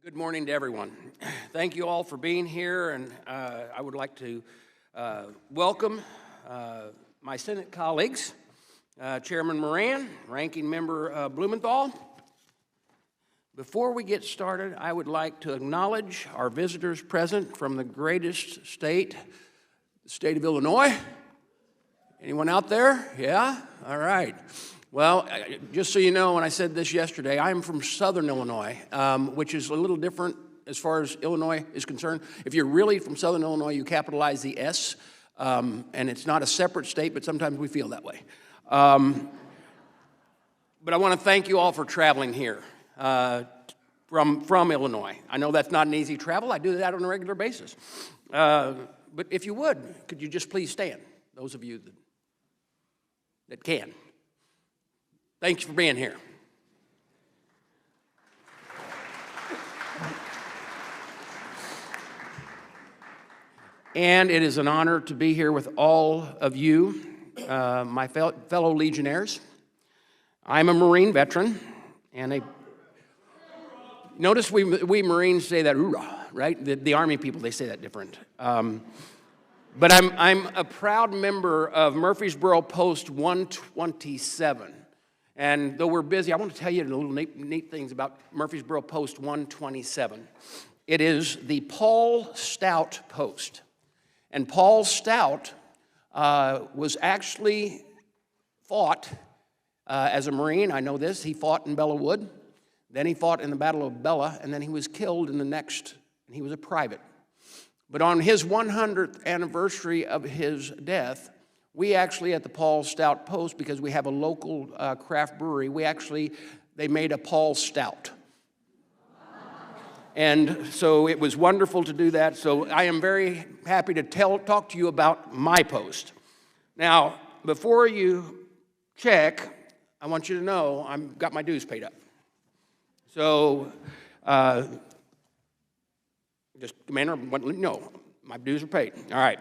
Good morning to everyone. Thank you all for being here, and I would like to welcome my Senate colleagues, Chairman Moran, Ranking Member Blumenthal. Before we get started, I would like to acknowledge our visitors present from the greatest state, the state of Illinois. Anyone out there? Yeah? All right. Well, just so you know, when I said this yesterday, I'm from Southern Illinois, which is a little different as far as Illinois is concerned. If you're really from Southern Illinois, you capitalize the S, and it's not a separate state, but sometimes we feel that way. But I want to thank you all for traveling here from Illinois. I know that's not an easy travel. I do that on a regular basis. But if you would, could you just please stand, those of you that can. Thank you for being here. And it is an honor to be here with all of you, my fellow Legionnaires. I'm a Marine veteran, and notice we Marines say that, hoorah, right? The Army people, they say that different. But I'm a proud member of Murfreesboro Post 127. And though we're busy, I want to tell you little neat things about Murfreesboro Post 127. It is the Paul Stout Post. And Paul Stout was actually fought as a Marine. I know this. He fought in Bella Wood. Then he fought in the Battle of Bella. And then he was killed in the next, and he was a private. But on his 100th anniversary of his death, we actually at the Paul Stout Post, because we have a local craft brewery, they made a Paul Stout. And so it was wonderful to do that. So I am very happy to talk to you about my post. Now, before you check, I want you to know I've got my dues paid up. So, just, Commander, no, my dues are paid. All right.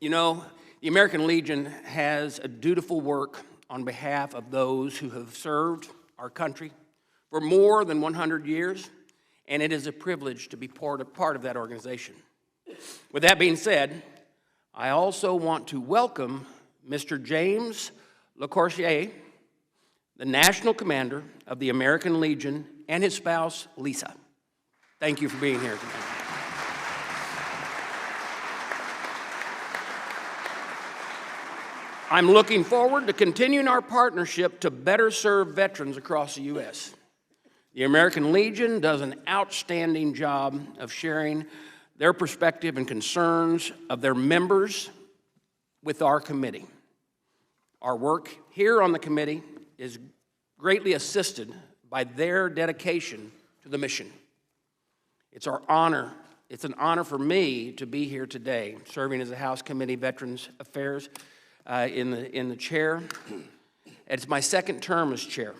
You know, the American Legion has a dutiful work on behalf of those who have served our country for more than 100 years, and it is a privilege to be part of that organization. With that being said, I also want to welcome Mr. James LeCourcier, the National Commander of the American Legion, and his spouse, Lisa. Thank you for being here today. I'm looking forward to continuing our partnership to better serve veterans across the U.S. The American Legion does an outstanding job of sharing their perspective and concerns of their members with our committee. Our work here on the committee is greatly assisted by their dedication to the mission. It's an honor for me to be here today, serving as a House Committee Veterans Affairs in the chair. It's my second term as chair,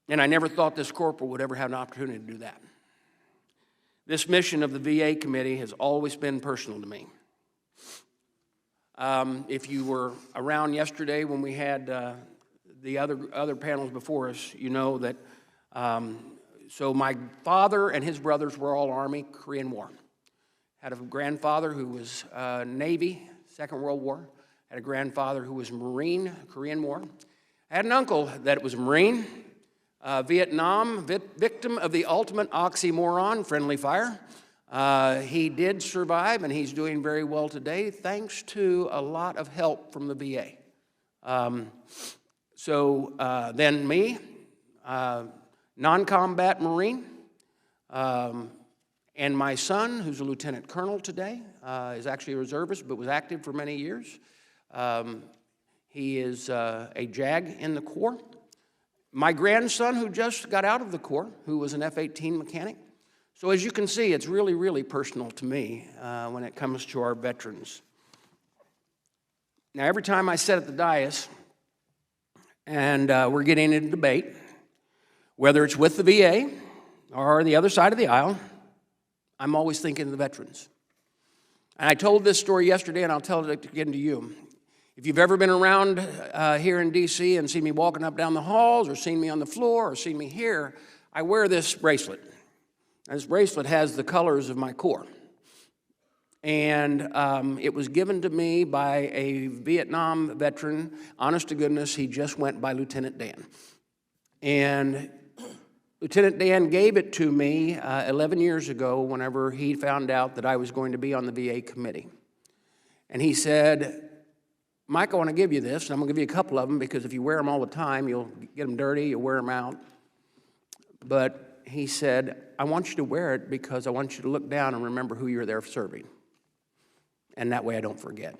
and I never thought this corporal would ever have an opportunity to do that. This mission of the VA committee has always been personal to me. If you were around yesterday when we had the other panels before us, you know that. So my father and his brothers were all Army, Korean War. Had a grandfather who was Navy, Second World War. Had a grandfather who was Marine, Korean War. I had an uncle that was a Marine, Vietnam, victim of the ultimate oxymoron, friendly fire. He did survive, and he's doing very well today, thanks to a lot of help from the VA. Then me, non-combat Marine, and my son, who's a lieutenant colonel today, is actually a reservist, but was active for many years. He is a JAG in the Corps. My grandson, who just got out of the Corps, who was an F-18 mechanic. So as you can see, it's really, really personal to me when it comes to our veterans. Now, every time I sit at the dais and we're getting into debate, whether it's with the VA or the other side of the aisle, I'm always thinking of the veterans. And I told this story yesterday, and I'll tell it again to you. If you've ever been around here in D.C. and seen me walking up down the halls or seen me on the floor or seen me here, I wear this bracelet. This bracelet has the colors of my corps. And it was given to me by a Vietnam veteran. Honest to goodness, he just went by Lieutenant Dan. And Lieutenant Dan gave it to me 11 years ago whenever he found out that I was going to be on the VA committee. And he said, Mike, I want to give you this, and I'm going to give you a couple of them because if you wear them all the time, you'll get them dirty, you'll wear them out. But he said, I want you to wear it because I want you to look down and remember who you're there serving. And that way I don't forget.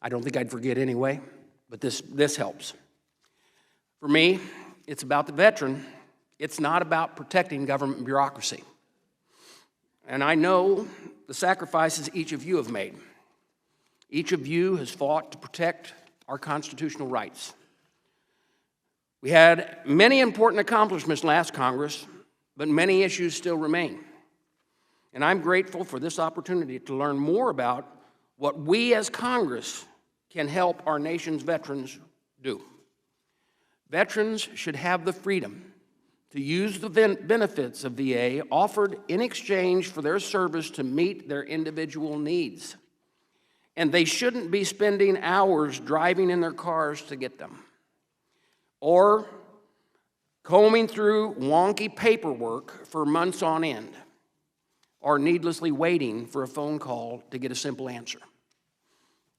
I don't think I'd forget anyway, but this helps. For me, it's about the veteran. It's not about protecting government bureaucracy. And I know the sacrifices each of you have made. Each of you has fought to protect our constitutional rights. We had many important accomplishments last Congress, but many issues still remain. And I'm grateful for this opportunity to learn more about what we as Congress can help our nation's veterans do. Veterans should have the freedom to use the benefits of VA offered in exchange for their service to meet their individual needs. And they shouldn't be spending hours driving in their cars to get them, or combing through wonky paperwork for months on end, or needlessly waiting for a phone call to get a simple answer.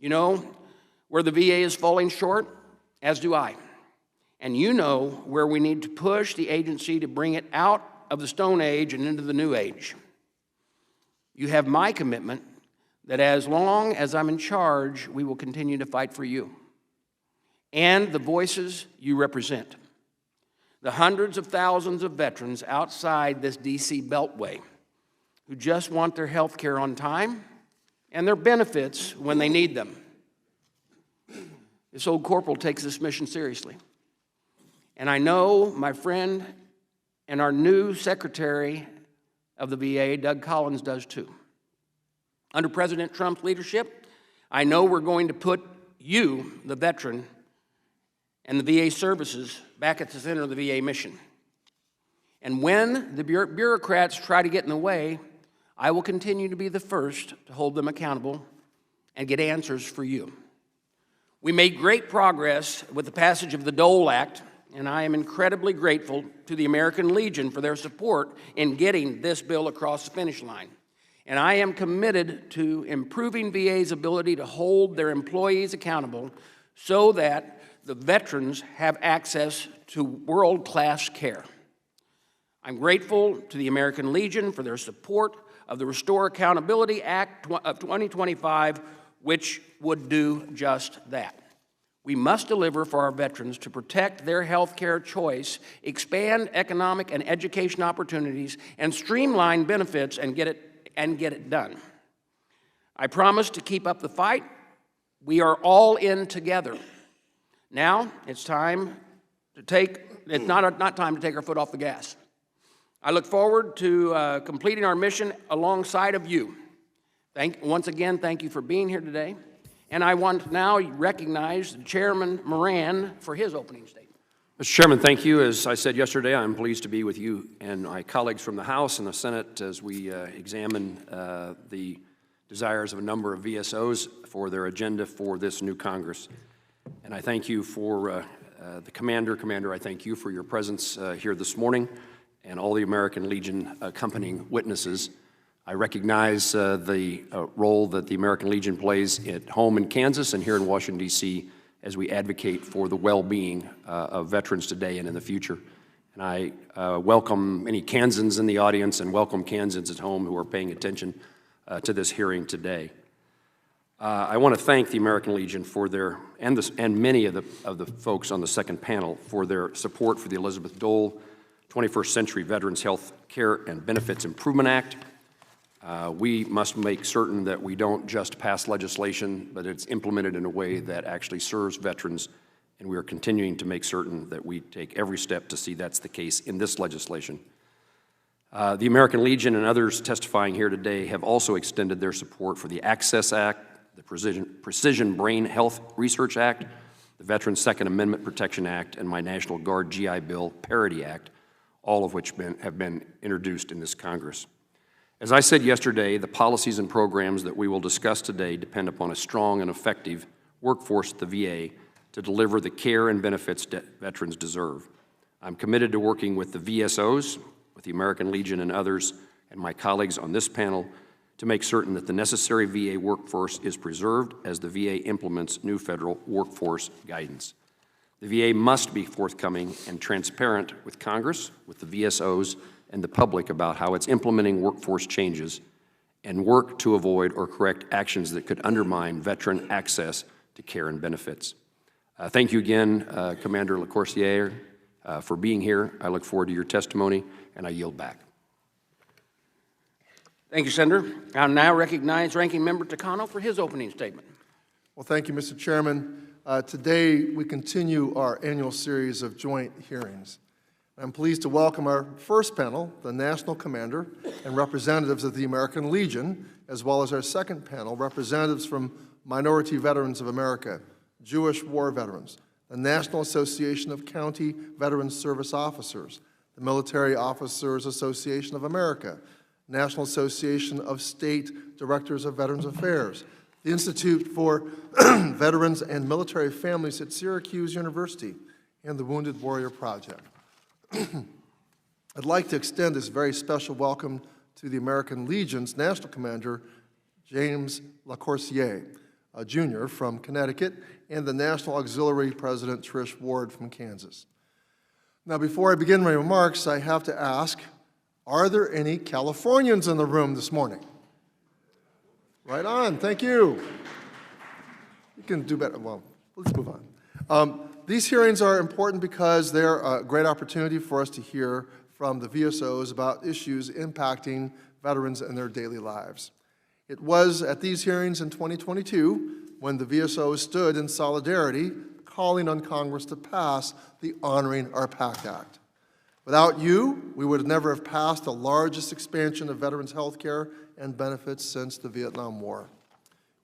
You know where the VA is falling short, as do I. And you know where we need to push the agency to bring it out of the Stone Age and into the New Age. You have my commitment that as long as I'm in charge, we will continue to fight for you and the voices you represent. The hundreds of thousands of veterans outside this D.C. Beltway who just want their health care on time and their benefits when they need them. This old corporal takes this mission seriously. And I know my friend and our new Secretary of the VA, Doug Collins, does too. Under President Trump's leadership, I know we're going to put you, the veteran, and the VA services back at the center of the VA mission. And when the bureaucrats try to get in the way, I will continue to be the first to hold them accountable and get answers for you. We made great progress with the passage of the Dole Act, and I am incredibly grateful to the American Legion for their support in getting this bill across the finish line. And I am committed to improving VA's ability to hold their employees accountable so that the veterans have access to world-class care. I'm grateful to the American Legion for their support of the Restore Accountability Act of 2025, which would do just that. We must deliver for our veterans to protect their health care choice, expand economic and education opportunities, and streamline benefits and get it done. I promise to keep up the fight. We are all in together. Now it's time to it's not time to take our foot off the gas. I look forward to completing our mission alongside of you. Once again, thank you for being here today. And I want to now recognize Chairman Moran for his opening statement. Mr. Chairman, thank you. As I said yesterday, I'm pleased to be with you and my colleagues from the House and the Senate as we examine the desires of a number of VSOs for their agenda for this new Congress. And I thank you for the Commander. Commander, I thank you for your presence here this morning and all the American Legion accompanying witnesses. I recognize the role that the American Legion plays at home in Kansas and here in Washington, D.C. as we advocate for the well-being of veterans today and in the future. And I welcome any Kansans in the audience and welcome Kansans at home who are paying attention to this hearing today. I want to thank the American Legion for their, and many of the folks on the second panel for their support for the Elizabeth Dole 21st Century Veterans Health Care and Benefits Improvement Act. We must make certain that we don't just pass legislation, but it's implemented in a way that actually serves veterans, and we are continuing to make certain that we take every step to see that's the case in this legislation. The American Legion and others testifying here today have also extended their support for the Access Act, the Precision Brain Health Research Act, the Veterans Second Amendment Protection Act, and my National Guard GI Bill Parity Act, all of which have been introduced in this Congress. As I said yesterday, the policies and programs that we will discuss today depend upon a strong and effective workforce at the VA to deliver the care and benefits veterans deserve. I'm committed to working with the VSOs, with the American Legion and others, and my colleagues on this panel to make certain that the necessary VA workforce is preserved as the VA implements new federal workforce guidance. The VA must be forthcoming and transparent with Congress, with the VSOs, and the public about how it's implementing workforce changes and work to avoid or correct actions that could undermine veteran access to care and benefits. Thank you again, Commander LaCourciere, for being here. I look forward to your testimony, and I yield back. Thank you, Senator. I'll now recognize Ranking Member Takano for his opening statement. Well, thank you, Mr. Chairman. Today, we continue our annual series of joint hearings. I'm pleased to welcome our first panel, the National Commander and representatives of the American Legion, as well as our second panel, representatives from Minority Veterans of America, Jewish War Veterans, the National Association of County Veteran Service Officers, the Military Officers Association of America, National Association of State Directors of Veterans Affairs, the Institute for Veterans and Military Families at Syracuse University, and the Wounded Warrior Project. I'd like to extend this very special welcome to the American Legion's National Commander, James LaCourciere, Jr. from Connecticut, and the National Auxiliary President, Trish Ward from Kansas. Now, before I begin my remarks, I have to ask, are there any Californians in the room this morning? Right on, thank you. You can do better. Well, let's move on. These hearings are important because they're a great opportunity for us to hear from the VSOs about issues impacting veterans and their daily lives. It was at these hearings in 2022 when the VSOs stood in solidarity, calling on Congress to pass the Honoring Our Pact Act. Without you, we would never have passed the largest expansion of veterans' health care and benefits since the Vietnam War.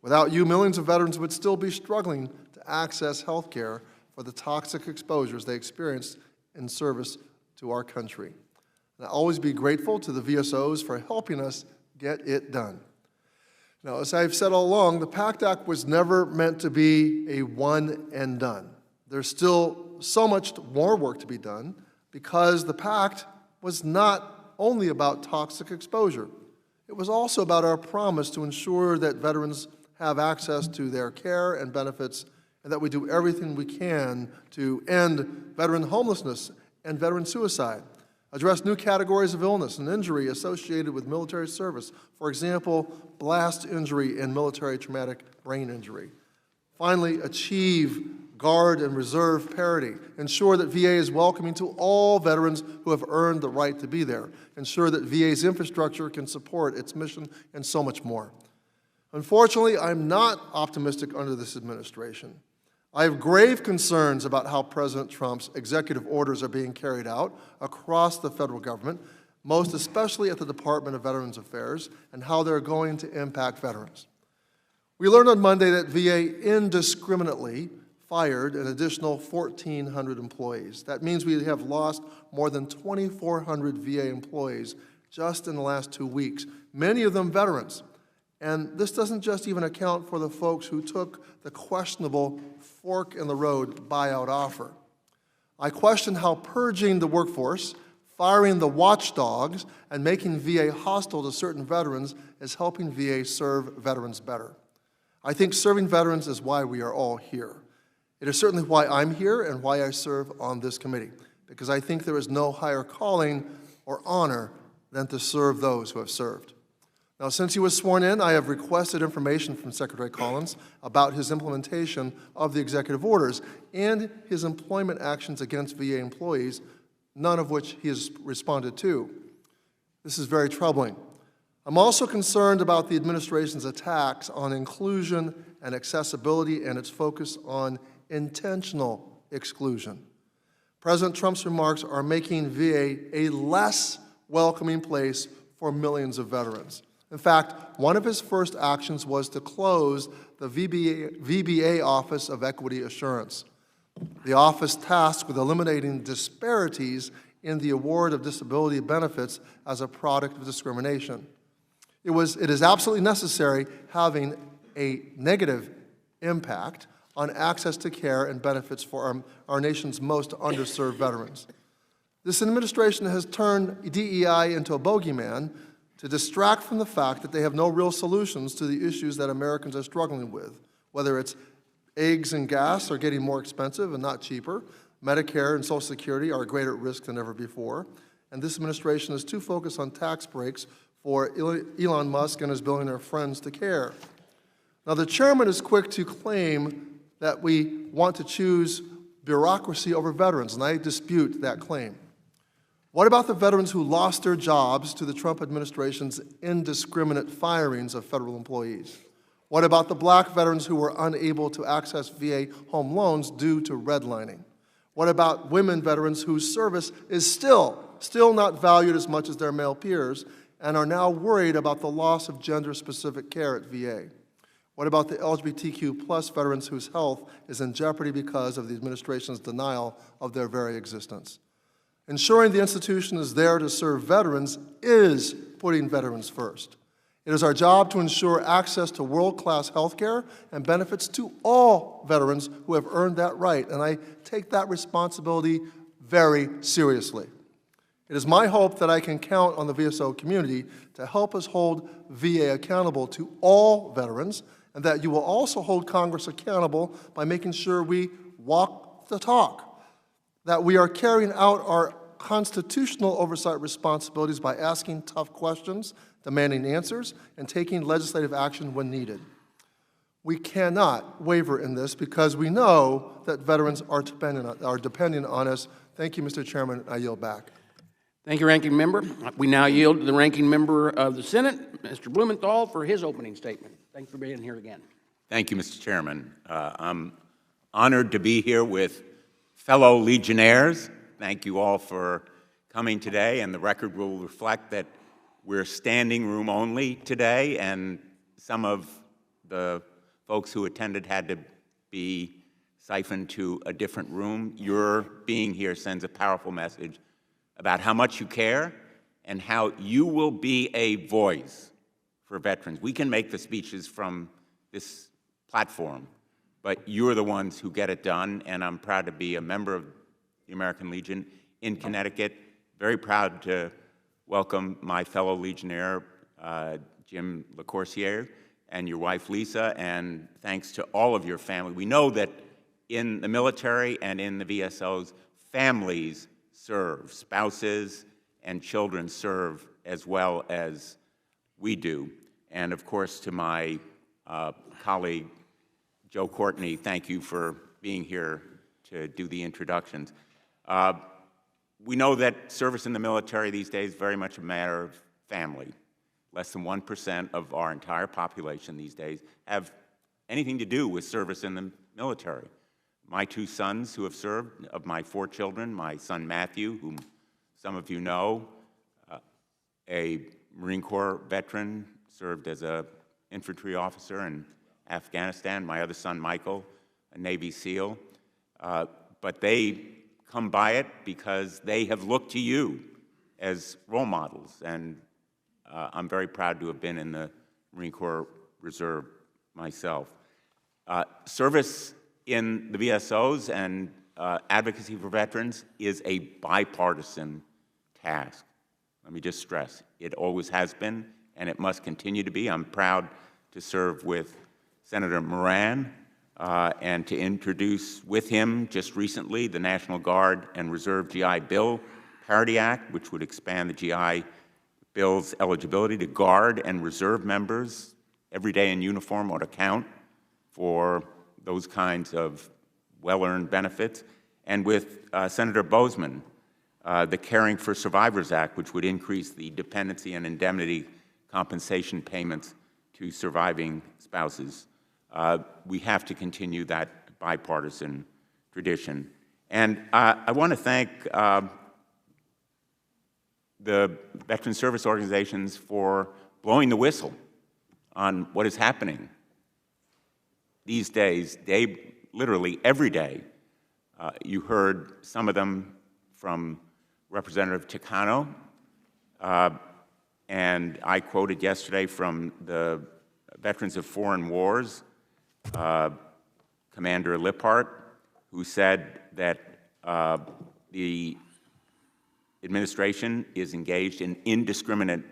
Without you, millions of veterans would still be struggling to access health care for the toxic exposures they experienced in service to our country. And I'll always be grateful to the VSOs for helping us get it done. Now, as I've said all along, the PACT Act was never meant to be a one and done. There's still so much more work to be done because the pact was not only about toxic exposure. It was also about our promise to ensure that veterans have access to their care and benefits, and that we do everything we can to end veteran homelessness and veteran suicide, address new categories of illness and injury associated with military service, for example, blast injury and military traumatic brain injury. Finally, achieve Guard and Reserve parity, ensure that VA is welcoming to all veterans who have earned the right to be there, ensure that VA's infrastructure can support its mission, and so much more. Unfortunately, I'm not optimistic under this administration. I have grave concerns about how President Trump's executive orders are being carried out across the federal government, most especially at the Department of Veterans Affairs, and how they're going to impact veterans. We learned on Monday that VA indiscriminately fired an additional 1,400 employees. That means we have lost more than 2,400 VA employees just in the last 2 weeks, many of them veterans. And this doesn't just even account for the folks who took the questionable fork-in-the-road buyout offer. I question how purging the workforce, firing the watchdogs, and making VA hostile to certain veterans is helping VA serve veterans better. I think serving veterans is why we are all here. It is certainly why I'm here and why I serve on this committee, because I think there is no higher calling or honor than to serve those who have served. Now, since he was sworn in, I have requested information from Secretary Collins about his implementation of the executive orders and his employment actions against VA employees, none of which he has responded to. This is very troubling. I'm also concerned about the administration's attacks on inclusion and accessibility and its focus on intentional exclusion. President Trump's remarks are making VA a less welcoming place for millions of veterans. In fact, one of his first actions was to close the VBA Office of Equity Assurance, the office tasked with eliminating disparities in the award of disability benefits as a product of discrimination. It is absolutely necessary having a negative impact on access to care and benefits for our nation's most underserved veterans. This administration has turned DEI into a bogeyman to distract from the fact that they have no real solutions to the issues that Americans are struggling with, whether it's eggs and gas are getting more expensive and not cheaper, Medicare and Social Security are greater at risk than ever before, and this administration is too focused on tax breaks for Elon Musk and his billionaire friends to care. Now, the chairman is quick to claim that we want to choose bureaucracy over veterans, and I dispute that claim. What about the veterans who lost their jobs to the Trump administration's indiscriminate firings of federal employees? What about the black veterans who were unable to access VA home loans due to redlining? What about women veterans whose service is still not valued as much as their male peers and are now worried about the loss of gender-specific care at VA? What about the LGBTQ plus veterans whose health is in jeopardy because of the administration's denial of their very existence? Ensuring the institution is there to serve veterans is putting veterans first. It is our job to ensure access to world-class health care and benefits to all veterans who have earned that right, and I take that responsibility very seriously. It is my hope that I can count on the VSO community to help us hold VA accountable to all veterans, and that you will also hold Congress accountable by making sure we walk the talk, that we are carrying out our constitutional oversight responsibilities by asking tough questions, demanding answers, and taking legislative action when needed. We cannot waver in this because we know that veterans are depending on us. Thank you, Mr. Chairman. I yield back. Thank you, Ranking Member. We now yield to the Ranking Member of the Senate, Mr. Blumenthal, for his opening statement. Thanks for being here again. Thank you, Mr. Chairman. I'm honored to be here with fellow Legionnaires. Thank you all for coming today, and the record will reflect that we're standing room only today, and some of the folks who attended had to be siphoned to a different room. Your being here sends a powerful message about how much you care and how you will be a voice for veterans. We can make the speeches from this platform, but you're the ones who get it done, and I'm proud to be a member of the American Legion in Connecticut. Very proud to welcome my fellow Legionnaire, Jim LaCourciere, and your wife, Lisa, and thanks to all of your family. We know that in the military and in the VSOs, families serve, spouses and children serve as well as we do. And of course, to my colleague, Joe Courtney, thank you for being here to do the introductions. We know that service in the military these days is very much a matter of family. Less than 1% of our entire population these days have anything to do with service in the military. My two sons who have served, of my 4 children, my son Matthew, whom some of you know, a Marine Corps veteran, served as an infantry officer in Afghanistan. My other son, Michael, a Navy SEAL. But they come by it because they have looked to you as role models. And I'm very proud to have been in the Marine Corps Reserve myself. Service in the VSOs and advocacy for veterans is a bipartisan task. Let me just stress, it always has been, and it must continue to be. I'm proud to serve with Senator Moran and to introduce with him just recently the National Guard and Reserve GI Bill Parity Act, which would expand the GI Bill's eligibility to Guard and Reserve members. Every day in uniform ought to count for those kinds of well-earned benefits. And with Senator Bozeman, the Caring for Survivors Act, which would increase the dependency and indemnity compensation payments to surviving spouses. We have to continue that bipartisan tradition. And I want to thank the veteran service organizations for blowing the whistle on what is happening these days, literally every day. You heard some of them from Representative Takano, and and I quoted yesterday from the Veterans of Foreign Wars, Commander Lippert, who said that the administration is engaged in indiscriminate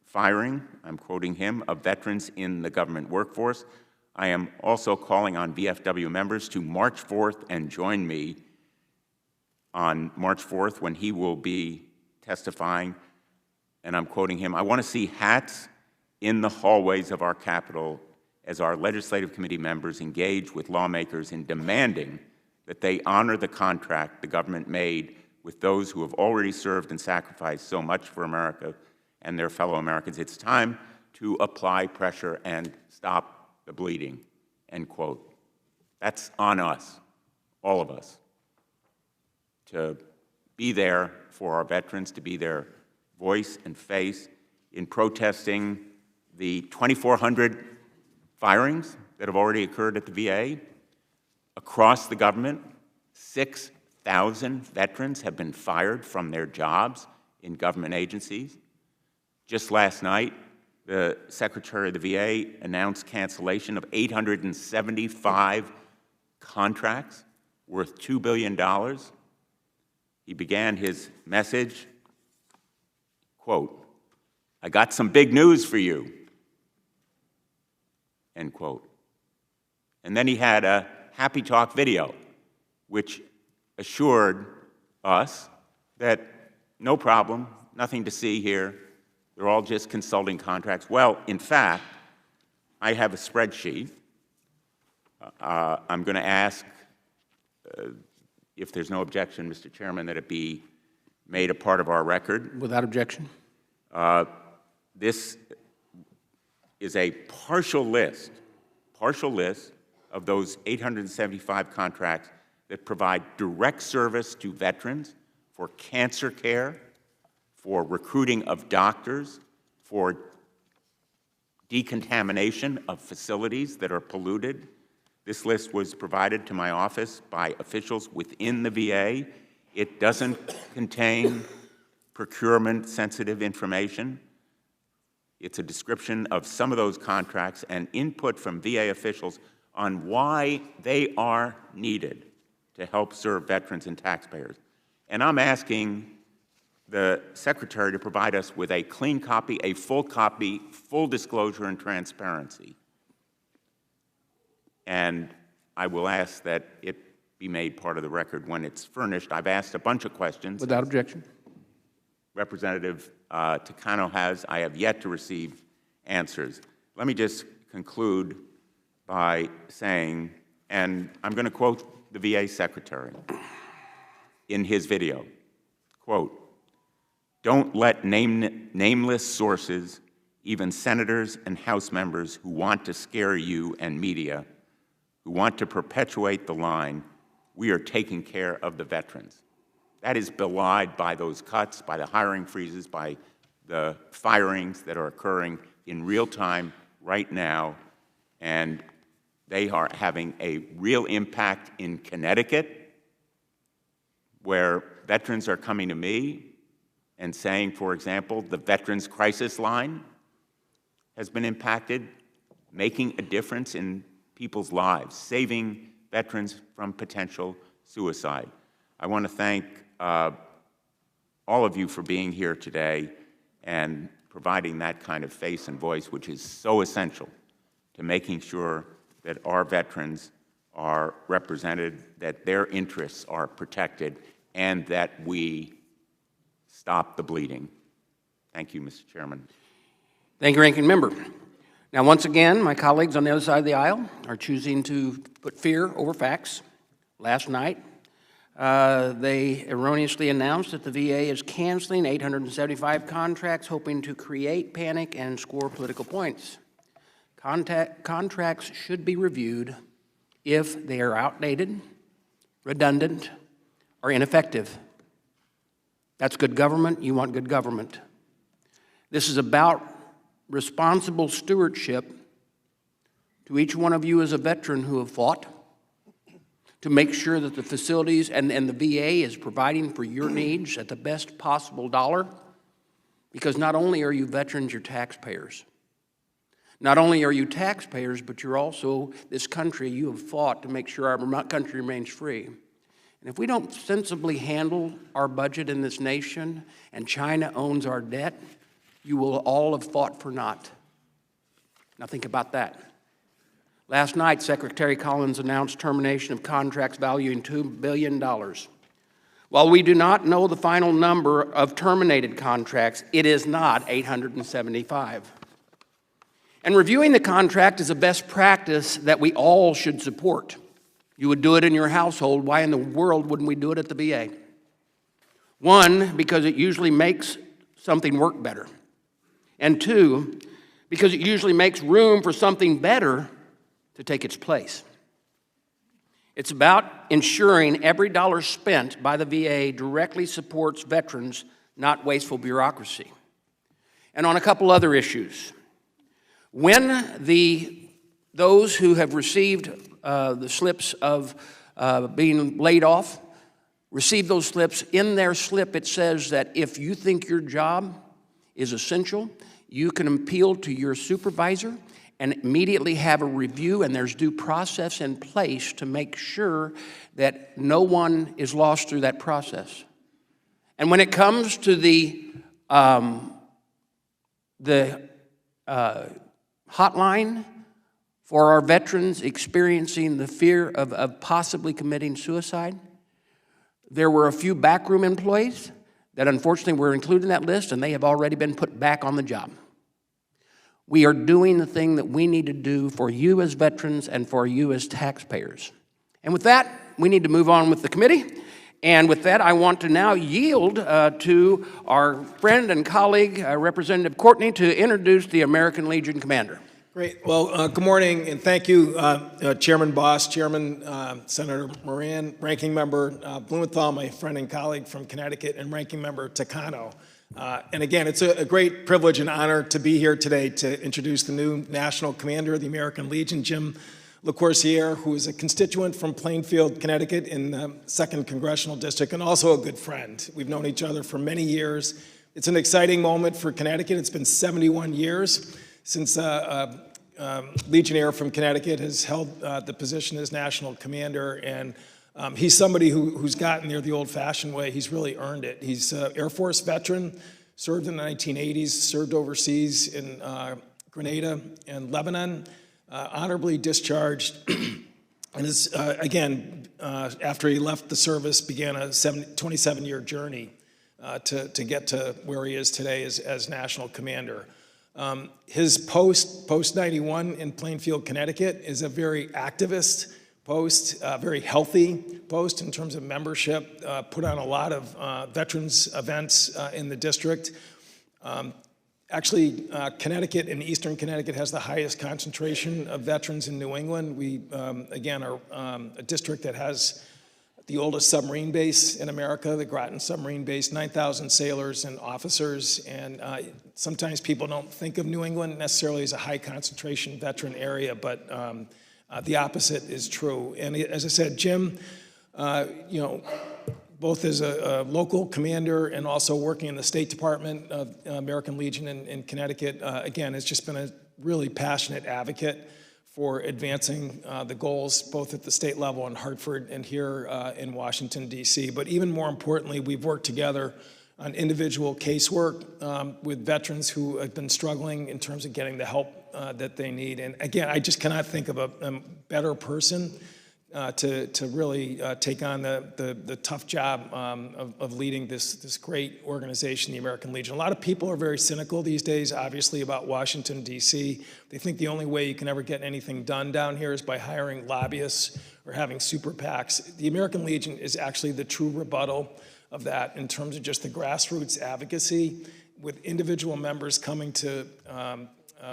firing, I'm quoting him, of veterans in the government workforce. I am also calling on VFW members to march forth and join me on March 4th when he will be testifying, and I'm quoting him, "I want to see hats in the hallways of our Capitol as our legislative committee members engage with lawmakers in demanding that they honor the contract the government made with those who have already served and sacrificed so much for America and their fellow Americans. It's time to apply pressure and stop the bleeding," end quote. That's on us, all of us, to be there for our veterans, to be their voice and face in protesting the 2,400 firings that have already occurred at the VA. Across the government, 6,000 veterans have been fired from their jobs in government agencies. Just last night, the Secretary of the VA announced cancellation of 875 contracts worth $2 billion. He began his message, quote, "I got some big news for you," end quote. And then he had a happy talk video, which assured us that no problem, nothing to see here, they're all just consulting contracts. Well, in fact, I have a spreadsheet. I'm going to ask, if there's no objection, Mr. Chairman, that it be made a part of our record. Without objection. This is a partial list of those 875 contracts that provide direct service to veterans for cancer care, for recruiting of doctors, for decontamination of facilities that are polluted. This list was provided to my office by officials within the VA. It doesn't contain procurement-sensitive information. It's a description of some of those contracts and input from VA officials on why they are needed to help serve veterans and taxpayers. And I'm asking the Secretary to provide us with a clean copy, a full copy, full disclosure and transparency. And I will ask that it be made part of the record when it's furnished. I've asked a bunch of questions. Without objection. Representative Takano has. I have yet to receive answers. Let me just conclude by saying, and I'm going to quote the VA Secretary in his video, quote, "Don't let nameless sources, even senators and House members who want to scare you and media, who want to perpetuate the line, 'We are taking care of the veterans.'" That is belied by those cuts, by the hiring freezes, by the firings that are occurring in real time right now, and they are having a real impact in Connecticut, where veterans are coming to me and saying, for example, the Veterans Crisis Line has been impacted, making a difference in people's lives, saving veterans from potential suicide. I want to thank all of you for being here today and providing that kind of face and voice, which is so essential to making sure that our veterans are represented, that their interests are protected, and that we stop the bleeding. Thank you, Mr. Chairman. Thank you, Ranking Member. Now, once again, my colleagues on the other side of the aisle are choosing to put fear over facts. Last night, they erroneously announced that the VA is canceling 875 contracts, hoping to create panic and score political points. Contracts should be reviewed if they are outdated, redundant, or ineffective. That's good government. You want good government. This is about responsible stewardship to each one of you as a veteran who have fought, to make sure that the facilities and the VA is providing for your needs at the best possible dollar, Because not only are you veterans, you're taxpayers. Not only are you taxpayers, but you're also this country. You have fought to make sure our country remains free. And if we don't sensibly handle our budget in this nation and China owns our debt, you will all have fought for naught. Now think about that. Last night, Secretary Collins announced termination of contracts valuing $2 billion. While we do not know the final number of terminated contracts, it is not 875. And reviewing the contract is a best practice that we all should support. You would do it in your household. Why in the world wouldn't we do it at the VA? One, because it usually makes something work better. And two, because it usually makes room for something better to take its place. It's about ensuring every dollar spent by the VA directly supports veterans, not wasteful bureaucracy. And on a couple other issues, when those who have received the slips of being laid off receive those slips, in their slip it says that if you think your job is essential, you can appeal to your supervisor and immediately have a review, and there's due process in place to make sure that no one is lost through that process. And when it comes to the hotline for our veterans experiencing the fear of possibly committing suicide, there were a few backroom employees that unfortunately were included in that list, and they have already been put back on the job. We are doing the thing that we need to do for you as veterans and for you as taxpayers. And with that, we need to move on with the committee. And with that, I want to now yield to our friend and colleague, Representative Courtney, to introduce the American Legion Commander. Great. Well, good morning, and thank you, Chairman Bost, Chairman Senator Moran, Ranking Member Blumenthal, my friend and colleague from Connecticut, and Ranking Member Takano. And again, it's a great privilege and honor to be here today to introduce the new National Commander of the American Legion, Jim LaCourciere, who is a constituent from Plainfield, Connecticut in the 2nd Congressional District, and also a good friend. We've known each other for many years. It's an exciting moment for Connecticut. It's been 71 years since Legionnaire from Connecticut has held the position as National Commander, and he's somebody who's gotten there the old-fashioned way. He's really earned it. He's an Air Force veteran, served in the 1980s, served overseas in Grenada and Lebanon, honorably discharged, and is, again, after he left the service, began a 27-year journey to get to where he is today as National Commander. His post 91 in Plainfield, Connecticut is a very activist post, very healthy post in terms of membership, put on a lot of veterans events in the district. Actually, Connecticut and Eastern Connecticut has the highest concentration of veterans in New England. We, again, are a district that has the oldest submarine base in America, the Groton submarine base, 9,000 sailors and officers. And sometimes people don't think of New England necessarily as a high concentration veteran area, but the opposite is true. And as I said, Jim, both as a local commander and also working in the State Department of American Legion in Connecticut, again, has just been a really passionate advocate for advancing the goals both at the state level in Hartford and here in Washington, D.C. But even more importantly, we've worked together on individual casework with veterans who have been struggling in terms of getting the help that they need. And again, I just cannot think of a better person to really take on the tough job of leading this great organization, the American Legion. A lot of people are very cynical these days, obviously, about Washington, D.C. They think the only way you can ever get anything done down here is by hiring lobbyists or having super PACs. The American Legion is actually the true rebuttal of that in terms of just the grassroots advocacy, with individual members coming to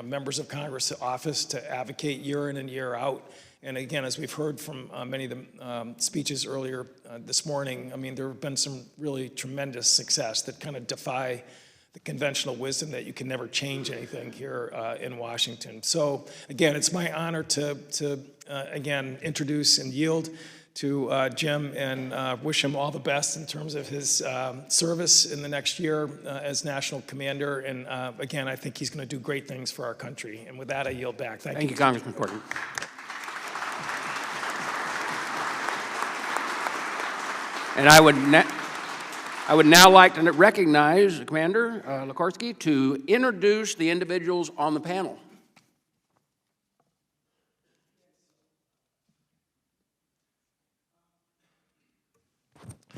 members of Congress office to advocate year in and year out. And again, as we've heard from many of the speeches earlier this morning, I mean, there have been some really tremendous success that kind of defy the conventional wisdom that you can never change anything here in Washington. So again, it's my honor to again, introduce and yield to Jim and wish him all the best in terms of his service in the next year as National Commander. And again, I think he's going to do great things for our country. And with that, I yield back. Thank you. Thank you, Congressman Courtney. And I would now like to recognize Commander Likorsky to introduce the individuals on the panel.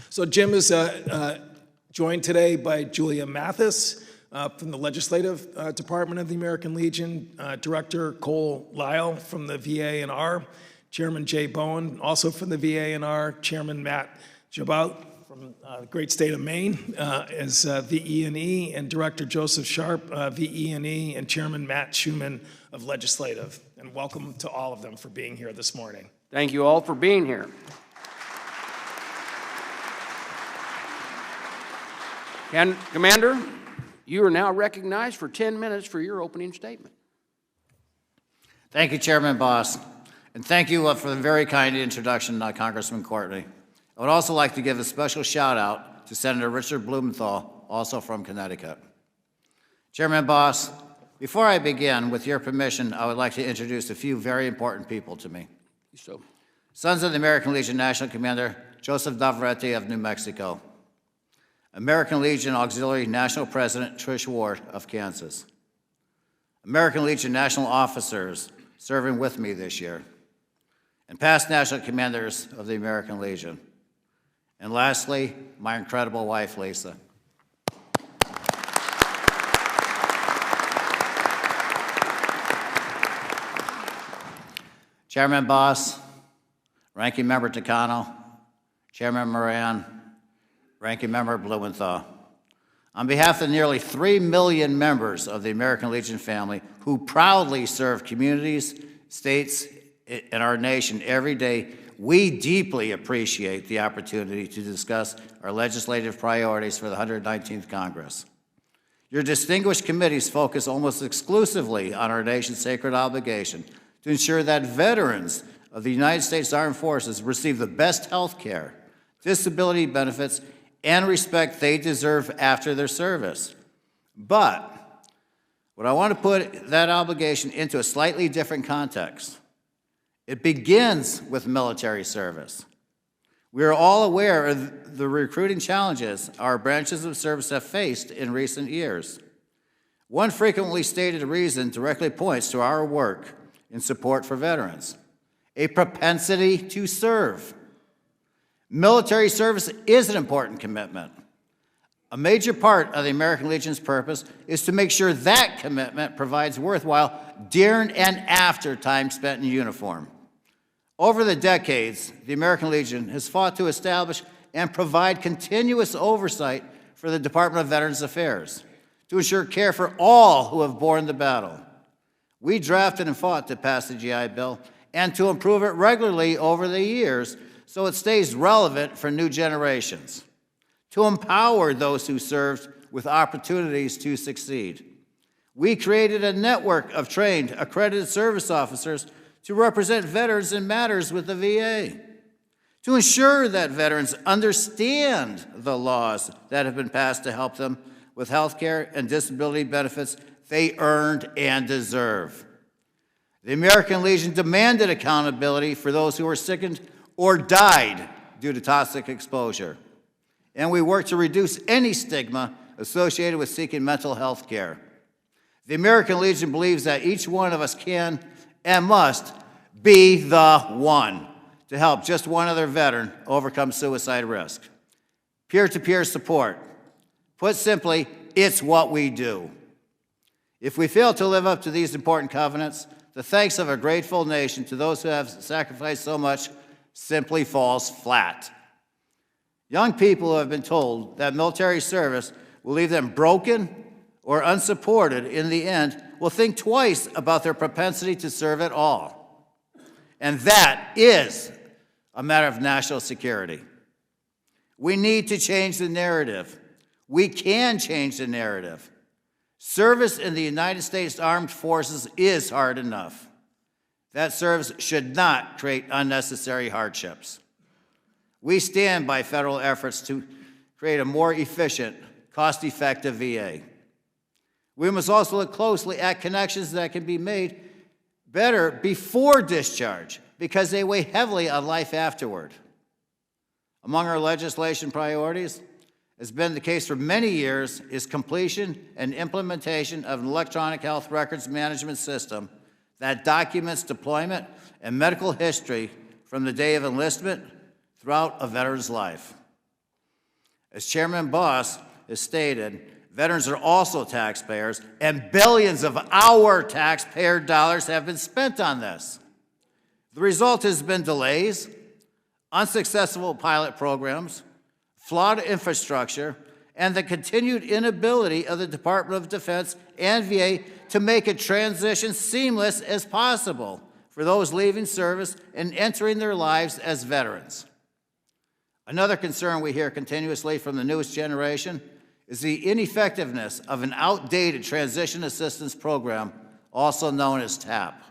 So Jim is joined today by Julia Mathis from the Legislative Department of the American Legion, Director Cole Lyle from the VA&R, Chairman Jay Bowen, also from the VA&R, Chairman Matt Jabout from the great state of Maine as VE&E, and Director Joseph Sharp, VE&E, and Chairman Matt Schuman of Legislative. And welcome to all of them for being here this morning. Thank you all for being here. And Commander, you are now recognized for 10 minutes for your opening statement. Thank you, Chairman Bost, and thank you for the very kind introduction, Congressman Courtney. I would also like to give a special shout out to Senator Richard Blumenthal, also from Connecticut. Chairman Bost, before I begin, with your permission, I would like to introduce a few very important people to me. So, Sons of the American Legion National Commander Joseph Navarrete of New Mexico. American Legion Auxiliary National President Trish Ward of Kansas. American Legion National Officers serving with me this year. And past National Commanders of the American Legion. And lastly, my incredible wife, Lisa. Chairman Bost, Ranking Member Takano, Chairman Moran, Ranking Member Blumenthal. On behalf of the nearly 3 million members of the American Legion family who proudly serve communities, states, and our nation every day, we deeply appreciate the opportunity to discuss our legislative priorities for the 119th Congress. Your distinguished committees focus almost exclusively on our nation's sacred obligation to ensure that veterans of the United States Armed Forces receive the best health care, disability benefits, and respect they deserve after their service. But what I want to put that obligation into a slightly different context. It begins with military service. We are all aware of the recruiting challenges our branches of service have faced in recent years. One frequently stated reason directly points to our work in support for veterans: a propensity to serve. Military service is an important commitment. A major part of the American Legion's purpose is to make sure that commitment provides worthwhile during and after time spent in uniform. Over the decades, the American Legion has fought to establish and provide continuous oversight for the Department of Veterans Affairs to ensure care for all who have borne the battle. We drafted and fought to pass the GI Bill and to improve it regularly over the years so it stays relevant for new generations, to empower those who served with opportunities to succeed. We created a network of trained, accredited service officers to represent veterans in matters with the VA, to ensure that veterans understand the laws that have been passed to help them with health care and disability benefits they earned and deserve. The American Legion demanded accountability for those who were sickened or died due to toxic exposure. And we worked to reduce any stigma associated with seeking mental health care. The American Legion believes that each one of us can and must be the one to help just one other veteran overcome suicide risk. Peer-to-peer support. Put simply, it's what we do. If we fail to live up to these important covenants, the thanks of a grateful nation to those who have sacrificed so much simply falls flat. Young people who have been told that military service will leave them broken or unsupported in the end will think twice about their propensity to serve at all. And that is a matter of national security. We need to change the narrative. We can change the narrative. Service in the United States Armed Forces is hard enough. That service should not create unnecessary hardships. We stand by federal efforts to create a more efficient, cost-effective VA. We must also look closely at connections that can be made better before discharge because they weigh heavily on life afterward. Among our legislation priorities, has been the case for many years, is completion and implementation of an electronic health records management system that documents deployment and medical history from the day of enlistment throughout a veteran's life. As Chairman Bost has stated, veterans are also taxpayers, and billions of our taxpayer dollars have been spent on this. The result has been delays, unsuccessful pilot programs, flawed infrastructure, and the continued inability of the Department of Defense and VA to make a transition seamless as possible for those leaving service and entering their lives as veterans. Another concern we hear continuously from the newest generation is the ineffectiveness of an outdated transition assistance program, also known as TAP.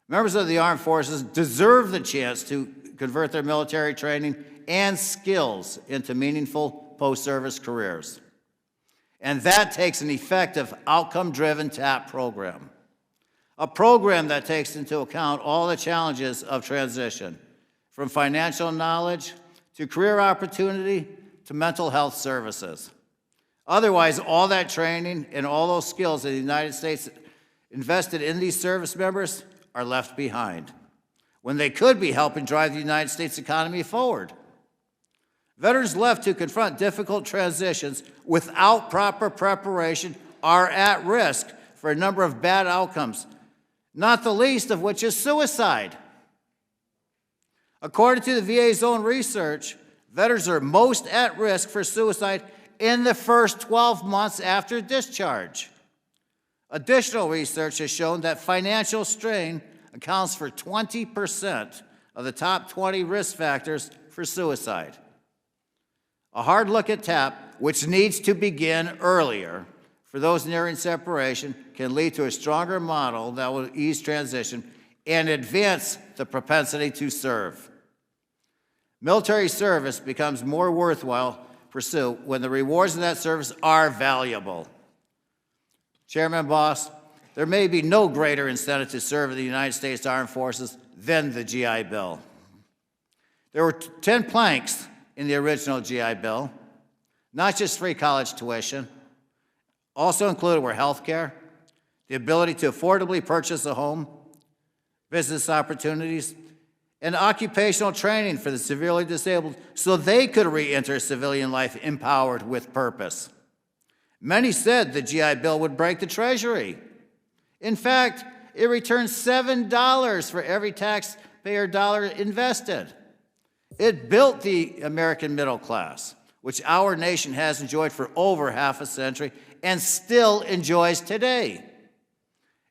Members of the armed forces deserve the chance to convert their military training and skills into meaningful post-service careers. And that takes an effective, outcome-driven TAP program. A program that takes into account all the challenges of transition, from financial knowledge to career opportunity to mental health services. Otherwise, all that training and all those skills that the United States invested in these service members are left behind, when they could be helping drive the United States economy forward. Veterans left to confront difficult transitions without proper preparation are at risk for a number of bad outcomes, not the least of which is suicide. According to the VA's own research, veterans are most at risk for suicide in the first 12 months after discharge. Additional research has shown that financial strain accounts for 20% of the top 20 risk factors for suicide. A hard look at TAP, which needs to begin earlier for those nearing separation, can lead to a stronger model that will ease transition and advance the propensity to serve. Military service becomes more worthwhile pursuit when the rewards of that service are valuable. Chairman Bost, there may be no greater incentive to serve in the United States Armed Forces than the GI Bill. There were 10 planks in the original GI Bill, not just free college tuition. Also included were health care, the ability to affordably purchase a home, business opportunities, and occupational training for the severely disabled so they could re-enter civilian life empowered with purpose. Many said the GI Bill would break the Treasury. In fact, it returns $7 for every taxpayer dollar invested. It built the American middle class, which our nation has enjoyed for over half a century and still enjoys today.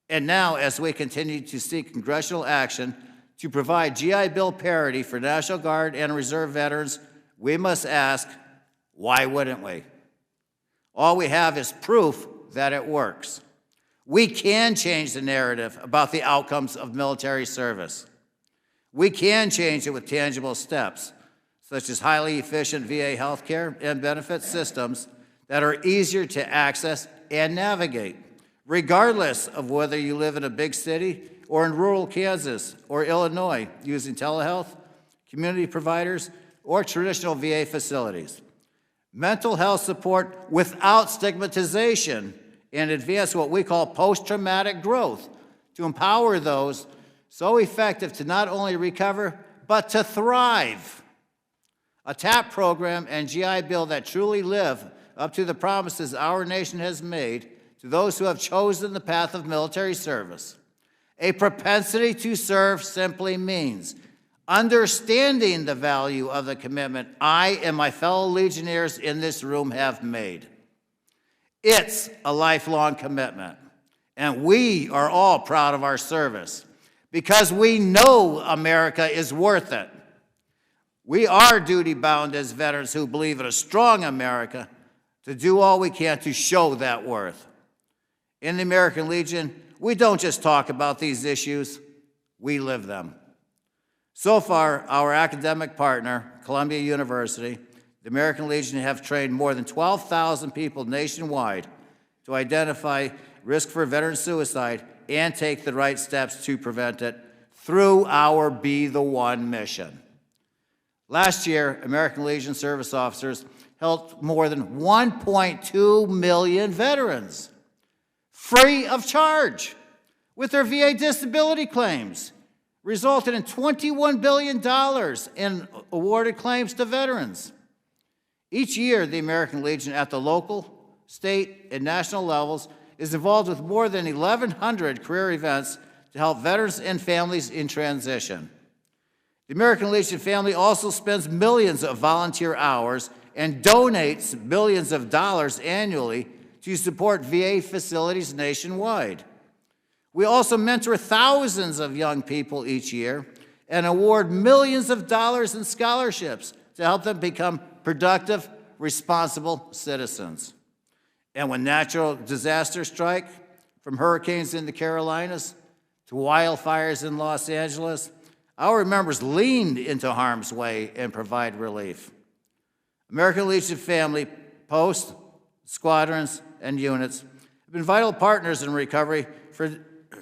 And now, as we continue to seek congressional action to provide GI Bill parity for National Guard and Reserve veterans, we must ask, why wouldn't we? All we have is proof that it works. We can change the narrative about the outcomes of military service. We can change it with tangible steps, such as highly efficient VA healthcare and benefit systems that are easier to access and navigate, regardless of whether you live in a big city or in rural Kansas or Illinois, using telehealth, community providers, or traditional VA facilities. Mental health support without stigmatization and advance what we call post-traumatic growth to empower those so effective to not only recover, but to thrive. A TAP program and GI Bill that truly live up to the promises our nation has made to those who have chosen the path of military service. A propensity to serve simply means understanding the value of the commitment I and my fellow Legionnaires in this room have made. It's a lifelong commitment, and we are all proud of our service because we know America is worth it. We are duty-bound as veterans who believe in a strong America to do all we can to show that worth. In the American Legion, we don't just talk about these issues, we live them. So far, our academic partner, Columbia University, the American Legion, have trained more than 12,000 people nationwide to identify risk for veteran suicide and take the right steps to prevent it through our Be the One mission. Last year, American Legion service officers helped more than 1.2 million veterans free of charge with their VA disability claims, resulted in $21 billion in awarded claims to veterans. Each year, the American Legion at the local, state, and national levels is involved with more than 1,100 career events to help veterans and families in transition. The American Legion family also spends millions of volunteer hours and donates billions of dollars annually to support VA facilities nationwide. We also mentor thousands of young people each year and award millions of dollars in scholarships to help them become productive, responsible citizens. And when natural disasters strike, from hurricanes in the Carolinas to wildfires in Los Angeles, our members leaned into harm's way and provide relief. American Legion family, posts, squadrons, and units have been vital partners in recovery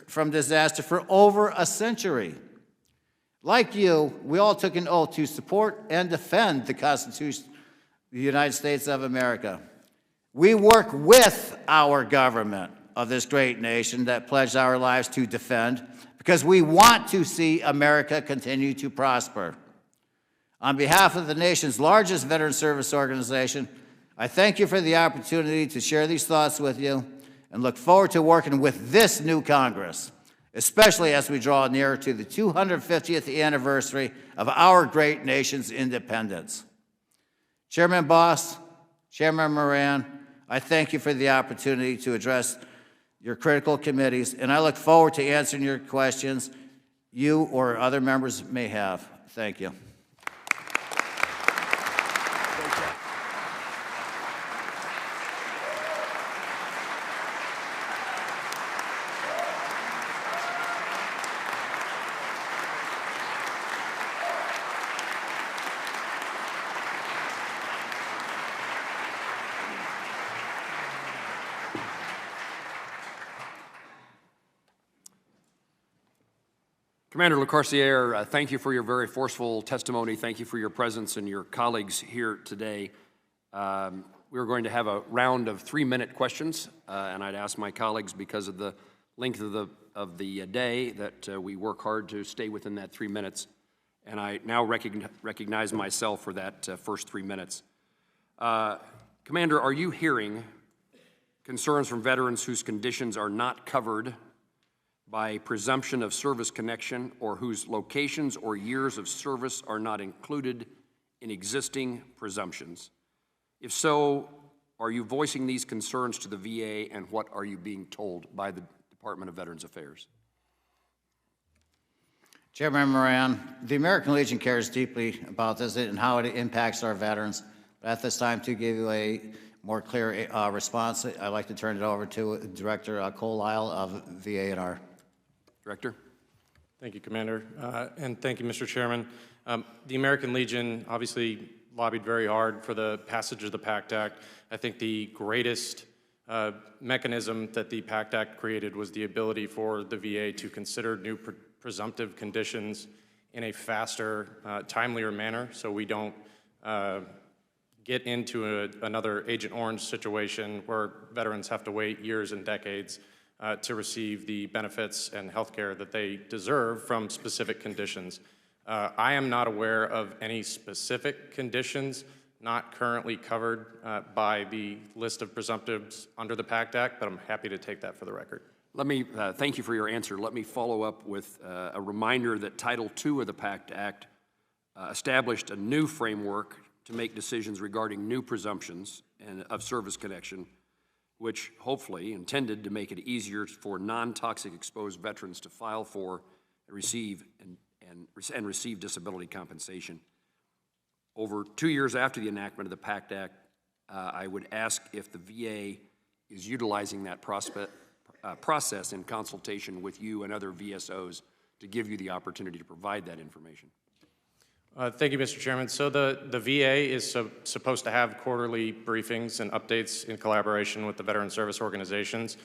from disaster for over a century. Like you, we all took an oath to support and defend the Constitution of the United States of America. We work with our government of this great nation that pledged our lives to defend because we want to see America continue to prosper. On behalf of the nation's largest veteran service organization, I thank you for the opportunity to share these thoughts with you and look forward to working with this new Congress, especially as we draw near to the 250th anniversary of our great nation's independence. Chairman Bost, Chairman Moran, I thank you for the opportunity to address your critical committees, and I look forward to answering your questions you or other members may have. Thank you. Commander LaCourciere, thank you for your very forceful testimony. Thank you for your presence and your colleagues here today. We're going to have a round of 3-minute questions, and I'd ask my colleagues, because of the length of the day, that we work hard to stay within that 3 minutes. And I now recognize myself for that first 3 minutes. Commander, are you hearing concerns from veterans whose conditions are not covered by presumption of service connection, or whose locations or years of service are not included in existing presumptions? If so, are you voicing these concerns to the VA, and what are you being told by the Department of Veterans Affairs? Chairman Moran, the American Legion cares deeply about this and how it impacts our veterans. But at this time, to give you a more clear response, I'd like to turn it over to Director Cole Lyle of VA&R. Director. Thank you, Commander, and thank you, Mr. Chairman. The American Legion obviously lobbied very hard for the passage of the PACT Act. I think the greatest mechanism that the PACT Act created was the ability for the VA to consider new presumptive conditions in a faster, timelier manner, so we don't get into another Agent Orange situation where veterans have to wait years and decades to receive the benefits and health care that they deserve from specific conditions. I am not aware of any specific conditions not currently covered by the list of presumptives under the PACT Act, but I'm happy to take that for the record. Let me, thank you for your answer. Let me follow up with a reminder that Title II of the PACT Act established a new framework to make decisions regarding new presumptions of service connection, which hopefully intended to make it easier for non-toxic exposed veterans to file for, receive, and receive disability compensation. Over 2 years after the enactment of the PACT Act, I would ask if the VA is utilizing that process in consultation with you and other VSOs to give you the opportunity to provide that information. Thank you, Mr. Chairman. So the VA is supposed to have quarterly briefings and updates in collaboration with the veteran service organizations.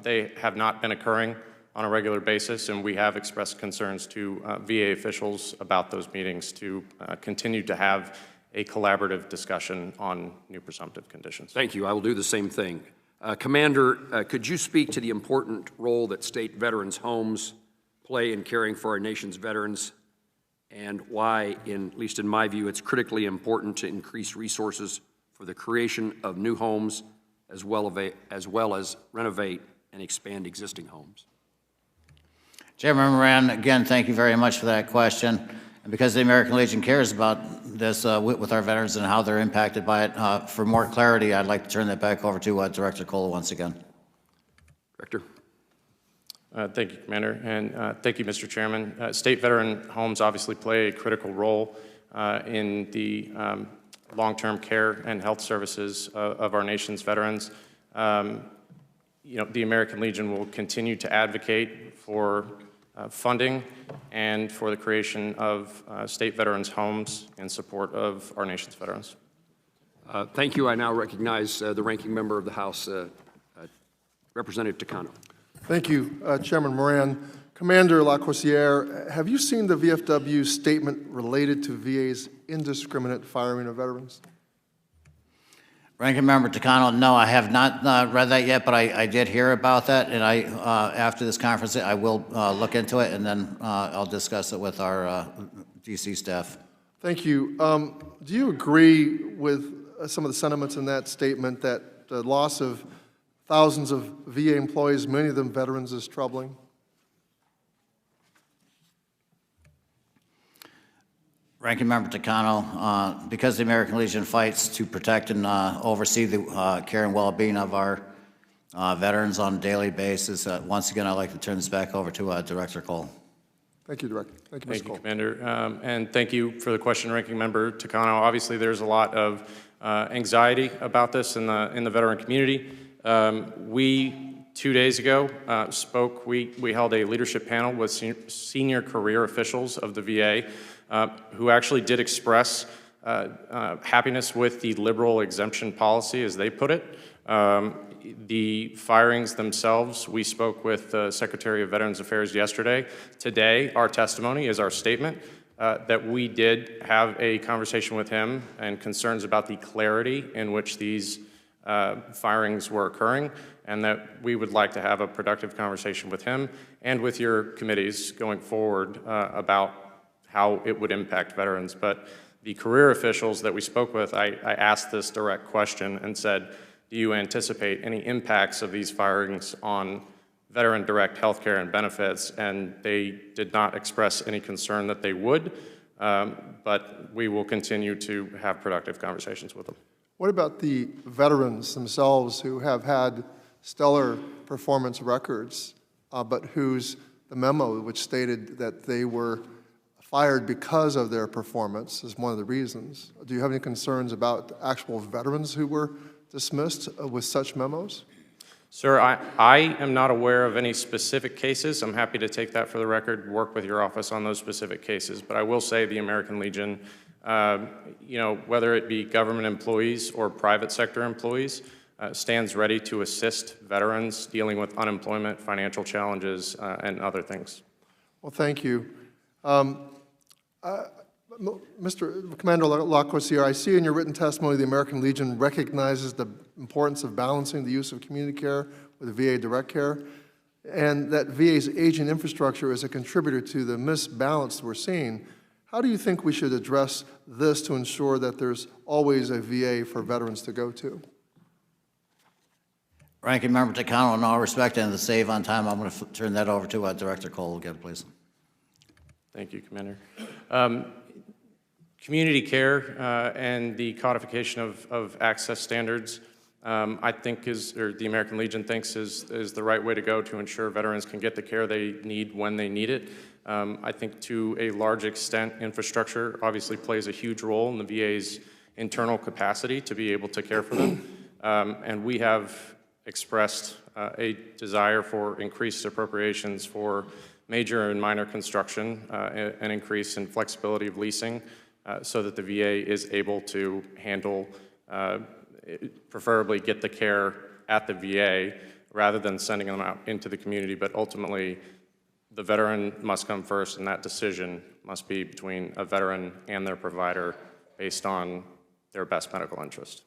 They have not been occurring on a regular basis, and we have expressed concerns to VA officials about those meetings to continue to have a collaborative discussion on new presumptive conditions. Thank you. I will do the same thing. Commander, could you speak to the important role that state veterans' homes play in caring for our nation's veterans, and why, at least in my view, it's critically important to increase resources for the creation of new homes as well as renovate and expand existing homes? Chairman Moran, again, thank you very much for that question. And because the American Legion cares about this with our veterans and how they're impacted by it, for more clarity, I'd like to turn that back over to Director Cole once again. Director. Thank you, Commander, and thank you, Mr. Chairman. State veteran homes obviously play a critical role in the long-term care and health services of our nation's veterans. The American Legion will continue to advocate for funding and for the creation of state veterans' homes in support of our nation's veterans. Thank you. I now recognize the ranking member of the House, Representative Takano. Thank you, Chairman Moran. Commander LaCourciere, have you seen the VFW statement related to VA's indiscriminate firing of veterans? Ranking Member Takano, no, I have not read that yet, but I did hear about that, and after this conference, I will look into it, and then I'll discuss it with our DC staff. Thank you. Do you agree with some of the sentiments in that statement that the loss of thousands of VA employees, many of them veterans, is troubling? Ranking Member Takano, because the American Legion fights to protect and oversee the care and well-being of our veterans on a daily basis, once again, I'd like to turn this back over to Director Cole. Thank you, Director. Thank you, Mr. Cole. Commander, and thank you for the question, Ranking Member Takano. Obviously, there's a lot of anxiety about this in the veteran community. We, 2 days ago, we held a leadership panel with senior career officials of the VA who actually did express happiness with the liberal exemption policy, as they put it. The firings themselves, we spoke with the Secretary of Veterans Affairs yesterday. Today, our testimony is our statement that we did have a conversation with him and concerns about the clarity in which these firings were occurring, and that we would like to have a productive conversation with him and with your committees going forward about how it would impact veterans. But the career officials that we spoke with, I asked this direct question and said, do you anticipate any impacts of these firings on veteran direct health care and benefits? And they did not express any concern that they would, but we will continue to have productive conversations with them. What about the veterans themselves who have had stellar performance records, but the memo which stated that they were fired because of their performance is one of the reasons? Do you have any concerns about actual veterans who were dismissed with such memos? Sir, I am not aware of any specific cases. I'm happy to take that for the record, work with your office on those specific cases. But I will say the American Legion, whether it be government employees or private sector employees, stands ready to assist veterans dealing with unemployment, financial challenges, and other things. Well, thank you. Mr. Commander LaCourciere, I see in your written testimony the American Legion recognizes the importance of balancing the use of community care with VA direct care, and that VA's aging infrastructure is a contributor to the misbalance we're seeing. How do you think we should address this to ensure that there's always a VA for veterans to go to? Ranking Member Takano, in all respect and to save on time, I'm going to turn that over to Director Cole again, please. Thank you, Commander. Community care and the codification of access standards, I think the American Legion thinks is the right way to go to ensure veterans can get the care they need when they need it. I think to a large extent, infrastructure obviously plays a huge role in the VA's internal capacity to be able to care for them. And we have expressed a desire for increased appropriations for major and minor construction, an increase in flexibility of leasing, so that the VA is able to handle, preferably get the care at the VA rather than sending them out into the community. But ultimately, the veteran must come first, and that decision must be between a veteran and their provider based on their best medical interest.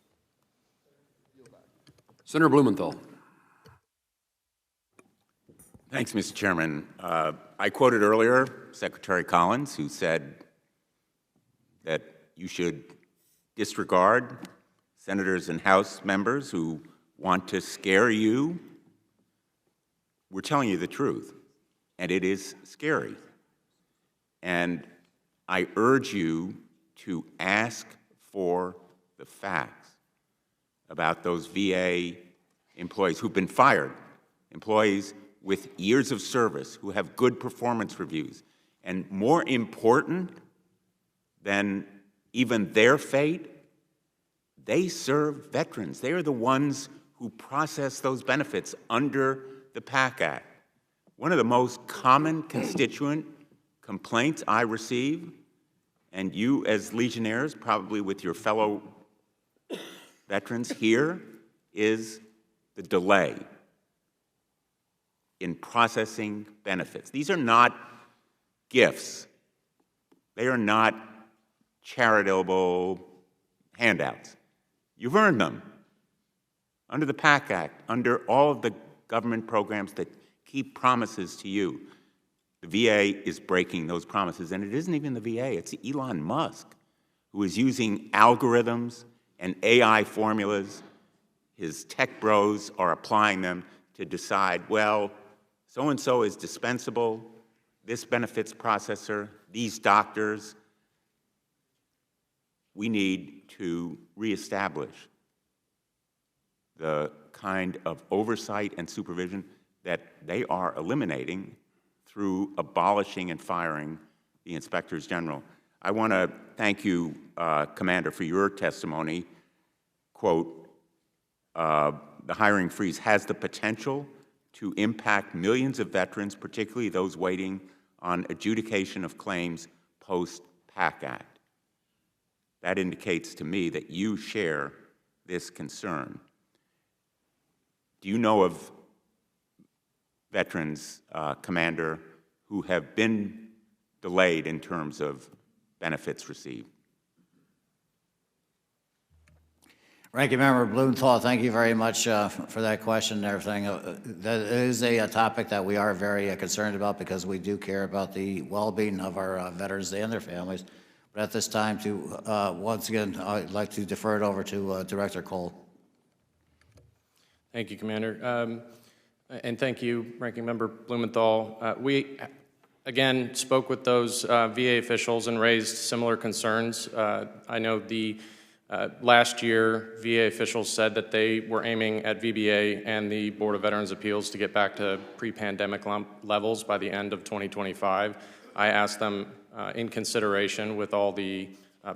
Senator Blumenthal. Thanks, Mr. Chairman. I quoted earlier Secretary Collins, who said that you should disregard senators and House members who want to scare you. We're telling you the truth, and it is scary. And I urge you to ask for the facts about those VA employees who've been fired, employees with years of service who have good performance reviews. And more important than even their fate, they serve veterans. They are the ones who process those benefits under the PAC Act. One of the most common constituent complaints I receive, and you as Legionnaires, probably with your fellow veterans here, is the delay in processing benefits. These are not gifts. They are not charitable handouts. You've earned them under the PAC Act, under all of the government programs that keep promises to you. The VA is breaking those promises, and it isn't even the VA, it's Elon Musk, who is using algorithms and AI formulas. His tech bros are applying them to decide, well, so-and-so is dispensable, this benefits processor, these doctors. We need to reestablish the kind of oversight and supervision that they are eliminating through abolishing and firing the inspectors general. I want to thank you, Commander, for your testimony. Quote, the hiring freeze has the potential to impact millions of veterans, particularly those waiting on adjudication of claims post-PAC Act. That indicates to me that you share this concern. Do you know of veterans, Commander, who have been delayed in terms of benefits received? Ranking Member Blumenthal, thank you very much for that question and everything. That is a topic that we are very concerned about because we do care about the well-being of our veterans and their families. But at this time, once again, I'd like to defer it over to Director Cole. Thank you, Commander. And thank you, Ranking Member Blumenthal. We, again, spoke with those VA officials and raised similar concerns. I know the last year, VA officials said that they were aiming at VBA and the Board of Veterans Appeals to get back to pre-pandemic levels by the end of 2025. I asked them, in consideration with all the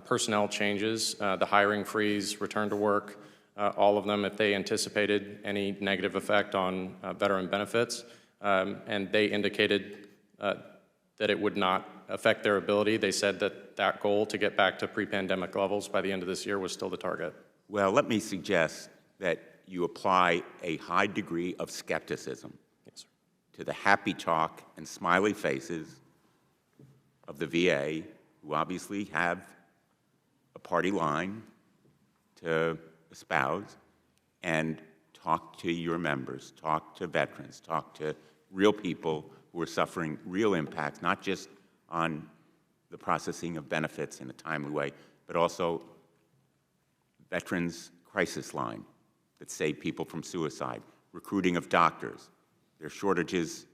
personnel changes, the hiring freeze, return to work, all of them, if they anticipated any negative effect on veteran benefits, and they indicated that it would not affect their ability. They said that that goal to get back to pre-pandemic levels by the end of this year was still the target. Well, let me suggest that you apply a high degree of skepticism to the happy talk and smiley faces of the VA, who obviously have a party line to espouse, and talk to your members, talk to veterans, talk to real people who are suffering real impacts, not just on the processing of benefits in a timely way, but also Veterans Crisis Line that save people from suicide, recruiting of doctors. There are shortages,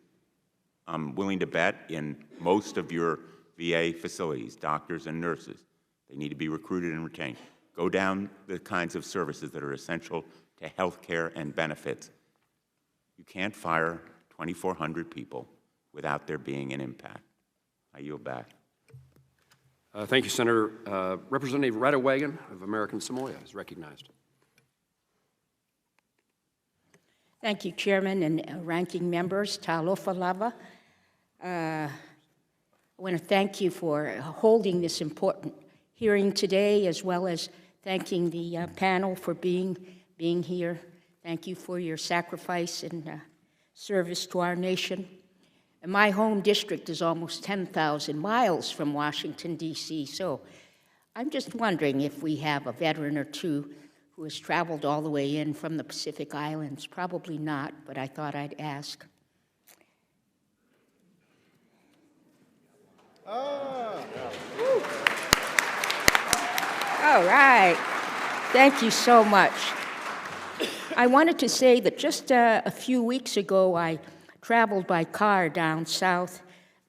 I'm willing to bet, in most of your VA facilities, doctors and nurses. They need to be recruited and retained. Go down the kinds of services that are essential to health care and benefits. You can't fire 2,400 people without there being an impact. I yield back. Thank you, Senator. Representative Radewagen of American Samoa is recognized. Thank you, Chairman and ranking members. Talofa lava. I want to thank you for holding this important hearing today, as well as thanking the panel for being here. Thank you for your sacrifice and service to our nation. And my home district is almost 10,000 miles from Washington, D.C., so I'm just wondering if we have a veteran or two who has traveled all the way in from the Pacific Islands. Probably not, but I thought I'd ask. All right. Thank you so much. I wanted to say that just a few weeks ago, I traveled by car down south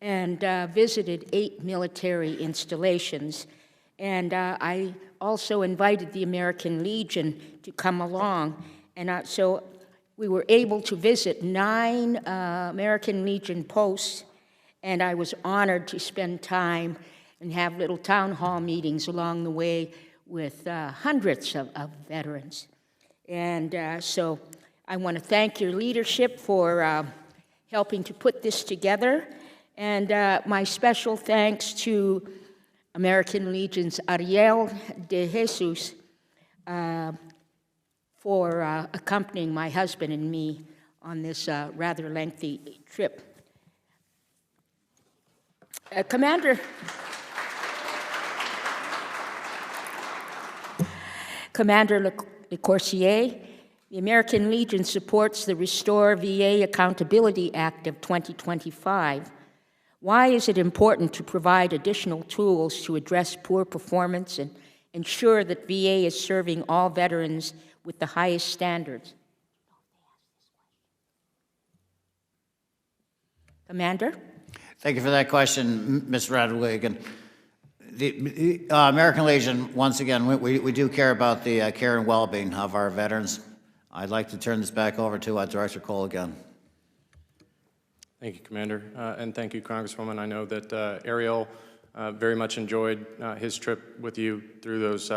and visited 8 military installations. And I also invited the American Legion to come along. And so we were able to visit 9 American Legion posts, and I was honored to spend time and have little town hall meetings along the way with hundreds of veterans. And so I want to thank your leadership for helping to put this together. And my special thanks to American Legion's Ariel de Jesus for accompanying my husband and me on this rather lengthy trip. Commander Le Corsier, the American Legion supports the Restore VA Accountability Act of 2025. Why is it important to provide additional tools to address poor performance and ensure that VA is serving all veterans with the highest standards? Commander? Thank you for that question, Ms. Radwig. And the American Legion, once again, we do care about the care and well-being of our veterans. I'd like to turn this back over to Director Cole again. Thank you, Commander, and thank you, Congresswoman. I know that Ariel very much enjoyed his trip with you through those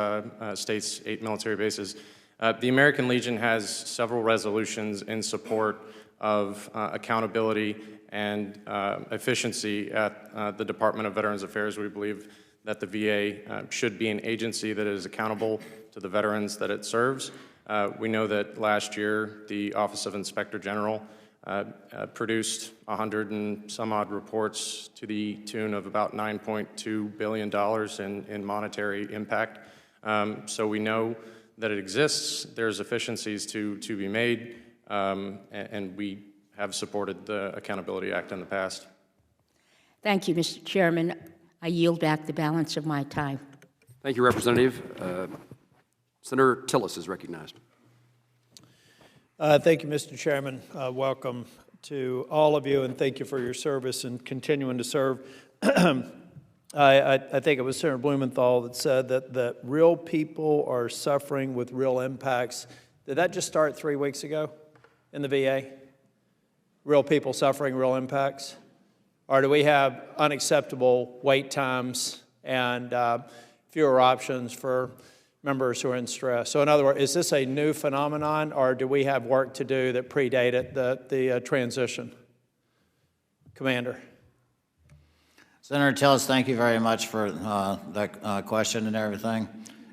states' 8 military bases. The American Legion has several resolutions in support of accountability and efficiency at the Department of Veterans Affairs. We believe that the VA should be an agency that is accountable to the veterans that it serves. We know that last year the Office of Inspector General produced 100 and some odd reports to the tune of about $9.2 billion in monetary impact. So we know that it exists. There's efficiencies to be made, and we have supported the Accountability Act in the past. Thank you, Mr. Chairman. I yield back the balance of my time. Thank you, Representative. Senator Tillis is recognized. Thank you, Mr. Chairman. Welcome to all of you, and thank you for your service and continuing to serve. I think it was Senator Blumenthal that said that real people are suffering with real impacts. Did that just start 3 weeks ago in the VA? Real people suffering real impacts? Or do we have unacceptable wait times and fewer options for members who are in stress? So in other words, is this a new phenomenon, or do we have work to do that predated the transition? Commander. Senator Tillis, thank you very much for that question and everything.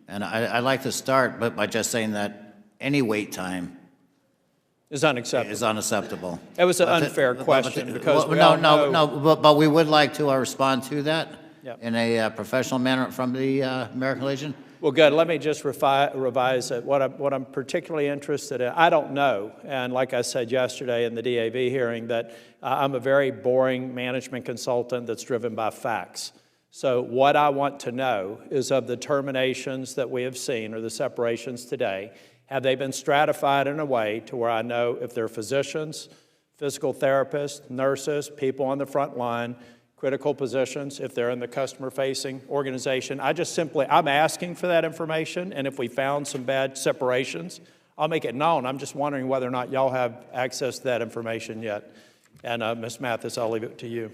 And I'd like to start by just saying that any wait time is unacceptable. Is unacceptable. It was an unfair question because but we would like to respond to that in a professional manner from the American Legion. Well, good. Let me just revise it. What I'm particularly interested in, I don't know, and like I said yesterday in the DAV hearing, that I'm a very boring management consultant that's driven by facts. So what I want to know is of the terminations that we have seen, or the separations today, have they been stratified in a way to where I know if they're physicians, physical therapists, nurses, people on the front line, critical positions, if they're in the customer-facing organization. I'm asking for that information, and if we found some bad separations, I'll make it known. I'm just wondering whether or not y'all have access to that information yet. And Ms. Mathis, I'll leave it to you.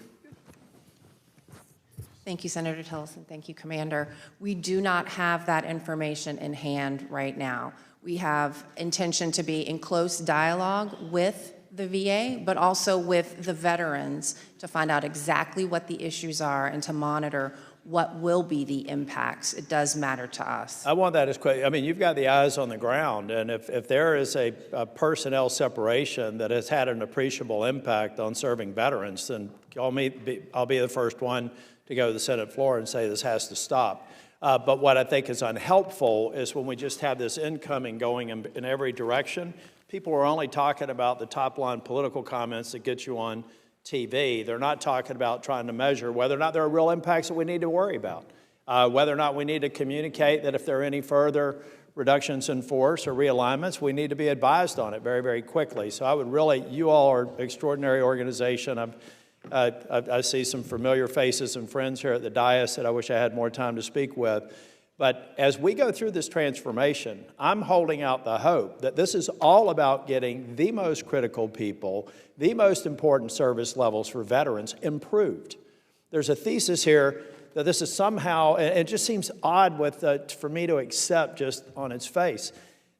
Thank you, Senator Tillis, and thank you, Commander. We do not have that information in hand right now. We have intention to be in close dialogue with the VA, but also with the veterans to find out exactly what the issues are and to monitor what will be the impacts. It does matter to us. I want that as quick. I mean, you've got the eyes on the ground, and if there is a personnel separation that has had an appreciable impact on serving veterans, then I'll be the first one to go to the Senate floor and say this has to stop. But what I think is unhelpful is when we just have this incoming going in every direction. People are only talking about the top-line political comments that get you on TV. They're not talking about trying to measure whether or not there are real impacts that we need to worry about, whether or not we need to communicate that if there are any further reductions in force or realignments, we need to be advised on it very, very quickly. So I would really, you all are an extraordinary organization. I see some familiar faces and friends here at the dais that I wish I had more time to speak with. But as we go through this transformation, I'm holding out the hope that this is all about getting the most critical people, the most important service levels for veterans improved. There's a thesis here that this is somehow, and it just seems odd for me to accept just on its face,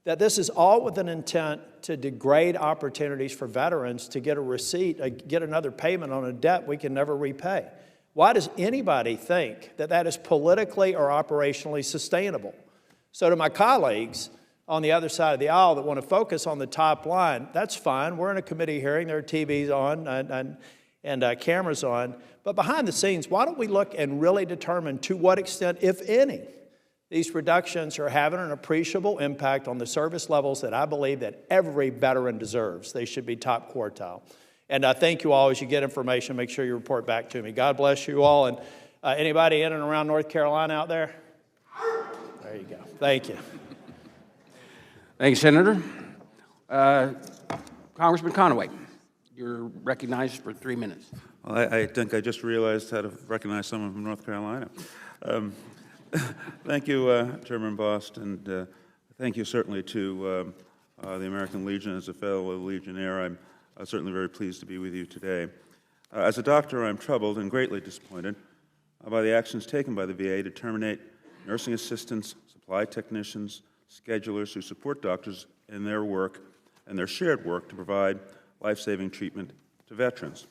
that this is all with an intent to degrade opportunities for veterans to get a receipt, get another payment on a debt we can never repay. Why does anybody think that that is politically or operationally sustainable? So to my colleagues on the other side of the aisle that want to focus on the top line, that's fine. We're in a committee hearing. There are TVs on and cameras on. But behind the scenes, why don't we look and really determine to what extent, if any, these reductions are having an appreciable impact on the service levels that I believe that every veteran deserves. They should be top quartile. And I thank you all. As you get information, make sure you report back to me. God bless you all. And anybody in and around North Carolina out there? There you go. Thank you. Thank you, Senator. Congressman Conaway, you're recognized for 3 minutes. Well, I think I just realized how to recognize someone from North Carolina. Thank you, Chairman Bost, and thank you certainly to the American Legion. As a fellow Legionnaire, I'm certainly very pleased to be with you today. As a doctor, I'm troubled and greatly disappointed by the actions taken by the VA to terminate nursing assistants, supply technicians, schedulers who support doctors in their work and their shared work to provide life-saving treatment to veterans.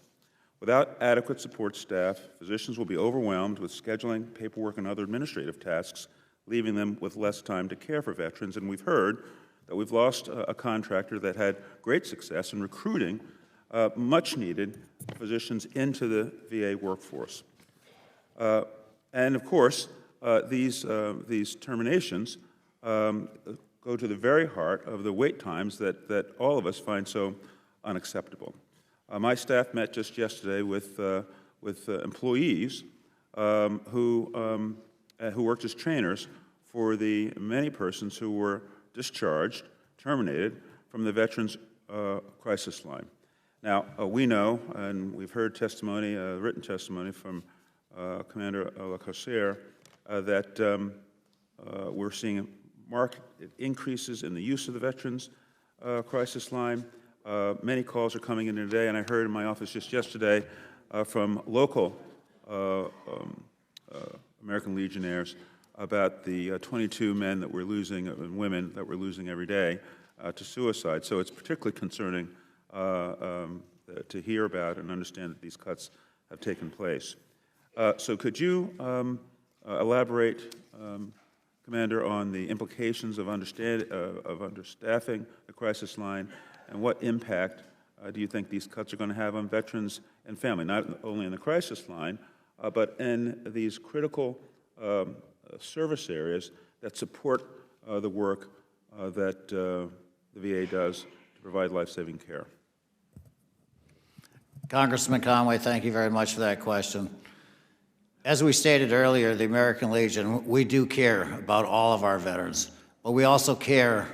Without adequate support staff, physicians will be overwhelmed with scheduling, paperwork, and other administrative tasks, leaving them with less time to care for veterans. And we've heard that we've lost a contractor that had great success in recruiting much-needed physicians into the VA workforce. And of course, these terminations go to the very heart of the wait times that all of us find so unacceptable. My staff met just yesterday with employees who worked as trainers for the many persons who were discharged, terminated from the Veterans Crisis Line. Now, we know, and we've heard testimony, written testimony from Commander LaCourciere, that we're seeing marked increases in the use of the Veterans Crisis Line. Many calls are coming in today, and I heard in my office just yesterday from local American Legionnaires about the 22 men that we're losing and women that we're losing every day to suicide. So it's particularly concerning to hear about and understand that these cuts have taken place. So could you elaborate, Commander, on the implications of understaffing the crisis line, and what impact do you think these cuts are going to have on veterans and family, not only in the crisis line, but in these critical service areas that support the work that the VA does to provide life-saving care? Congressman Conway, thank you very much for that question. As we stated earlier, the American Legion, we do care about all of our veterans, but we also care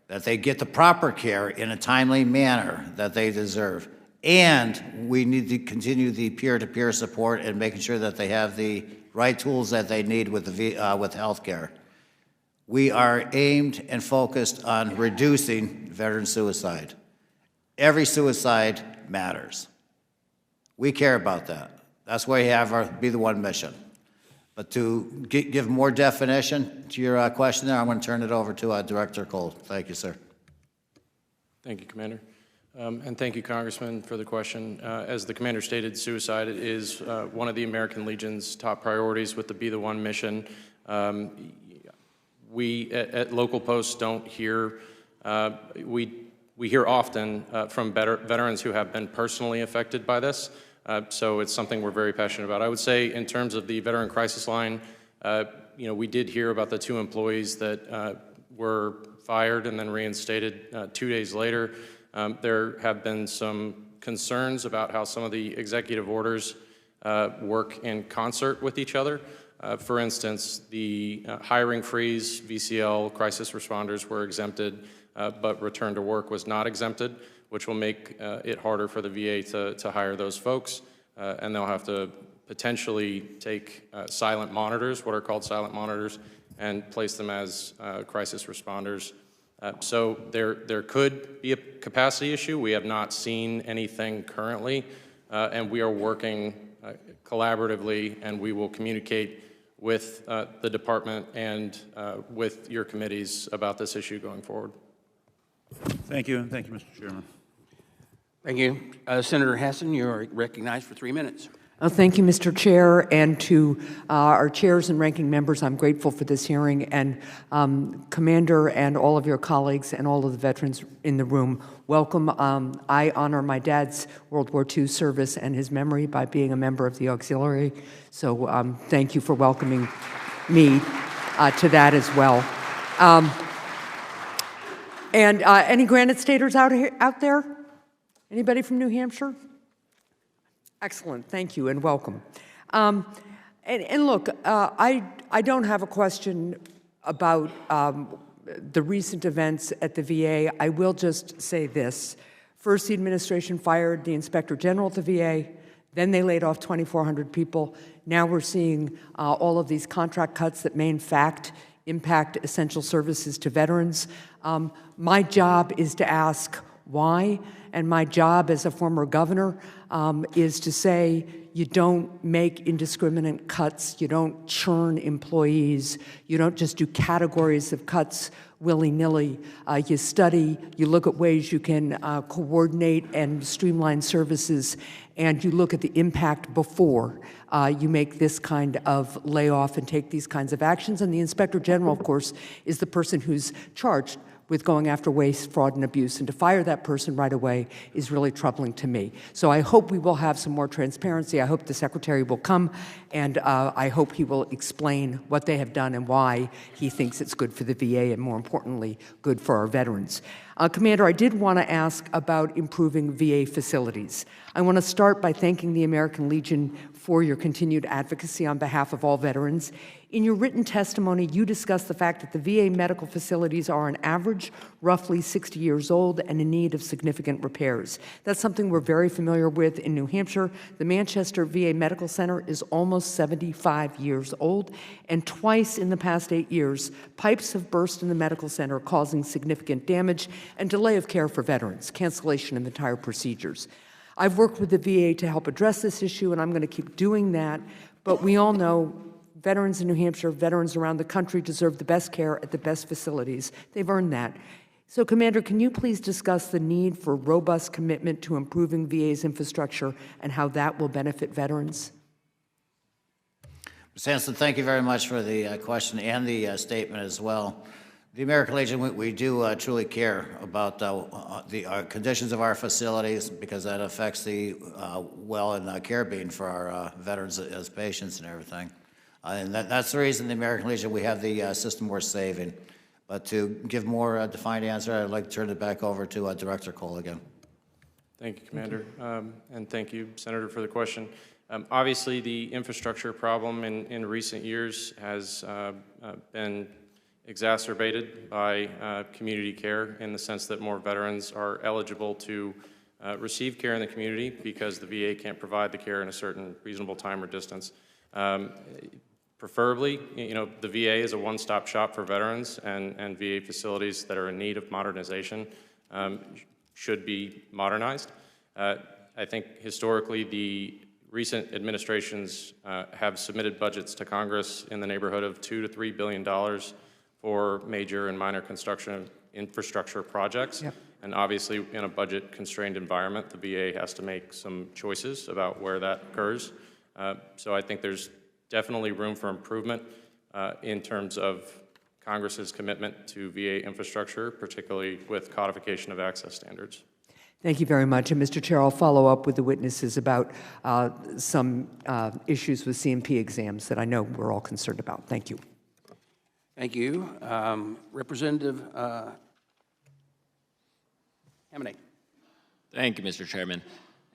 that they get the proper care in a timely manner that they deserve. And we need to continue the peer-to-peer support and making sure that they have the right tools that they need with health care. We are aimed and focused on reducing veteran suicide. Every suicide matters. We care about that. That's why we have our Be the One mission. But to give more definition to your question there, I'm going to turn it over to Director Cole. Thank you, sir. Thank you, Commander. And thank you, Congressman, for the question. As the commander stated, suicide is one of the American Legion's top priorities with the Be the One mission. We at local posts don't hear, we hear often from veterans who have been personally affected by this. So it's something we're very passionate about. I would say in terms of the Veteran Crisis Line, we did hear about the 2 employees that were fired and then reinstated 2 days later. There have been some concerns about how some of the executive orders work in concert with each other. For instance, the hiring freeze, VCL, crisis responders were exempted, but return to work was not exempted, which will make it harder for the VA to hire those folks, and they'll have to potentially take silent monitors, what are called silent monitors, and place them as crisis responders. So there could be a capacity issue. We have not seen anything currently, and we are working collaboratively, and we will communicate with the department and with your committees about this issue going forward. Thank you, and thank you, Mr. Chairman. Thank you. Senator Hassan, you are recognized for 3 minutes. Thank you, Mr. Chair, and to our chairs and ranking members. I'm grateful for this hearing, and Commander and all of your colleagues and all of the veterans in the room, welcome. I honor my dad's World War II service and his memory by being a member of the auxiliary, so thank you for welcoming me to that as well. And any Granite Staters out there? Anybody from New Hampshire? Excellent, thank you, and welcome. And look, I don't have a question about the recent events at the VA. I will just say this. First, the administration fired the Inspector General at the VA. Then they laid off 2,400 people. Now we're seeing all of these contract cuts that may, in fact, impact essential services to veterans. My job is to ask why, and my job as a former governor is to say you don't make indiscriminate cuts, you don't churn employees, you don't just do categories of cuts willy-nilly. You study, you look at ways you can coordinate and streamline services, and you look at the impact before you make this kind of layoff and take these kinds of actions. And the Inspector General, of course, is the person who's charged with going after waste, fraud, and abuse, and to fire that person right away is really troubling to me. So I hope we will have some more transparency. I hope the Secretary will come, and I hope he will explain what they have done and why he thinks it's good for the VA and, more importantly, good for our veterans. Commander, I did want to ask about improving VA facilities. I want to start by thanking the American Legion for your continued advocacy on behalf of all veterans. In your written testimony, you discussed the fact that the VA medical facilities are on average roughly 60 years old and in need of significant repairs. That's something we're very familiar with in New Hampshire. The Manchester VA Medical Center is almost 75 years old, and twice in the past 8 years, pipes have burst in the medical center, causing significant damage and delay of care for veterans, cancellation of entire procedures. I've worked with the VA to help address this issue, and I'm going to keep doing that, but we all know veterans in New Hampshire, veterans around the country deserve the best care at the best facilities. They've earned that. So, Commander, can you please discuss the need for robust commitment to improving VA's infrastructure and how that will benefit veterans? Ms. Hanson, thank you very much for the question and the statement as well. The American Legion, we do truly care about the conditions of our facilities, because that affects the well and care-being for our veterans as patients and everything. And that's the reason the American Legion, we have the system we're saving. But to give more defined answer, I'd like to turn it back over to Director Cole again. Thank you, Commander. And thank you, Senator, for the question. Obviously, the infrastructure problem in recent years has been exacerbated by community care, in the sense that more veterans are eligible to receive care in the community because the VA can't provide the care in a certain reasonable time or distance. Preferably, the VA is a one-stop shop for veterans, and VA facilities that are in need of modernization should be modernized. I think historically the recent administrations have submitted budgets to Congress in the neighborhood of $2 to $3 billion for major and minor construction infrastructure projects. Yep. And obviously, in a budget-constrained environment, the VA has to make some choices about where that occurs. So I think there's definitely room for improvement in terms of Congress's commitment to VA infrastructure, particularly with codification of access standards. Thank you very much. And Mr. Chair, I'll follow up with the witnesses about some issues with CMP exams that I know we're all concerned about. Thank you. Thank you. Representative Hamanay. Thank you, Mr. Chairman.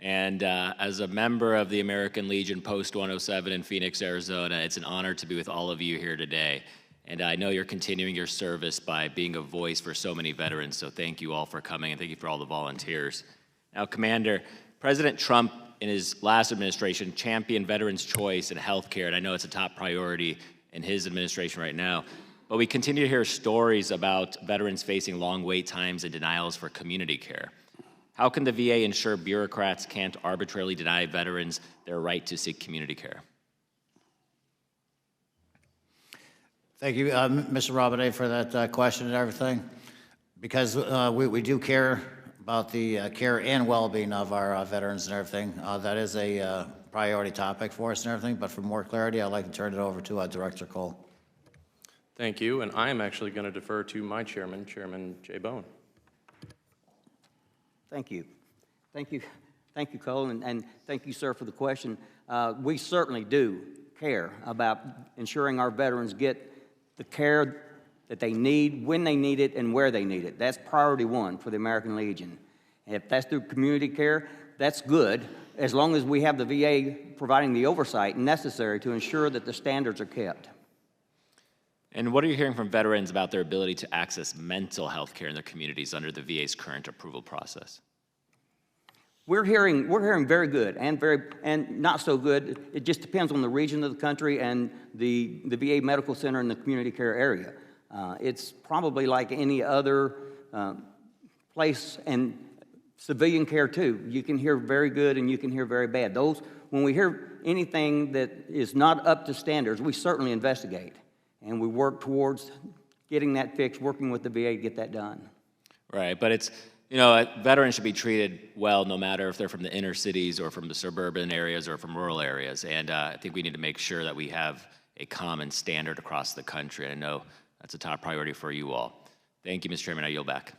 And as a member of the American Legion Post 107 in Phoenix, Arizona, it's an honor to be with all of you here today. And I know you're continuing your service by being a voice for so many veterans, so thank you all for coming, and thank you for all the volunteers. Now, Commander, President Trump, in his last administration, championed veterans' choice in health care, and I know it's a top priority in his administration right now. But we continue to hear stories about veterans facing long wait times and denials for community care. How can the VA ensure bureaucrats can't arbitrarily deny veterans their right to seek community care? Thank you, Mr. Robinette, for that question and everything. Because we do care about the care and well-being of our veterans and everything. That is a priority topic for us and everything. But for more clarity, I'd like to turn it over to Director Cole. Thank you, and I am actually going to defer to my chairman, Chairman Jay Bone. Thank you. Thank you, Cole, and thank you, sir, for the question. We certainly do care about ensuring our veterans get the care that they need, when they need it, and where they need it. That's priority one for the American Legion. And if that's through community care, that's good, as long as we have the VA providing the oversight necessary to ensure that the standards are kept. And what are you hearing from veterans about their ability to access mental health care in their communities under the VA's current approval process? We're hearing very good and not so good. It just depends on the region of the country and the VA medical center in the community care area. It's probably like any other place, and civilian care too. You can hear very good and you can hear very bad. When we hear anything that is not up to standards, we certainly investigate, and we work towards getting that fixed, working with the VA to get that done. Right, but it's, you know, veterans should be treated well no matter if they're from the inner cities or from the suburban areas or from rural areas. And I think we need to make sure that we have a common standard across the country. I know that's a top priority for you all. Thank you, Mr. Chairman. I yield back.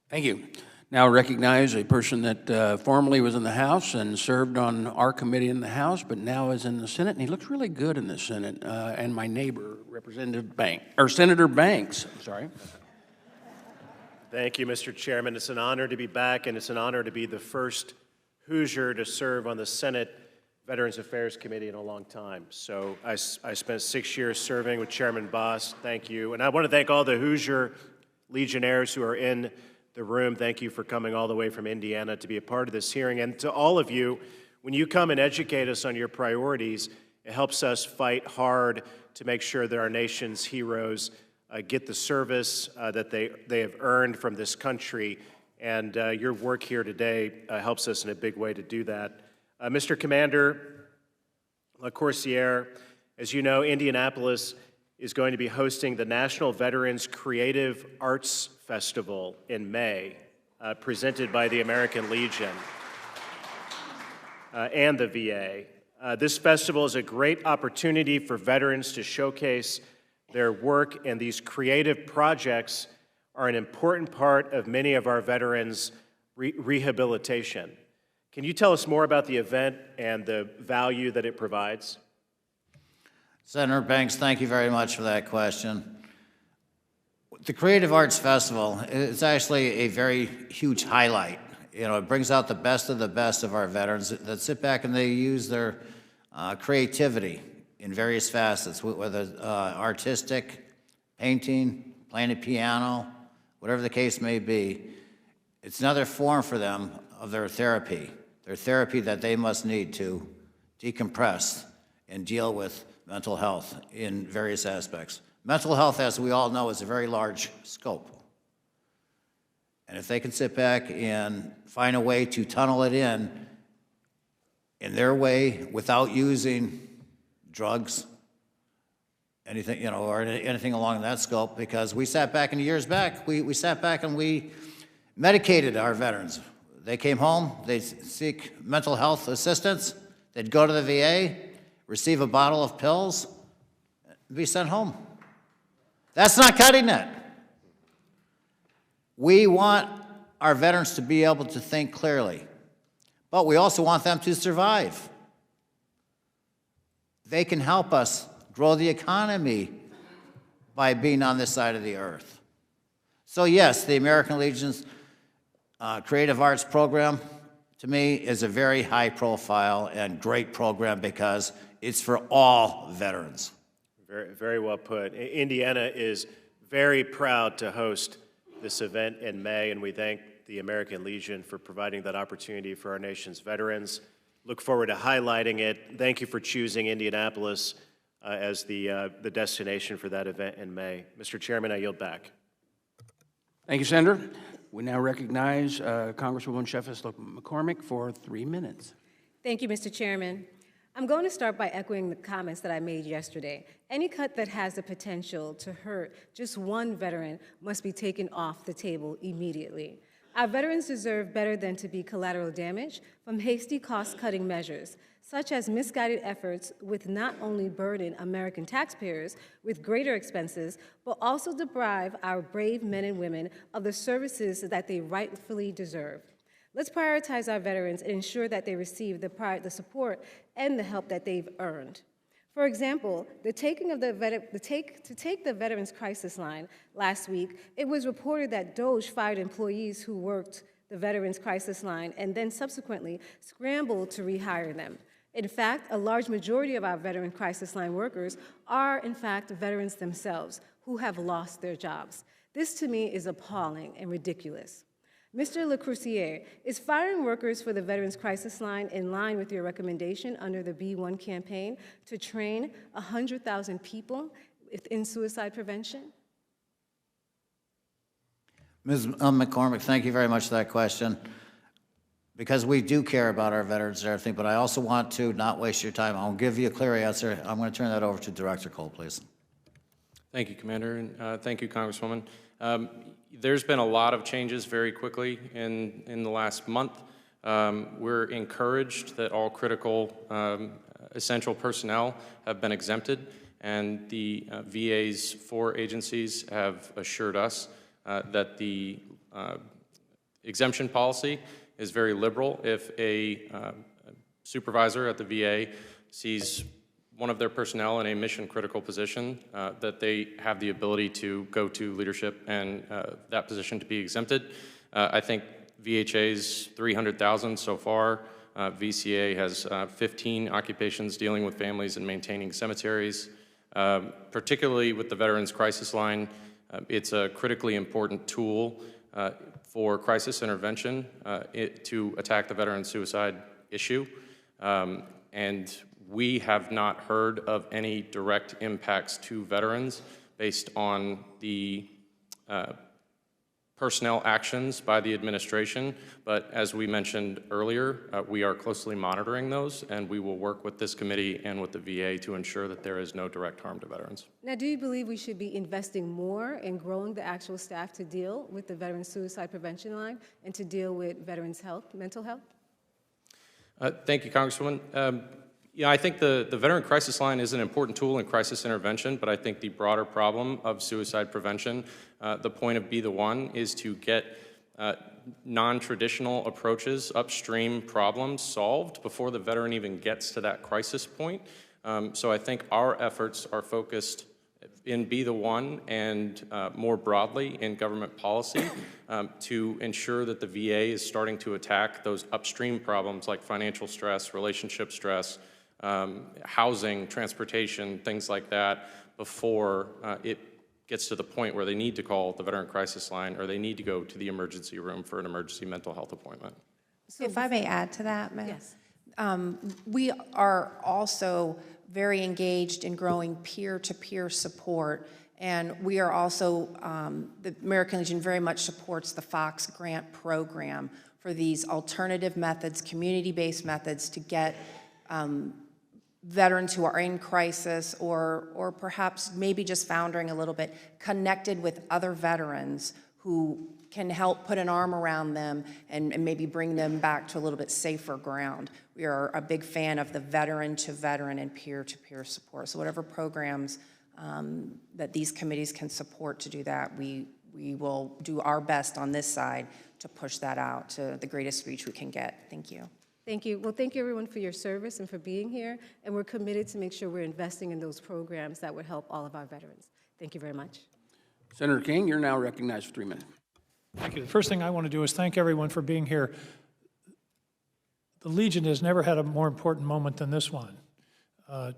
Thank you. Now recognize a person that formerly was in the House and served on our committee in the House, but now is in the Senate, and he looks really good in the Senate. And my neighbor, Senator Banks. I'm sorry. Thank you, Mr. Chairman. It's an honor to be back, and it's an honor to be the first Hoosier to serve on the Senate Veterans Affairs Committee in a long time. So I spent 6 years serving with Chairman Bost. Thank you. And I want to thank all the Hoosier Legionnaires who are in the room. Thank you for coming all the way from Indiana to be a part of this hearing. And to all of you, when you come and educate us on your priorities, it helps us fight hard to make sure that our nation's heroes get the service that they have earned from this country. And your work here today helps us in a big way to do that. Mr. Commander LaCourciere, as you know, Indianapolis is going to be hosting the National Veterans Creative Arts Festival in May, presented by the American Legion and the VA. This festival is a great opportunity for veterans to showcase their work, and these creative projects are an important part of many of our veterans' rehabilitation. Can you tell us more about the event and the value that it provides? Senator Banks, thank you very much for that question. The Creative Arts Festival is actually a very huge highlight. You know, it brings out the best of our veterans that sit back and they use their creativity in various facets, whether artistic, painting, playing a piano, whatever the case may be. It's another form for them of their therapy that they must need to decompress and deal with mental health in various aspects. Mental health, as we all know, is a very large scope. And if they can sit back and find a way to tunnel it in their way without using drugs, anything, you know, or anything along that scope, because we sat back in the years back, we sat back and we medicated our veterans. They came home, they'd seek mental health assistance, they'd go to the VA, receive a bottle of pills, and be sent home. That's not cutting it. We want our veterans to be able to think clearly, but we also want them to survive. They can help us grow the economy by being on this side of the earth. So yes, the American Legion's Creative Arts program, to me, is a very high profile and great program because it's for all veterans. Very, very well put. Indiana is very proud to host this event in May, and we thank the American Legion for providing that opportunity for our nation's veterans. Look forward to highlighting it. Thank you for choosing Indianapolis as the destination for that event in May. Mr. Chairman, I yield back. Thank you, Senator. We now recognize Congresswoman Sheffis McCormick for 3 minutes. Thank you, Mr. Chairman. I'm going to start by echoing the comments that I made yesterday. Any cut that has the potential to hurt just one veteran must be taken off the table immediately. Our veterans deserve better than to be collateral damage from hasty cost-cutting measures, such as misguided efforts with not only burden American taxpayers with greater expenses, but also deprive our brave men and women of the services that they rightfully deserve. Let's prioritize our veterans and ensure that they receive the support and the help that they've earned. For example, to take the Veterans Crisis Line last week, it was reported that DOGE fired employees who worked the Veterans Crisis Line and then subsequently scrambled to rehire them. In fact, a large majority of our Veteran Crisis Line workers are, in fact, veterans themselves who have lost their jobs. This, to me, is appalling and ridiculous. Mr. LeCourcier, is firing workers for the Veterans Crisis Line in line with your recommendation under the B1 campaign to train 100,000 people in suicide prevention? Ms. McCormick, thank you very much for that question. Because we do care about our veterans and everything, but I also want to not waste your time. I'll give you a clear answer. I'm going to turn that over to Director Cole, please. Thank you, Commander, and thank you, Congresswoman. There's been a lot of changes very quickly in the last month. We're encouraged that all critical essential personnel have been exempted, and the VA's 4 agencies have assured us that the exemption policy is very liberal. If a supervisor at the VA sees one of their personnel in a mission-critical position, that they have the ability to go to leadership and that position to be exempted. I think VHA's 300,000 so far. VCA has 15 occupations dealing with families and maintaining cemeteries. Particularly with the Veterans Crisis Line, it's a critically important tool for crisis intervention to attack the veteran suicide issue. And we have not heard of any direct impacts to veterans based on the personnel actions by the administration, but as we mentioned earlier, we are closely monitoring those, and we will work with this committee and with the VA to ensure that there is no direct harm to veterans. Now, do you believe we should be investing more in growing the actual staff to deal with the Veteran Suicide Prevention Line and to deal with veterans' health, mental health? Thank you, Congresswoman. Yeah, I think the Veteran Crisis Line is an important tool in crisis intervention, but I think the broader problem of suicide prevention, the point of Be the One, is to get non-traditional approaches, upstream problems solved before the veteran even gets to that crisis point. So I think our efforts are focused in Be the One and more broadly in government policy to ensure that the VA is starting to attack those upstream problems like financial stress, relationship stress, housing, transportation, things like that, before it gets to the point where they need to call the Veteran Crisis Line or they need to go to the emergency room for an emergency mental health appointment. So if I may add to that, ma'am? Yes. We are also very engaged in growing peer-to-peer support, and we are also, the American Legion very much supports the Fox Grant Program for these alternative methods, community-based methods to get veterans who are in crisis or perhaps maybe just foundering a little bit, connected with other veterans who can help put an arm around them and maybe bring them back to a little bit safer ground. We are a big fan of the veteran-to-veteran and peer-to-peer support. So whatever programs that these committees can support to do that, we will do our best on this side to push that out to the greatest reach we can get. Thank you. Thank you. Well, thank you everyone for your service and for being here. And we're committed to make sure we're investing in those programs that would help all of our veterans. Thank you very much. Senator King, you're now recognized for 3 minutes. Thank you. The first thing I want to do is thank everyone for being here. The Legion has never had a more important moment than this one.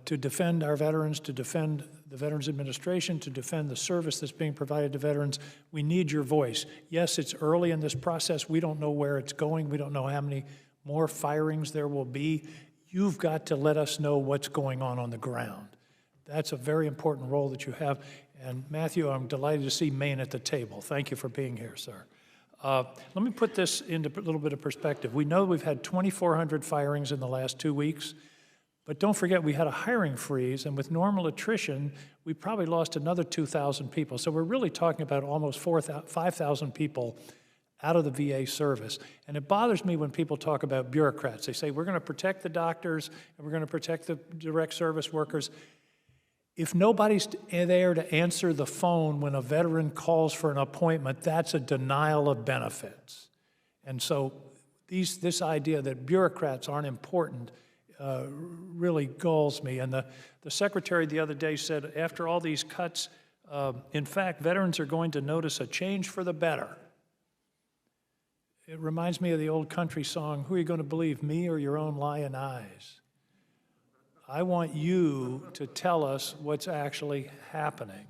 To defend our veterans, to defend the Veterans Administration, to defend the service that's being provided to veterans. We need your voice. Yes, it's early in this process. We don't know where it's going. We don't know how many more firings there will be. You've got to let us know what's going on the ground. That's a very important role that you have. And Matthew, I'm delighted to see Maine at the table. Thank you for being here, sir. Let me put this into a little bit of perspective. We know we've had 2,400 firings in the last 2 weeks, but don't forget we had a hiring freeze, and with normal attrition, we probably lost another 2,000 people. So we're really talking about almost 5,000 people out of the VA service. And it bothers me when people talk about bureaucrats. They say, we're going to protect the doctors, and we're going to protect the direct service workers. If nobody's there to answer the phone when a veteran calls for an appointment, that's a denial of benefits. And so this idea that bureaucrats aren't important really galls me. And the secretary the other day said, after all these cuts, in fact, veterans are going to notice a change for the better. It reminds me of the old country song, who are you going to believe, me or your own lying eyes? I want you to tell us what's actually happening.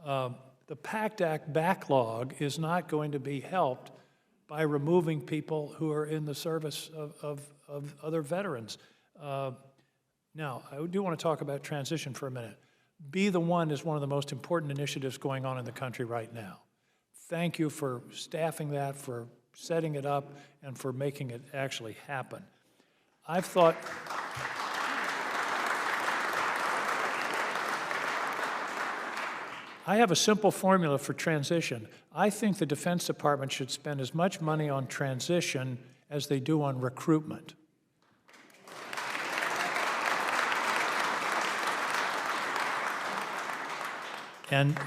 The PACT Act backlog is not going to be helped by removing people who are in the service of other veterans. Now, I do want to talk about transition for a minute. Be the One is one of the most important initiatives going on in the country right now. Thank you for staffing that, for setting it up, and for making it actually happen. I've thought... I have a simple formula for transition. I think the Defense Department should spend as much money on transition as they do on recruitment. And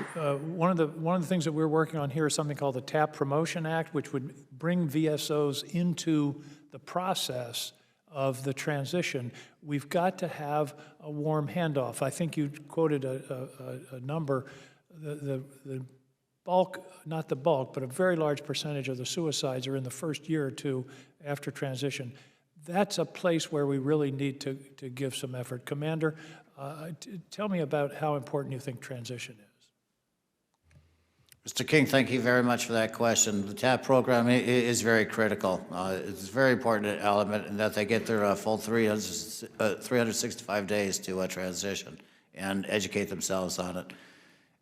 one of the things that we're working on here is something called the TAP Promotion Act, which would bring VSOs into the process of the transition. We've got to have a warm handoff. I think you quoted a number. The bulk, not the bulk, but a very large percentage of the suicides are in the first year or two after transition. That's a place where we really need to give some effort. Commander, tell me about how important you think transition is. Mr. King, thank you very much for that question. The TAP program is very critical. It's a very important element in that they get their full 365 days to transition and educate themselves on it.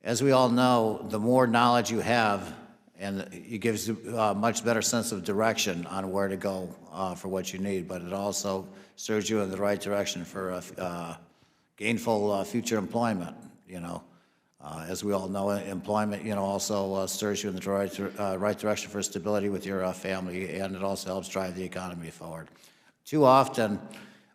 As we all know, the more knowledge you have, and it gives you a much better sense of direction on where to go for what you need, but it also steers you in the right direction for gainful future employment, As we all know, employment, also stirs you in the right direction for stability with your family, and it also helps drive the economy forward. Too often,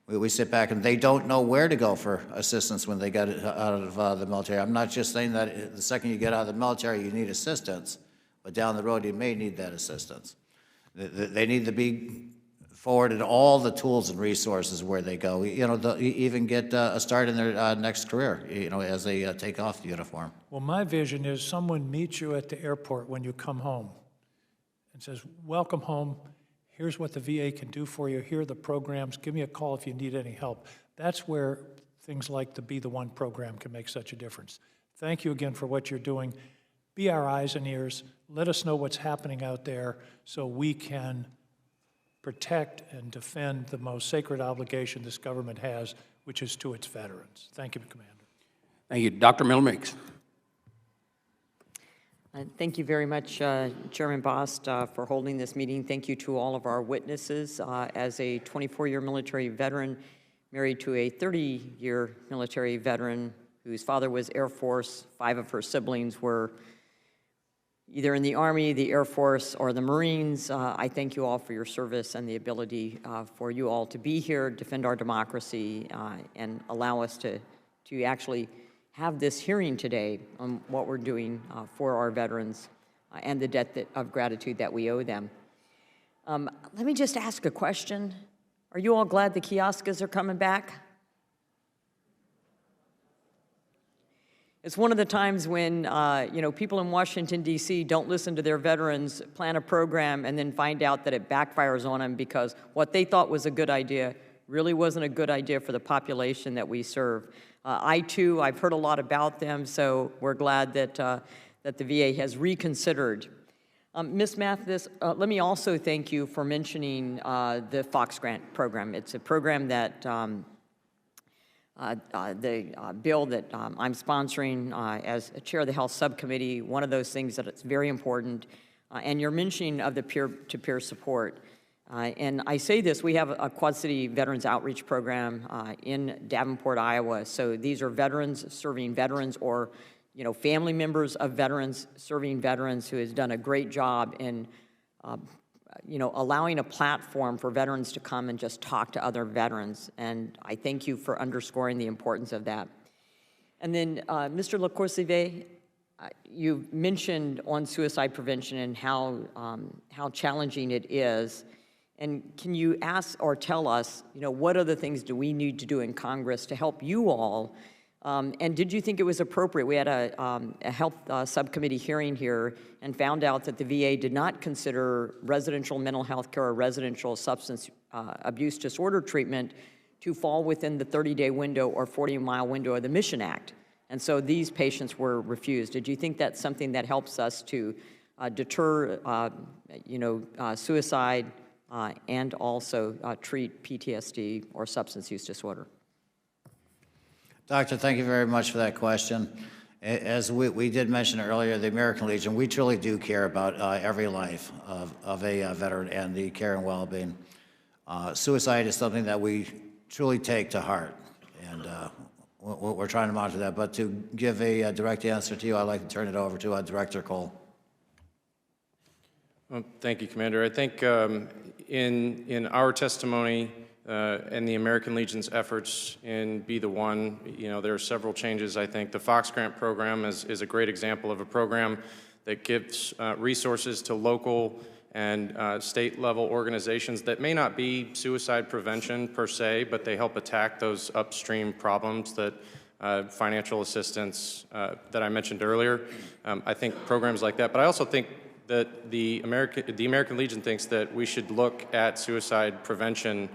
we sit back and they don't know where to go for assistance when they get out of the military. I'm not just saying that the second you get out of the military, you need assistance, but down the road, you may need that assistance. They need to be forwarded all the tools and resources where they go. They'll even get a start in their next career, as they take off the uniform. Well, my vision is someone meets you at the airport when you come home and says, welcome home. Here's what the VA can do for you. Here are the programs. Give me a call if you need any help. That's where things like the Be the One program can make such a difference. Thank you again for what you're doing. Be our eyes and ears. Let us know what's happening out there so we can protect and defend the most sacred obligation this government has, which is to its veterans. Thank you, Commander. Thank you. Dr. Miller-Meeks. Thank you very much, Chairman Bost, for holding this meeting. Thank you to all of our witnesses. As a 24-year military veteran, married to a 30-year military veteran whose father was Air Force, 5 of her siblings were either in the Army, the Air Force, or the Marines. I thank you all for your service and the ability for you all to be here, defend our democracy, and allow us to actually have this hearing today on what we're doing for our veterans and the debt of gratitude that we owe them. Let me just ask a question. Are you all glad the kiosks are coming back? It's one of the times when, people in Washington, D.C. don't listen to their veterans, plan a program, and then find out that it backfires on them because what they thought was a good idea really wasn't a good idea for the population that we serve. I've heard a lot about them, so we're glad that the VA has reconsidered. Ms. Mathis, let me also thank you for mentioning the Fox Grant program. It's a program that the bill that I'm sponsoring as chair of the Health Subcommittee, one of those things that it's very important, and your mentioning of the peer-to-peer support. And I say this, we have a Quad City Veterans Outreach Program in Davenport, Iowa. So these are veterans serving veterans or family members of veterans serving veterans who has done a great job in allowing a platform for veterans to come and just talk to other veterans. And I thank you for underscoring the importance of that. And then, Mr. LaCourcive, you mentioned on suicide prevention and how challenging it is. And can you ask or tell us, what other things do we need to do in Congress to help you all? And did you think it was appropriate? We had a health subcommittee hearing here and found out that the VA did not consider residential mental health care or residential substance abuse disorder treatment to fall within the 30-day window or 40-mile window of the Mission Act. And so these patients were refused. Did you think that's something that helps us to deter, suicide and also treat PTSD or substance use disorder? Doctor, thank you very much for that question. As we did mention earlier, the American Legion, we truly do care about every life of a veteran and the care and well-being. Suicide is something that we truly take to heart, and we're trying to monitor that. But to give a direct answer to you, I'd like to turn it over to Director Cole. Well, thank you, Commander. I think in our testimony, and the American Legion's efforts in Be the One, there are several changes. I think the Fox Grant program is a great example of a program that gives resources to local and state-level organizations that may not be suicide prevention per se, but they help attack those upstream problems that financial assistance that I mentioned earlier. I think programs like that, but I also think that the American Legion thinks that we should look at suicide prevention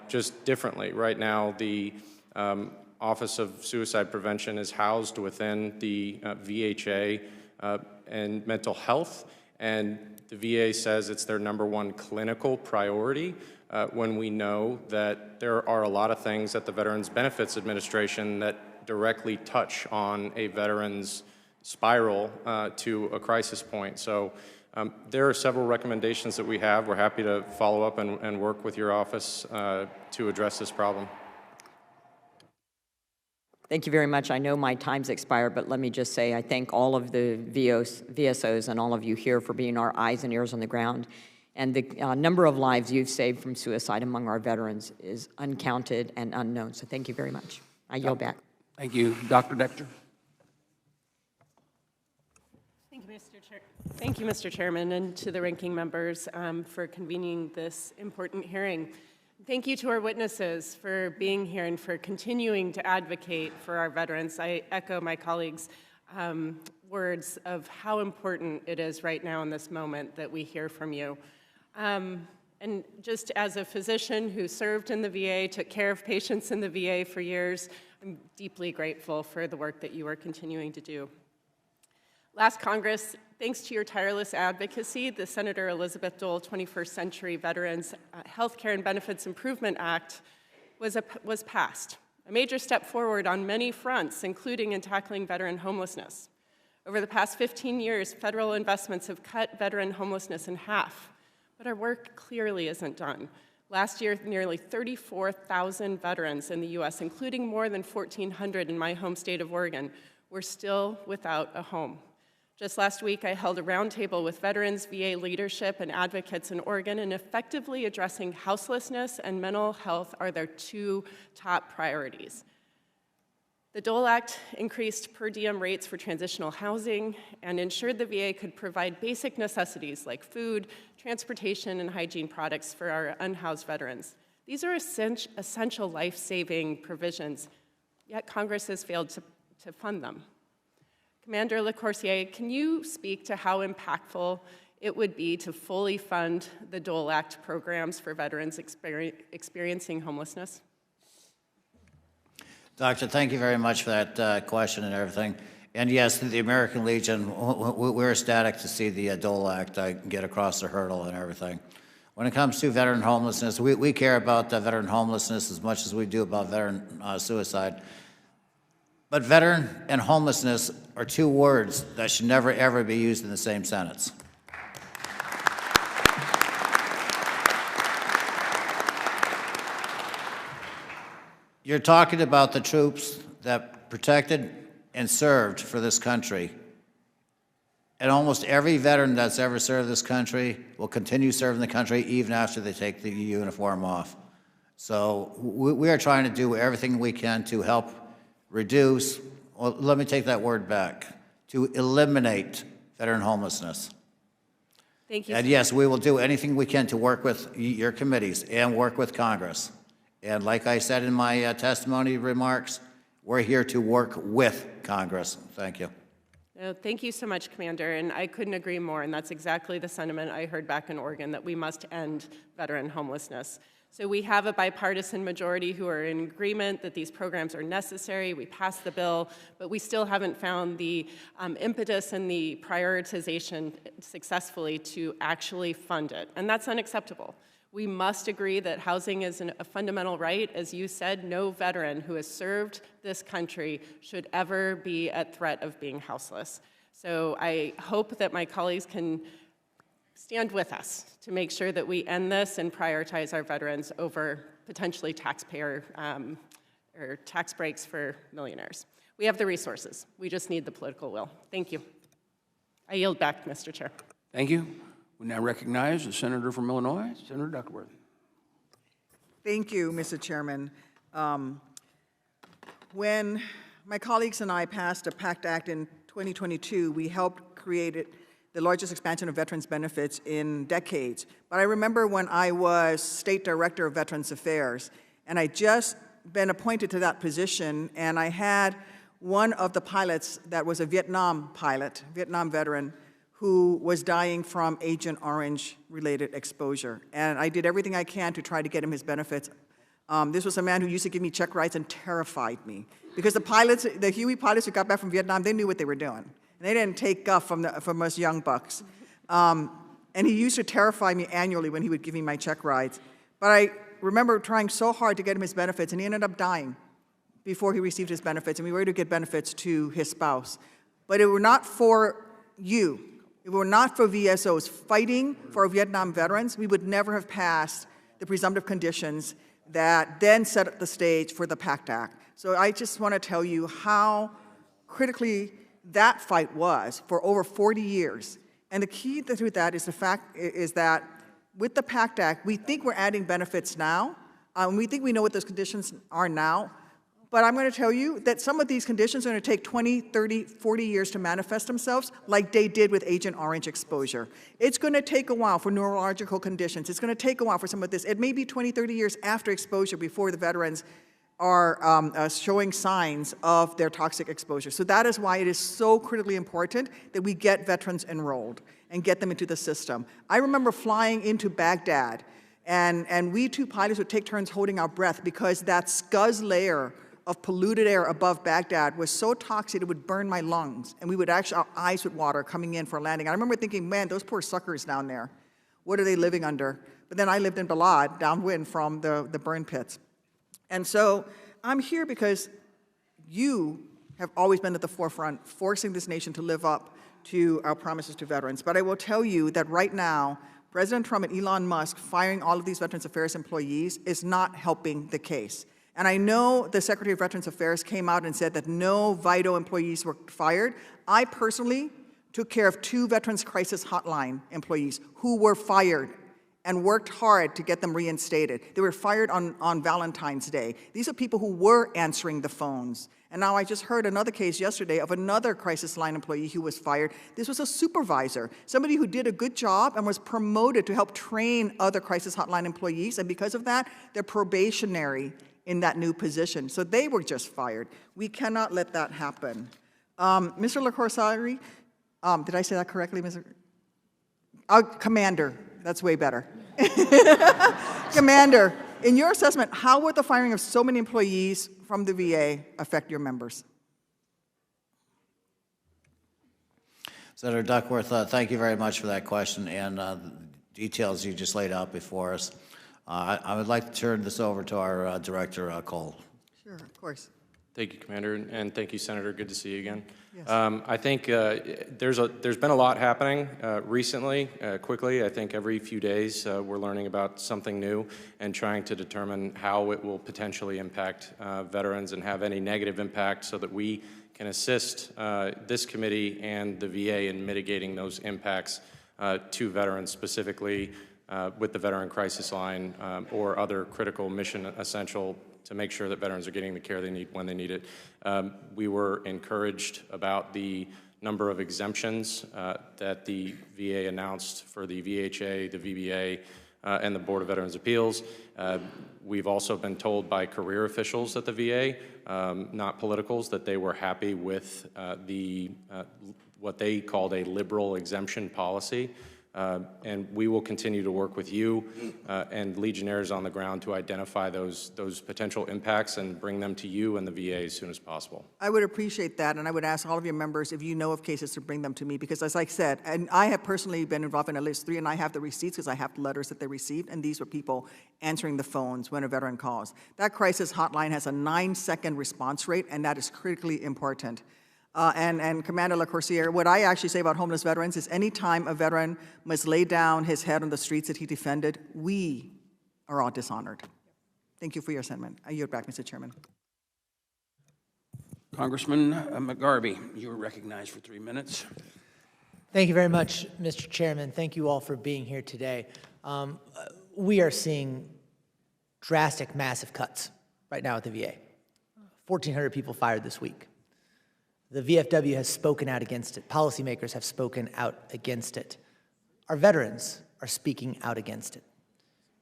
just differently. Right now, the Office of Suicide Prevention is housed within the VHA and mental health, and the VA says it's their #1 clinical priority when we know that there are a lot of things at the Veterans Benefits Administration that directly touch on a veteran's spiral to a crisis point. So there are several recommendations that we have. We're happy to follow up and work with your office to address this problem. Thank you very much. I know my time's expired, but let me just say I thank all of the VSOs and all of you here for being our eyes and ears on the ground. And the number of lives you've saved from suicide among our veterans is uncounted and unknown. So thank you very much. I yield back. Thank you. Dr. Dechter? Thank you, Mr. Chairman, and to the ranking members for convening this important hearing. Thank you to our witnesses for being here and for continuing to advocate for our veterans. I echo my colleagues' words of how important it is right now in this moment that we hear from you. And just as a physician who served in the VA, took care of patients in the VA for years, I'm deeply grateful for the work that you are continuing to do. Last Congress, thanks to your tireless advocacy, the Senator Elizabeth Dole 21st Century Veterans Healthcare and Benefits Improvement Act was passed, a major step forward on many fronts, including in tackling veteran homelessness. Over the past 15 years, federal investments have cut veteran homelessness in half, but our work clearly isn't done. Last year, nearly 34,000 veterans in the U.S., including more than 1,400 in my home state of Oregon, were still without a home. Just last week, I held a roundtable with veterans, VA leadership, and advocates in Oregon, and effectively addressing houselessness and mental health are their two top priorities. The Dole Act increased per diem rates for transitional housing and ensured the VA could provide basic necessities like food, transportation, and hygiene products for our unhoused veterans. These are essential life-saving provisions, yet Congress has failed to fund them. Commander LaCourcier, can you speak to how impactful it would be to fully fund the Dole Act programs for veterans experiencing homelessness? Doctor, thank you very much for that question and everything. And yes, the American Legion, we're ecstatic to see the Dole Act get across the hurdle and everything. When it comes to veteran homelessness, we care about veteran homelessness as much as we do about veteran suicide. But veteran and homelessness are two words that should never, ever be used in the same sentence. You're talking about the troops that protected and served for this country. And almost every veteran that's ever served this country will continue serving the country even after they take the uniform off. So we are trying to do everything we can to help reduce, well, let me take that word back, to eliminate veteran homelessness. Thank you. And yes, we will do anything we can to work with your committees and work with Congress. And like I said in my testimony remarks, we're here to work with Congress. Thank you. Thank you so much, Commander, and I couldn't agree more, and that's exactly the sentiment I heard back in Oregon, that we must end veteran homelessness. So we have a bipartisan majority who are in agreement that these programs are necessary. We passed the bill, but we still haven't found the impetus and the prioritization successfully to actually fund it, and that's unacceptable. We must agree that housing is a fundamental right. As you said, no veteran who has served this country should ever be at threat of being houseless. So I hope that my colleagues can stand with us to make sure that we end this and prioritize our veterans over potentially taxpayer or tax breaks for millionaires. We have the resources. We just need the political will. Thank you. I yield back, Mr. Chair. Thank you. We now recognize the senator from Illinois, Senator Duckworth. Thank you, Mr. Chairman. When my colleagues and I passed a PACT Act in 2022, we helped create the largest expansion of veterans benefits in decades. But I remember when I was State Director of Veterans Affairs, and I just been appointed to that position, and I had one of the pilots that was a Vietnam pilot, Vietnam veteran, who was dying from Agent Orange-related exposure. And I did everything I can to try to get him his benefits. This was a man who used to give me check rides and terrified me. Because the pilots, the Huey pilots who got back from Vietnam, they knew what they were doing. And they didn't take guff from us young bucks. And he used to terrify me annually when he would give me my check rides. But I remember trying so hard to get him his benefits, and he ended up dying before he received his benefits. And we were able to get benefits to his spouse. But it were not for you. If it were not for VSOs fighting for Vietnam veterans, we would never have passed the presumptive conditions that then set up the stage for the PACT Act. So I just want to tell you how critically that fight was for over 40 years. And the key to that is the fact is that with the PACT Act, we think we're adding benefits now, and we think we know what those conditions are now. But I'm going to tell you that some of these conditions are going to take 20, 30, 40 years to manifest themselves, like they did with Agent Orange exposure. It's going to take a while for neurological conditions. It's going to take a while for some of this. It may be 20, 30 years after exposure before the veterans are showing signs of their toxic exposure. So that is why it is so critically important that we get veterans enrolled and get them into the system. I remember flying into Baghdad, and we two pilots would take turns holding our breath because that scuzz layer of polluted air above Baghdad was so toxic it would burn my lungs, and we would actually, our eyes would water coming in for landing. I remember thinking, man, those poor suckers down there, what are they living under? But then I lived in Balad, downwind from the burn pits. And so I'm here because you have always been at the forefront, forcing this nation to live up to our promises to veterans. But I will tell you that right now, President Trump and Elon Musk firing all of these Veterans Affairs employees is not helping the case. And I know the Secretary of Veterans Affairs came out and said that no vital employees were fired. I personally took care of 2 Veterans Crisis Hotline employees who were fired and worked hard to get them reinstated. They were fired on Valentine's Day. These are people who were answering the phones. And now I just heard another case yesterday of another crisis line employee who was fired. This was a supervisor, somebody who did a good job and was promoted to help train other crisis hotline employees. And because of that, they're probationary in that new position. So they were just fired. We cannot let that happen. Mr. LaCourciere, did I say that correctly, Mr. Commander, that's way better. Commander, in your assessment, how would the firing of so many employees from the VA affect your members? Senator Duckworth, thank you very much for that question and the details you just laid out before us. I would like to turn this over to our Director, Cole. Sure, of course. Thank you, Commander, and thank you, Senator. Good to see you again. Yes. I think there's been a lot happening recently, quickly. I think every few days we're learning about something new and trying to determine how it will potentially impact veterans and have any negative impact so that we can assist this committee and the VA in mitigating those impacts to veterans, specifically with the Veteran Crisis Line or other critical mission essential to make sure that veterans are getting the care they need when they need it. We were encouraged about the number of exemptions that the VA announced for the VHA, the VBA, and the Board of Veterans Appeals. We've also been told by career officials at the VA, not politicals, that they were happy with what they called a liberal exemption policy. And we will continue to work with you and Legionnaires on the ground to identify those potential impacts and bring them to you and the VA as soon as possible. I would appreciate that, and I would ask all of your members, if you know of cases, to bring them to me, because as I said, and I have personally been involved in at least 3, and I have the receipts because I have the letters that they received, and these were people answering the phones when a veteran calls. That crisis hotline has a 9-second response rate, and that is critically important. And Commander LaCourciere, what I actually say about homeless veterans is any time a veteran must lay down his head on the streets that he defended, we are all dishonored. Thank you for your sentiment. I yield back, Mr. Chairman. Congressman McGarvey, you are recognized for 3 minutes. Thank you very much, Mr. Chairman. Thank you all for being here today. We are seeing drastic, massive cuts right now at the VA. 1,400 people fired this week. The VFW has spoken out against it. Policymakers have spoken out against it. Our veterans are speaking out against it.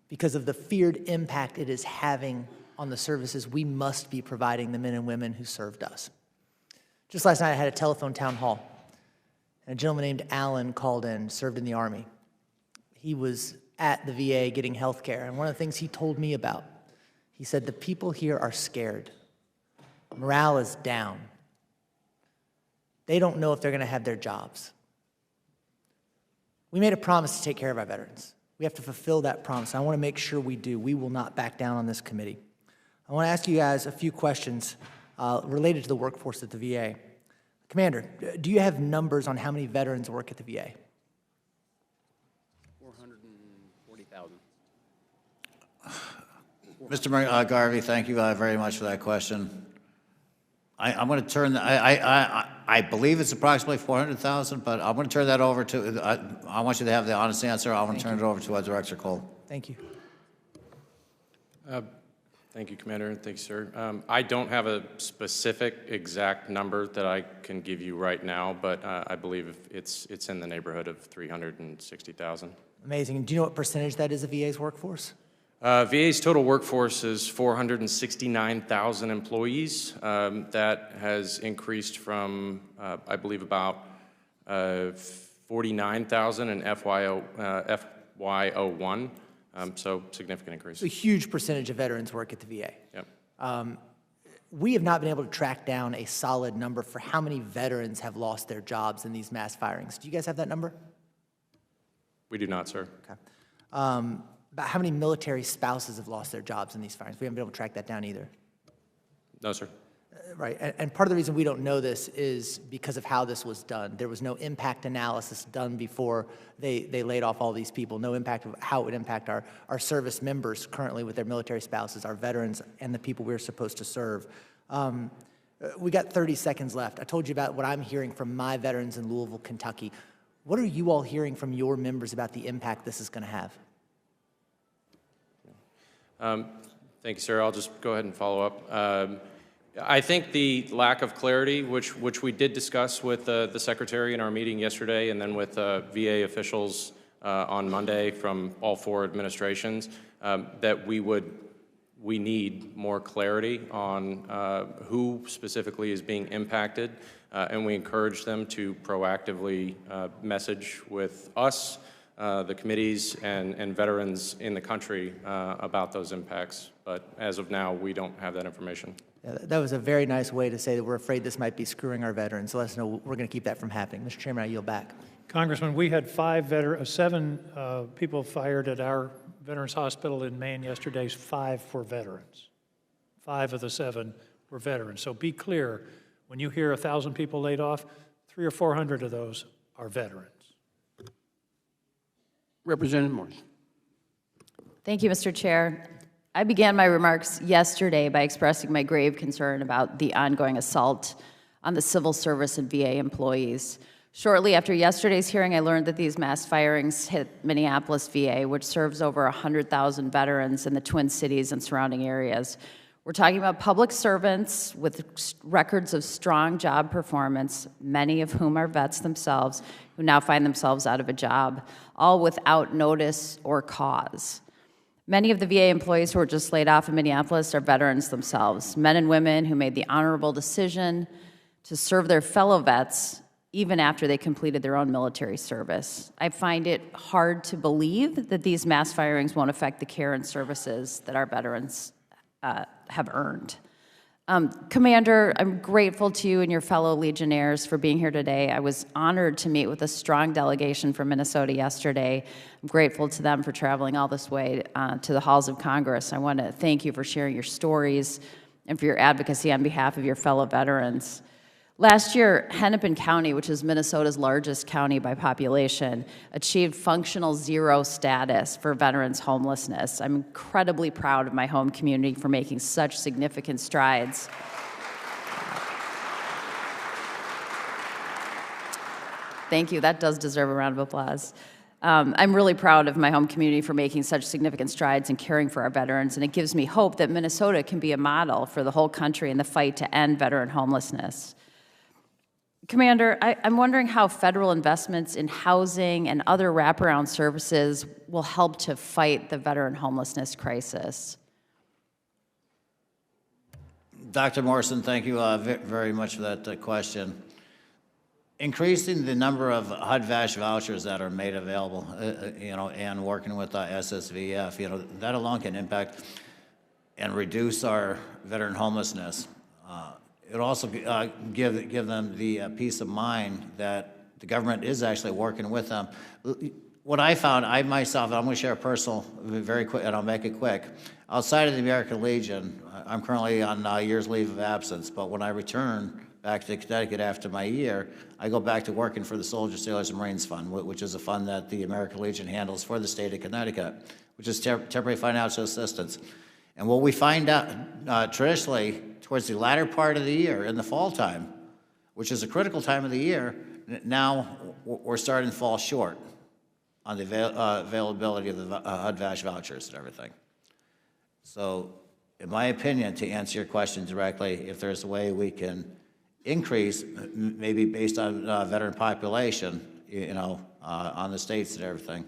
Because of the feared impact it is having on the services we must be providing the men and women who served us. Just last night I had a telephone town hall, and a gentleman named Alan called in, served in the Army. He was at the VA getting health care, and one of the things he told me about, he said, the people here are scared. Morale is down. They don't know if they're going to have their jobs. We made a promise to take care of our veterans. We have to fulfill that promise. I want to make sure we do. We will not back down on this committee. I want to ask you guys a few questions related to the workforce at the VA. Commander, do you have numbers on how many veterans work at the VA? 440,000. Mr. Garvey, thank you very much for that question. I'm going to turn, I believe it's approximately 400,000, but I'm going to turn that over to, I want you to have the honest answer. I want to turn it over to Director Cole. Thank you. Thank you, Commander. Thank you, sir. I don't have a specific exact number that I can give you right now, but I believe it's in the neighborhood of 360,000. Amazing. Do you know what percentage that is of VA's workforce? VA's total workforce is 469,000 employees. That has increased from, I believe, about 49,000 in FY01. So significant increase. A huge percentage of veterans work at the VA. Yep. We have not been able to track down a solid number for how many veterans have lost their jobs in these mass firings. Do you guys have that number? We do not, sir. Okay. About how many military spouses have lost their jobs in these firings? We haven't been able to track that down either. No, sir. Right, and part of the reason we don't know this is because of how this was done. There was no impact analysis done before they laid off all these people, no impact of how it would impact our service members currently with their military spouses, our veterans, and the people we're supposed to serve. We got 30 seconds left. I told you about what I'm hearing from my veterans in Louisville, Kentucky. What are you all hearing from your members about the impact this is going to have? Thank you, sir. I'll just go ahead and follow up. I think the lack of clarity, which we did discuss with the Secretary in our meeting yesterday and then with VA officials on Monday from all 4 administrations, that we need more clarity on who specifically is being impacted, and we encourage them to proactively message with us, the committees, and veterans in the country about those impacts. But as of now, we don't have that information. Yeah, that was a very nice way to say that we're afraid this might be screwing our veterans. Let us know we're going to keep that from happening. Mr. Chairman, I yield back. Congressman, we had 7 people fired at our Veterans Hospital in Maine yesterday. 5 were veterans. 5 of the 7 were veterans. So be clear, when you hear 1,000 people laid off, 300 or 400 of those are veterans. Representative Morris. Thank you, Mr. Chair. I began my remarks yesterday by expressing my grave concern about the ongoing assault on the civil service and VA employees. Shortly after yesterday's hearing, I learned that these mass firings hit Minneapolis VA, which serves over 100,000 veterans in the Twin Cities and surrounding areas. We're talking about public servants with records of strong job performance, many of whom are vets themselves, who now find themselves out of a job, all without notice or cause. Many of the VA employees who were just laid off in Minneapolis are veterans themselves, men and women who made the honorable decision to serve their fellow vets even after they completed their own military service. I find it hard to believe that these mass firings won't affect the care and services that our veterans have earned. Commander, I'm grateful to you and your fellow Legionnaires for being here today. I was honored to meet with a strong delegation from Minnesota yesterday. I'm grateful to them for traveling all this way to the halls of Congress. I want to thank you for sharing your stories and for your advocacy on behalf of your fellow veterans. Last year, Hennepin County, which is Minnesota's largest county by population, achieved functional 0 status for veterans homelessness. I'm incredibly proud of my home community for making such significant strides. Thank you. That does deserve a round of applause. I'm really proud of my home community for making such significant strides in caring for our veterans, and it gives me hope that Minnesota can be a model for the whole country in the fight to end veteran homelessness. Commander, I'm wondering how federal investments in housing and other wraparound services will help to fight the veteran homelessness crisis. Dr. Morrison, thank you very much for that question. Increasing the number of HUD-VASH vouchers that are made available, and working with SSVF, that alone can impact and reduce our veteran homelessness. It'll also give them the peace of mind that the government is actually working with them. What I found, I'm going to share a personal, very quick, and I'll make it quick. Outside of the American Legion, I'm currently on year's leave of absence, but when I return back to Connecticut after my year, I go back to working for the Soldiers, Sailors, and Marines Fund, which is a fund that the American Legion handles for the state of Connecticut, which is temporary financial assistance. And what we find out traditionally towards the latter part of the year, in the fall time, which is a critical time of the year, now we're starting to fall short on the availability of the HUD-VASH vouchers and everything. So, in my opinion, to answer your question directly, if there's a way we can increase, maybe based on veteran population, on the states and everything.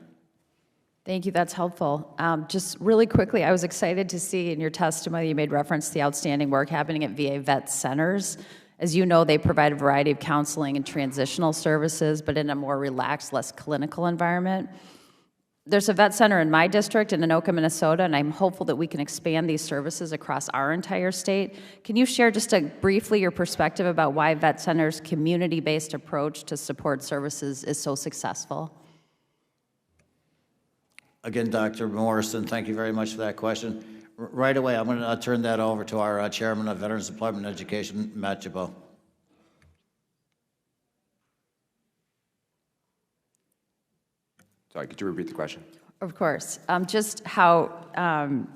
Thank you, that's helpful. Just really quickly, I was excited to see in your testimony you made reference to the outstanding work happening at VA vet centers. As you know, they provide a variety of counseling and transitional services, but in a more relaxed, less clinical environment. There's a vet center in my district in Anoka, Minnesota, and I'm hopeful that we can expand these services across our entire state. Can you share just briefly your perspective about why vet centers' community-based approach to support services is so successful? Again, Dr. Morrison, thank you very much for that question. Right away, I'm going to turn that over to our Chairman of Veterans Employment and Education, Matt Jabot. Sorry, could you repeat the question? Of course. Just how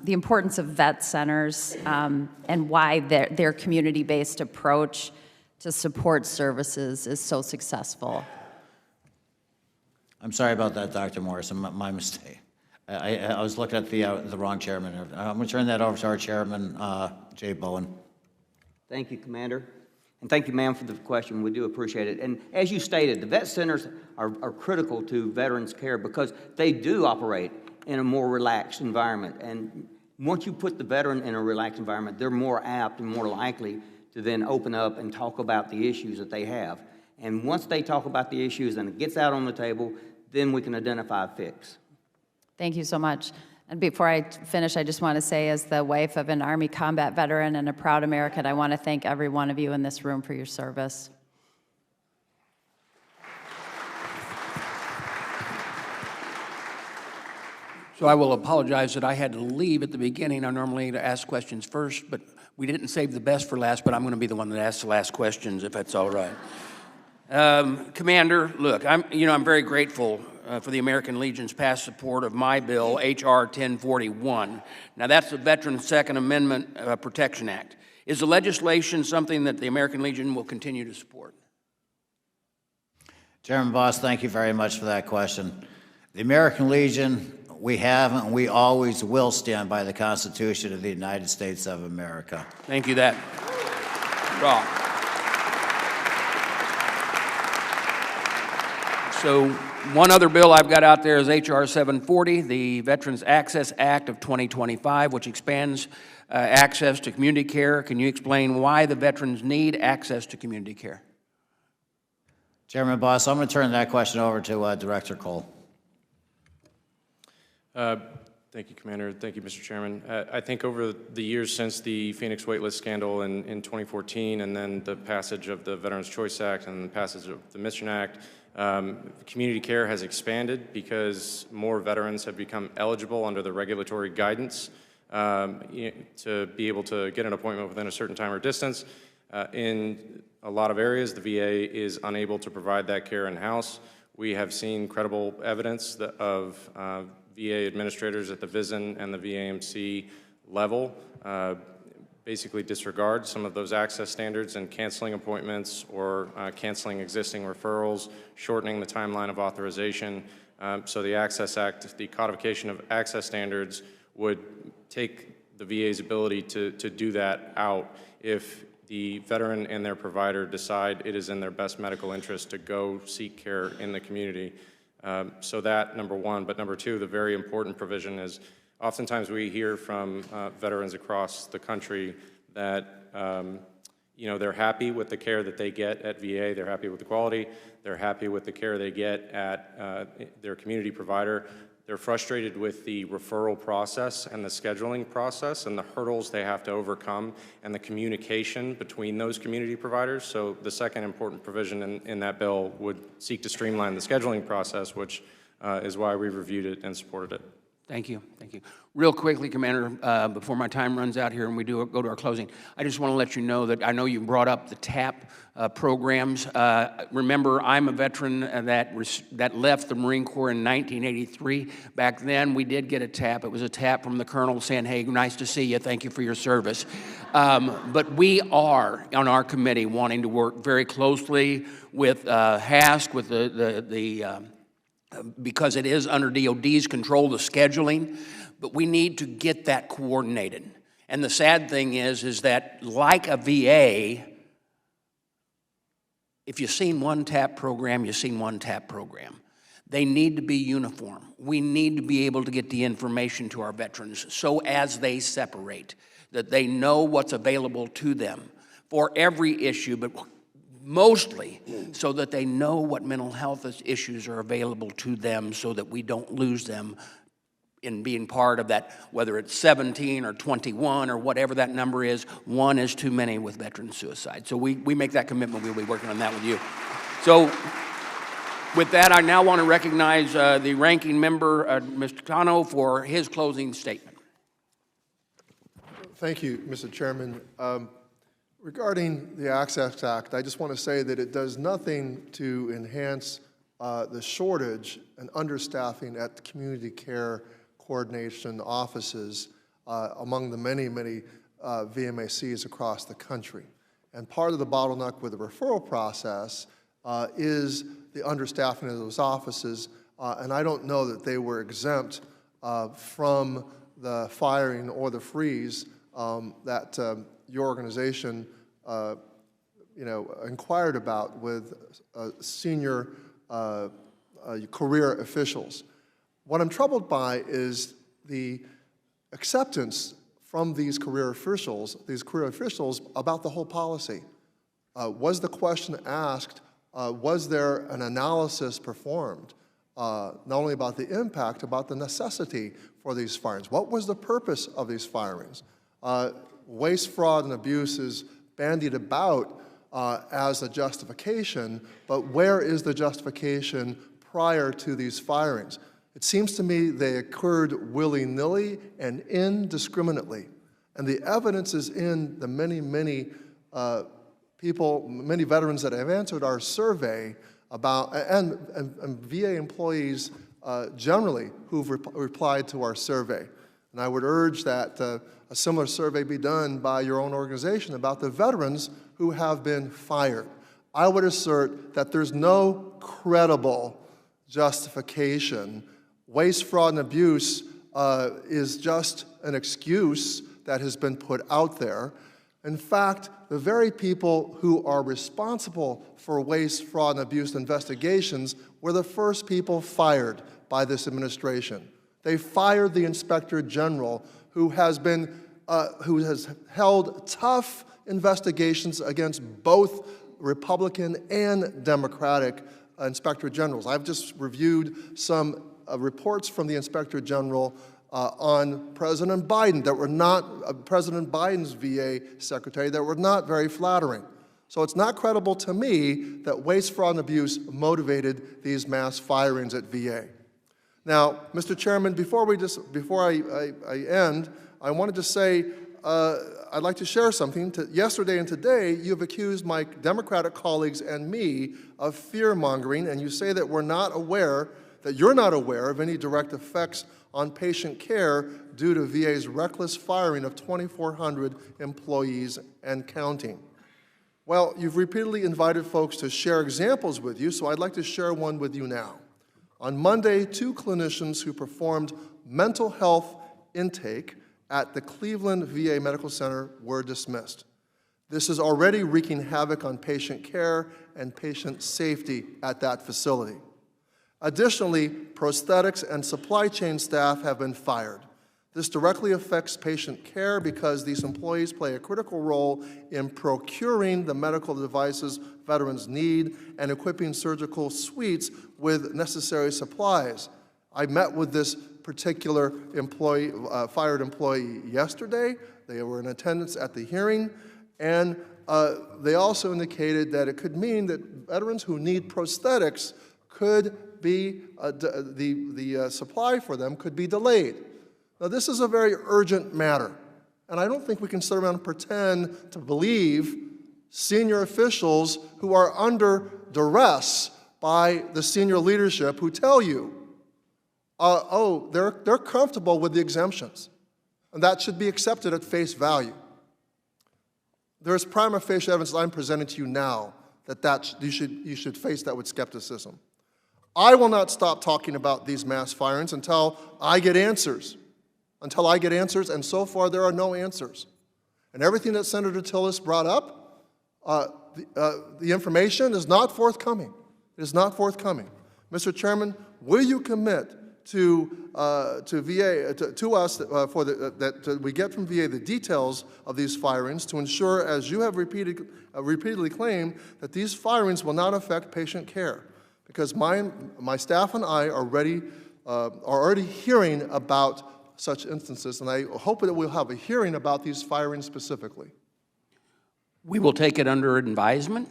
the importance of vet centers and why their community-based approach to support services is so successful. I'm sorry about that, Dr. Morrison, my mistake. I was looking at the wrong chairman. I'm going to turn that over to our chairman, Jay Bowen. Thank you, Commander. And thank you, ma'am, for the question. We do appreciate it. And as you stated, the vet centers are critical to veterans' care because they do operate in a more relaxed environment. And once you put the veteran in a relaxed environment, they're more apt and more likely to then open up and talk about the issues that they have. And once they talk about the issues and it gets out on the table, then we can identify a fix. Thank you so much. And before I finish, I just want to say, as the wife of an Army combat veteran and a proud American, I want to thank every one of you in this room for your service. So I will apologize that I had to leave at the beginning. I normally ask questions first, but we didn't save the best for last, but I'm going to be the one that asks the last questions, if that's all right. Commander, look, I'm very grateful for the American Legion's past support of my bill, H.R. 1041. Now, that's the Veterans Second Amendment Protection Act. Is the legislation something that the American Legion will continue to support? Chairman Bost, thank you very much for that question. The American Legion, we have and we always will stand by the Constitution of the United States of America. Thank you, that. Raw. So one other bill I've got out there is H.R. 740, the Veterans Access Act of 2025, which expands access to community care. Can you explain why the veterans need access to community care? Chairman Bost, I'm going to turn that question over to Director Cole. Thank you, Commander. Thank you, Mr. Chairman. I think over the years since the Phoenix waitlist scandal in 2014 and then the passage of the Veterans Choice Act and the passage of the Mission Act, community care has expanded because more veterans have become eligible under the regulatory guidance to be able to get an appointment within a certain time or distance. In a lot of areas, the VA is unable to provide that care in-house. We have seen credible evidence of VA administrators at the VISN and the VAMC level basically disregard some of those access standards and canceling appointments or canceling existing referrals, shortening the timeline of authorization. So the Access Act, the codification of access standards would take the VA's ability to do that out if the veteran and their provider decide it is in their best medical interest to go seek care in the community. So that, number one. But number two, the very important provision is oftentimes we hear from veterans across the country that they're happy with the care that they get at VA, they're happy with the quality, they're happy with the care they get at their community provider. They're frustrated with the referral process and the scheduling process and the hurdles they have to overcome and the communication between those community providers. So the second important provision in that bill would seek to streamline the scheduling process, which is why we reviewed it and supported it. Thank you. Thank you. Real quickly, Commander, before my time runs out here and we go to our closing, I just want to let you know that I know you brought up the TAP programs. Remember, I'm a veteran that left the Marine Corps in 1983. Back then, we did get a TAP. It was a TAP from the Colonel saying, hey, nice to see you. Thank you for your service. But we are, on our committee, wanting to work very closely with HASC, with because it is under DOD's control, the scheduling, but we need to get that coordinated. And the sad thing is that like a VA, if you've seen one TAP program, you've seen one TAP program. They need to be uniform. We need to be able to get the information to our veterans so as they separate, that they know what's available to them for every issue, but mostly so that they know what mental health issues are available to them so that we don't lose them in being part of that, whether it's 17 or 21 or whatever that number is. One is too many with veteran suicide. So we make that commitment. We'll be working on that with you. So with that, I now want to recognize the ranking member, Mr. Cano, for his closing statement. Thank you, Mr. Chairman. Regarding the Access Act, I just want to say that it does nothing to enhance the shortage and understaffing at the community care coordination offices among the many, many VMACs across the country. And part of the bottleneck with the referral process is the understaffing of those offices, and I don't know that they were exempt from the firing or the freeze that your organization inquired about with senior career officials. What I'm troubled by is the acceptance from these career officials about the whole policy. Was the question asked, was there an analysis performed, not only about the impact, about the necessity for these firings? What was the purpose of these firings? Waste, fraud, and abuse is bandied about as a justification, but where is the justification prior to these firings? It seems to me they occurred willy-nilly and indiscriminately. And the evidence is in the many, many many veterans that have answered our survey about, and VA employees generally who've replied to our survey. And I would urge that a similar survey be done by your own organization about the veterans who have been fired. I would assert that there's no credible justification. Waste, fraud, and abuse is just an excuse that has been put out there. In fact, the very people who are responsible for waste, fraud, and abuse investigations were the first people fired by this administration. They fired the Inspector General, who has held tough investigations against both Republican and Democratic Inspector Generals. I've just reviewed some reports from the Inspector General on President Biden that were not, President Biden's VA secretary, that were not very flattering. So it's not credible to me that waste, fraud, and abuse motivated these mass firings at VA. Now, Mr. Chairman, before I end, I wanted to say I'd like to share something. Yesterday and today, you've accused my Democratic colleagues and me of fear-mongering, and you say that we're not aware, that you're not aware of any direct effects on patient care due to VA's reckless firing of 2,400 employees and counting. Well, you've repeatedly invited folks to share examples with you, so I'd like to share one with you now. On Monday, 2 clinicians who performed mental health intake at the Cleveland VA Medical Center were dismissed. This is already wreaking havoc on patient care and patient safety at that facility. Additionally, prosthetics and supply chain staff have been fired. This directly affects patient care because these employees play a critical role in procuring the medical devices veterans need and equipping surgical suites with necessary supplies. I met with this particular employee, fired employee yesterday. They were in attendance at the hearing, and they also indicated that it could mean that veterans who need prosthetics could be, the supply for them could be delayed. Now, this is a very urgent matter, and I don't think we can sit around and pretend to believe senior officials who are under duress by the senior leadership who tell you, they're comfortable with the exemptions, and that should be accepted at face value. There's prima facie evidence that I'm presenting to you now that you should face that with skepticism. I will not stop talking about these mass firings until I get answers. And so far there are no answers. And everything that Senator Tillis brought up, the information is not forthcoming. It is not forthcoming. Mr. Chairman, will you commit to VA, to us, that we get from VA the details of these firings to ensure, as you have repeatedly claimed, that these firings will not affect patient care? Because my staff and I are already hearing about such instances, and I hope that we'll have a hearing about these firings specifically. We will take it under advisement.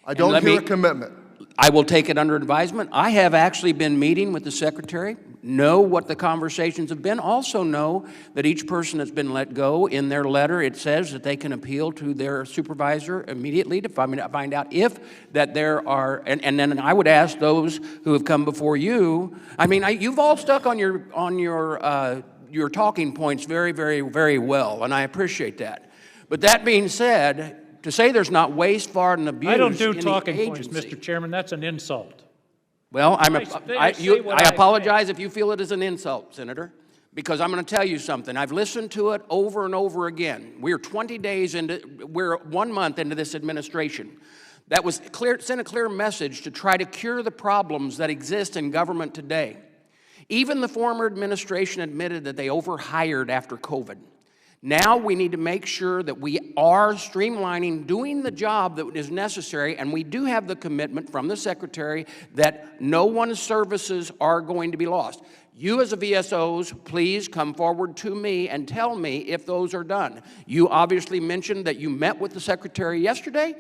I don't hear a commitment. I will take it under advisement. I have actually been meeting with the Secretary know what the conversations have been. Also know that each person that's been let go, in their letter, it says that they can appeal to their supervisor immediately to find out if that there are, and then I would ask those who have come before you. I mean, you've all stuck on your talking points very, very, very well, and I appreciate that. But that being said, to say there's not waste, fraud, and abuse I don't do in the talking points, agency- Mr. Chairman. That's an insult. Well, I I apologize if you feel it is an insult, Senator, because I'm going to tell you something. I've listened to it over and over again. We're 1 month into this administration. That was sent a clear message to try to cure the problems that exist in government today. Even the former administration admitted that they overhired after COVID. Now we need to make sure that we are streamlining, doing the job that is necessary, and we do have the commitment from the Secretary that no one's services are going to be lost. You as a VSOs, please come forward to me and tell me if those are done. You obviously mentioned that you met with the Secretary yesterday.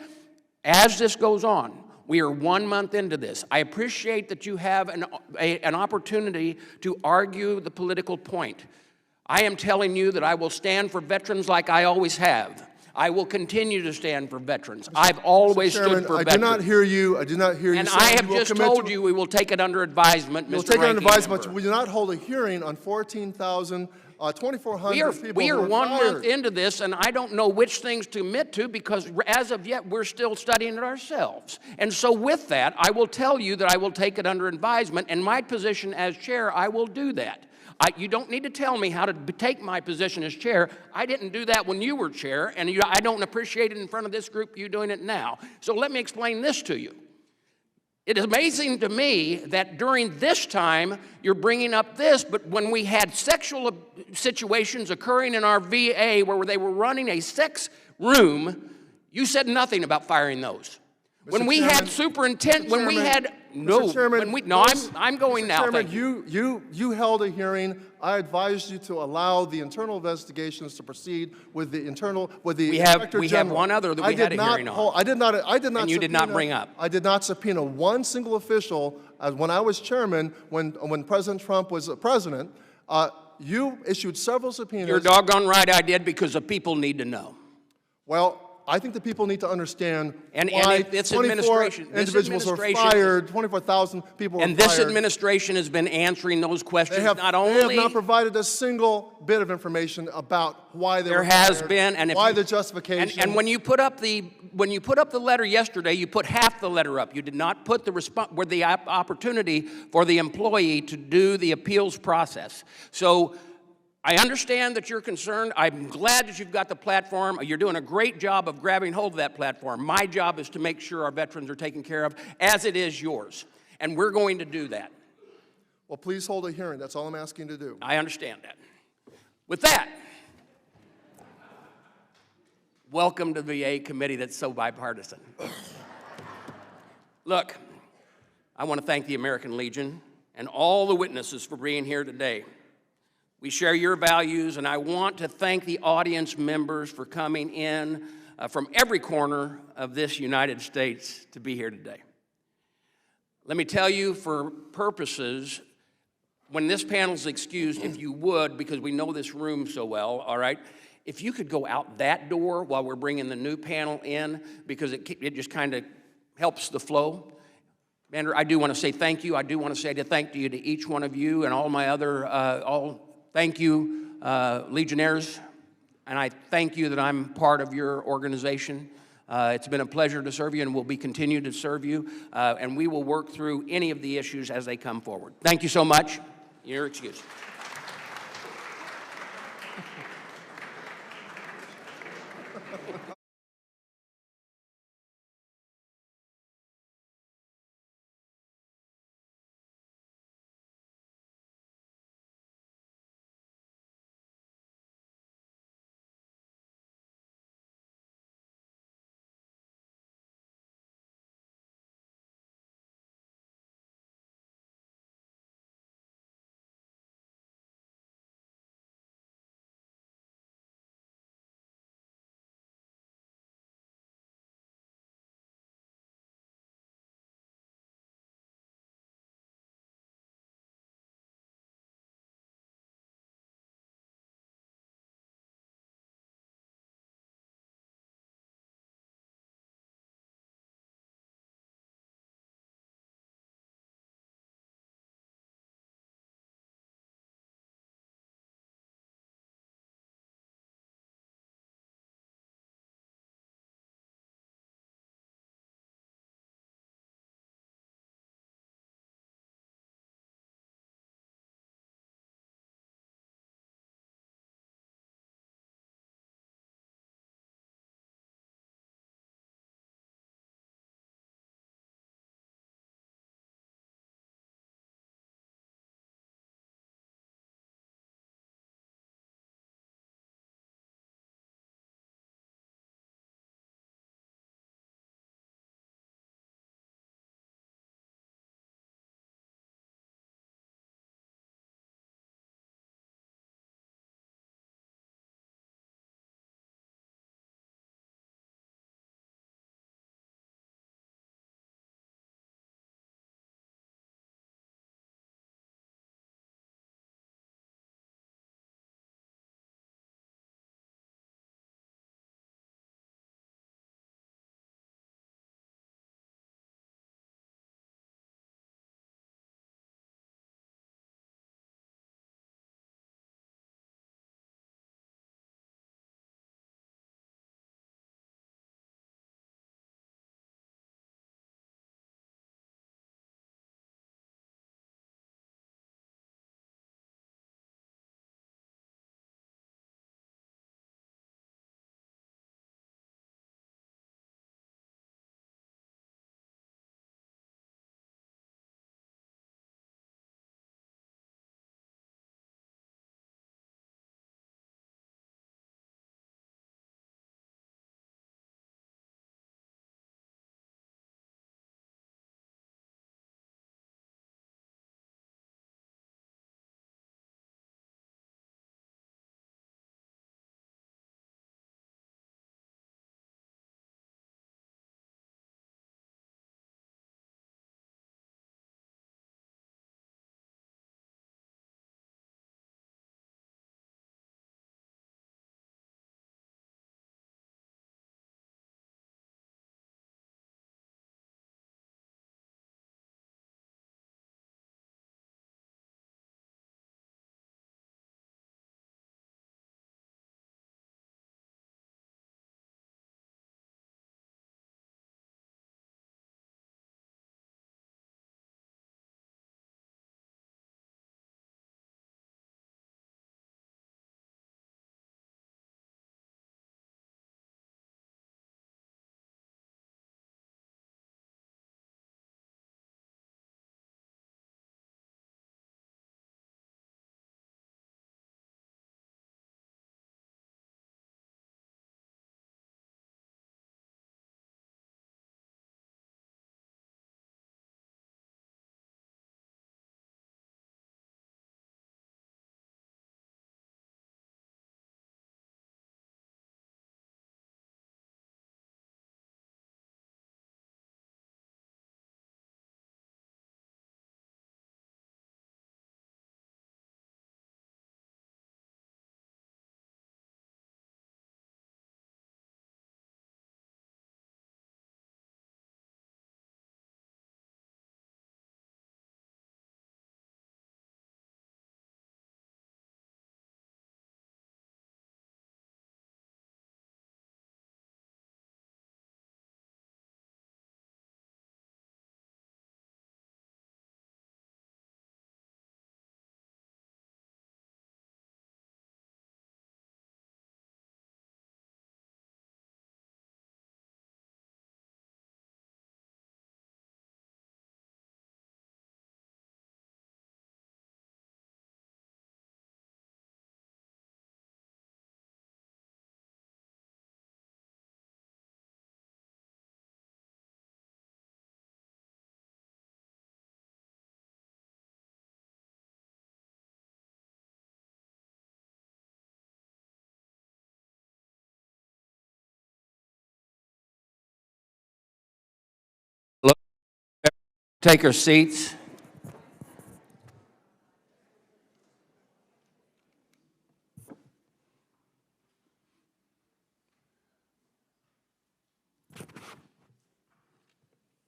As this goes on, we are 1 month into this. I appreciate that you have an opportunity to argue the political point. I am telling you that I will stand for veterans like I always have. I will continue to stand for veterans. I've always stood for veterans. I do not hear you. I do not hear you. And I have just told you we will take it under advisement, Mr. We'll take it under Ranking advisement. Member. We do not hold a hearing on 14,000, 2,400 people We are who were 1 fired. month into this, and I don't know which things to admit to because as of yet, we're still studying it ourselves. And so with that, I will tell you that I will take it under advisement, and my position as chair, I will do that. You don't need to tell me how to take my position as chair. I didn't do that when you were chair, and I don't appreciate it in front of this group, you doing it now. So let me explain this to you. It is amazing to me that during this time, you're bringing up this, but when we had sexual situations occurring in our VA where they were running a sex room, you said nothing about firing those. When we had superintendent, when we had, no, when we, no, I'm going now. Chairman, Thank you. you held a hearing. I advised you to allow the internal investigations to proceed with the internal, with the Inspector We have General. one other that we had a hearing on. I did not And you did not bring up. I did not subpoena one single official when I was chairman, when President Trump was president. You issued several subpoenas. You're doggone right I did because the people need to know. Well, I think the people need to understand and why this 24 administration, individuals were fired, 24,000 people were fired. And this administration has been answering those questions. They have not provided a single bit of information about why they were fired, has been, and why the justification. And when you put up the letter yesterday, you put half the letter up. You did not put the opportunity for the employee to do the appeals process. So I understand that you're concerned. I'm glad that you've got the platform. You're doing a great job of grabbing hold of that platform. My job is to make sure our veterans are taken care of, as it is yours. And we're going to do that. Well, please hold a hearing. That's all I'm asking to do. I understand that. With that, welcome to the VA committee that's so bipartisan. Look, I want to thank the American Legion and all the witnesses for being here today. We share your values, and I want to thank the audience members for coming in from every corner of this United States to be here today. Let me tell you, for purposes, when this panel's excused, if you would, because we know this room so well, all right, if you could go out that door while we're bringing the new panel in, because it just kind of helps the flow. Commander, I do want to say thank you. I do want to say thank you to each one of you and all my other, thank you, Legionnaires, and I thank you that I'm part of your organization. It's been a pleasure to serve you, and we'll be continuing to serve you, and we will work through any of the issues as they come forward. Thank you so much. You're excused. take your seats.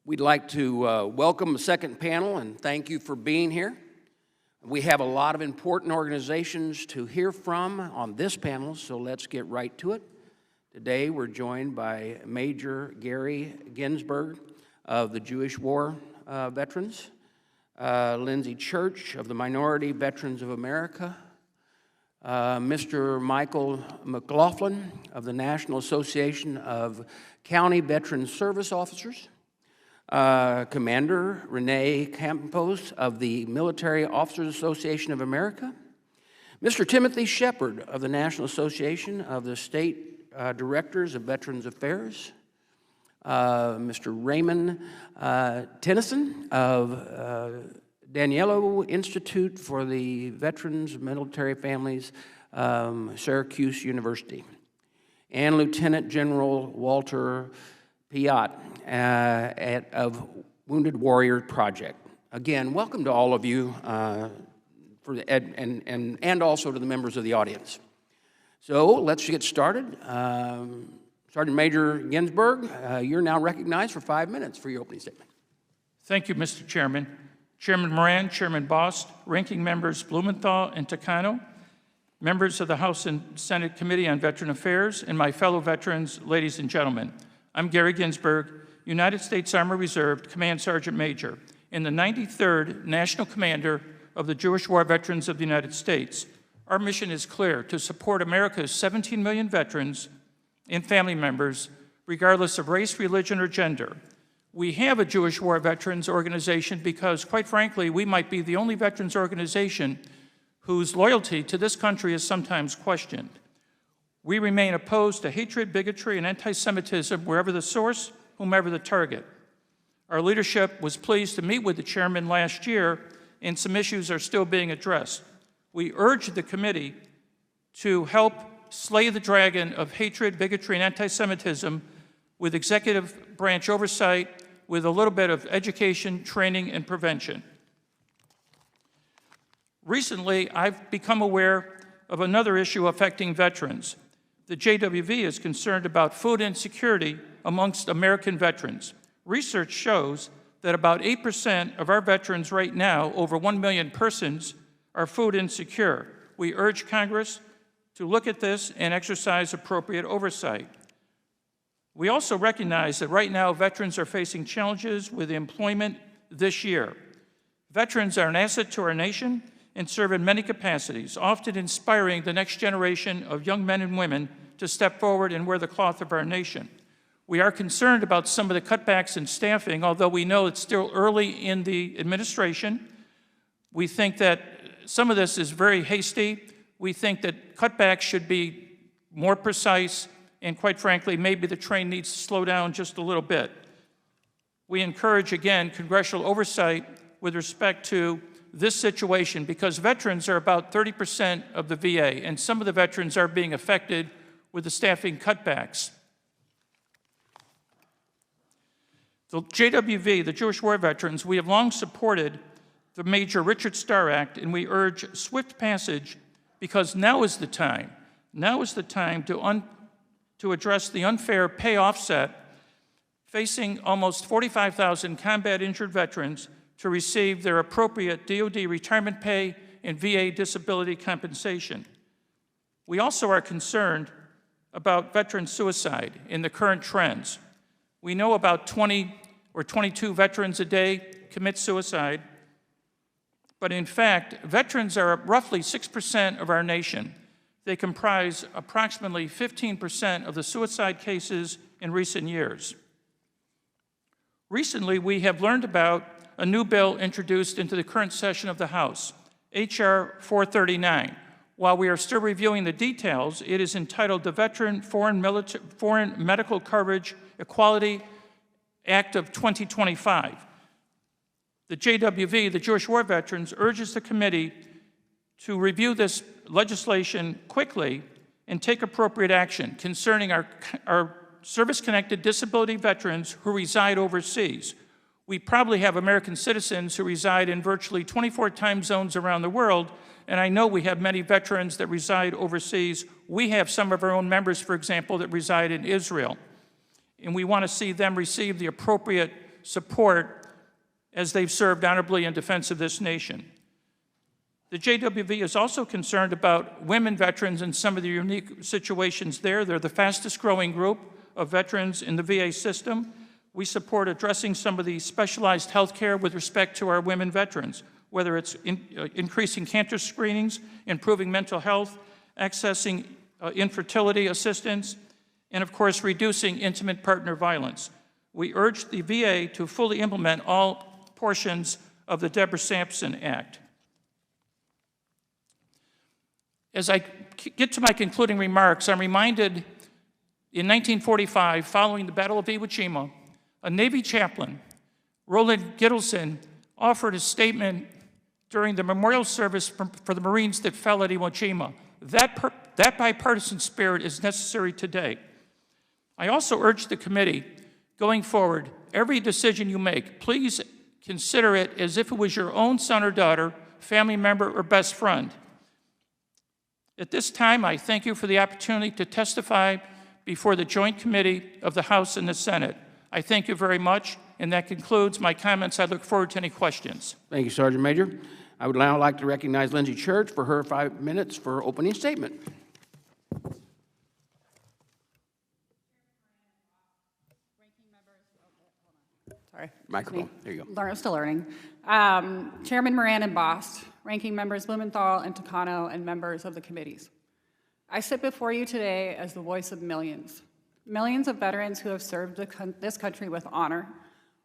We'd like to welcome the second panel and thank you for being here. We have a lot of important organizations to hear from on this panel, so let's get right to it. Today we're joined by Major Gary Ginsberg of the Jewish War Veterans, Lindsay Church of the Minority Veterans of America, Mr. Michael McLaughlin of the National Association of County Veteran Service Officers, Commander Renee Campos of the Military Officers Association of America, Mr. Timothy Shepard of the National Association of the State Directors of Veterans Affairs, Mr. Raymond Tennyson of Daniello Institute for the Veterans Military Families, Syracuse University, and Lieutenant General Walter Piat of Wounded Warrior Project. Again, welcome to all of you, and also to the members of the audience. So let's get started. Sergeant Major Ginsberg, you're now recognized for 5 minutes for your opening statement. Thank you, Mr. Chairman. Chairman Moran, Chairman Bost, ranking members Blumenthal and Takano, members of the House and Senate Committee on Veteran Affairs, and my fellow veterans, ladies and gentlemen. I'm Gary Ginsberg, United States Army Reserve Command Sergeant Major, and the 93rd National Commander of the Jewish War Veterans of the United States. Our mission is clear: to support America's 17 million veterans and family members, regardless of race, religion, or gender. We have a Jewish War Veterans organization because, quite frankly, we might be the only veterans organization whose loyalty to this country is sometimes questioned. We remain opposed to hatred, bigotry, and anti-Semitism wherever the source, whomever the target. Our leadership was pleased to meet with the chairman last year, and some issues are still being addressed. We urged the committee to help slay the dragon of hatred, bigotry, and anti-Semitism with executive branch oversight, with a little bit of education, training, and prevention. Recently, I've become aware of another issue affecting veterans. The JWV is concerned about food insecurity amongst American veterans. Research shows that about 8% of our veterans right now, over 1 million persons, are food insecure. We urge Congress to look at this and exercise appropriate oversight. We also recognize that right now veterans are facing challenges with employment this year. Veterans are an asset to our nation and serve in many capacities, often inspiring the next generation of young men and women to step forward and wear the cloth of our nation. We are concerned about some of the cutbacks in staffing, although we know it's still early in the administration. We think that some of this is very hasty. We think that cutbacks should be more precise, and quite frankly, maybe the train needs to slow down just a little bit. We encourage, again, congressional oversight with respect to this situation, because veterans are about 30% of the VA, and some of the veterans are being affected with the staffing cutbacks. The JWV, the Jewish War Veterans, we have long supported the Major Richard Starr Act, and we urge swift passage because now is the time. Now is the time to address the unfair pay offset facing almost 45,000 combat injured veterans to receive their appropriate DoD retirement pay and VA disability compensation. We also are concerned about veteran suicide in the current trends. We know about 20 or 22 veterans a day commit suicide, but in fact, veterans are roughly 6% of our nation. They comprise approximately 15% of the suicide cases in recent years. Recently, we have learned about a new bill introduced into the current session of the House, H.R. 439. While we are still reviewing the details, it is entitled the Veteran Foreign Medical Coverage Equality Act of 2025. The JWV, the Jewish War Veterans, urges the committee to review this legislation quickly and take appropriate action concerning our service-connected disability veterans who reside overseas. We probably have American citizens who reside in virtually 24 time zones around the world, and I know we have many veterans that reside overseas. We have some of our own members, for example, that reside in Israel, and we want to see them receive the appropriate support as they've served honorably in defense of this nation. The JWV is also concerned about women veterans and some of the unique situations there. They're the fastest growing group of veterans in the VA system. We support addressing some of the specialized health care with respect to our women veterans, whether it's increasing cancer screenings, improving mental health, accessing infertility assistance, and of course, reducing intimate partner violence. We urge the VA to fully implement all portions of the Deborah Sampson Act. As I get to my concluding remarks, I'm reminded in 1945, following the Battle of Iwo Jima, a Navy chaplain, Roland Gittleson, offered a statement during the memorial service for the Marines that fell at Iwo Jima. That bipartisan spirit is necessary today. I also urge the committee, going forward, every decision you make, please consider it as if it was your own son or daughter, family member, or best friend. At this time, I thank you for the opportunity to testify before the Joint Committee of the House and the Senate. I thank you very much, and that concludes my comments. I look forward to any questions. Thank you, Sergeant Major. I would now like to recognize Lindsay Church for her 5 minutes for opening statement. Sorry. Microphone. There you go. Still learning. Chairman Moran and Bost, ranking members Blumenthal and Takano, and members of the committees. I sit before you today as the voice of millions. Millions of veterans who have served this country with honor,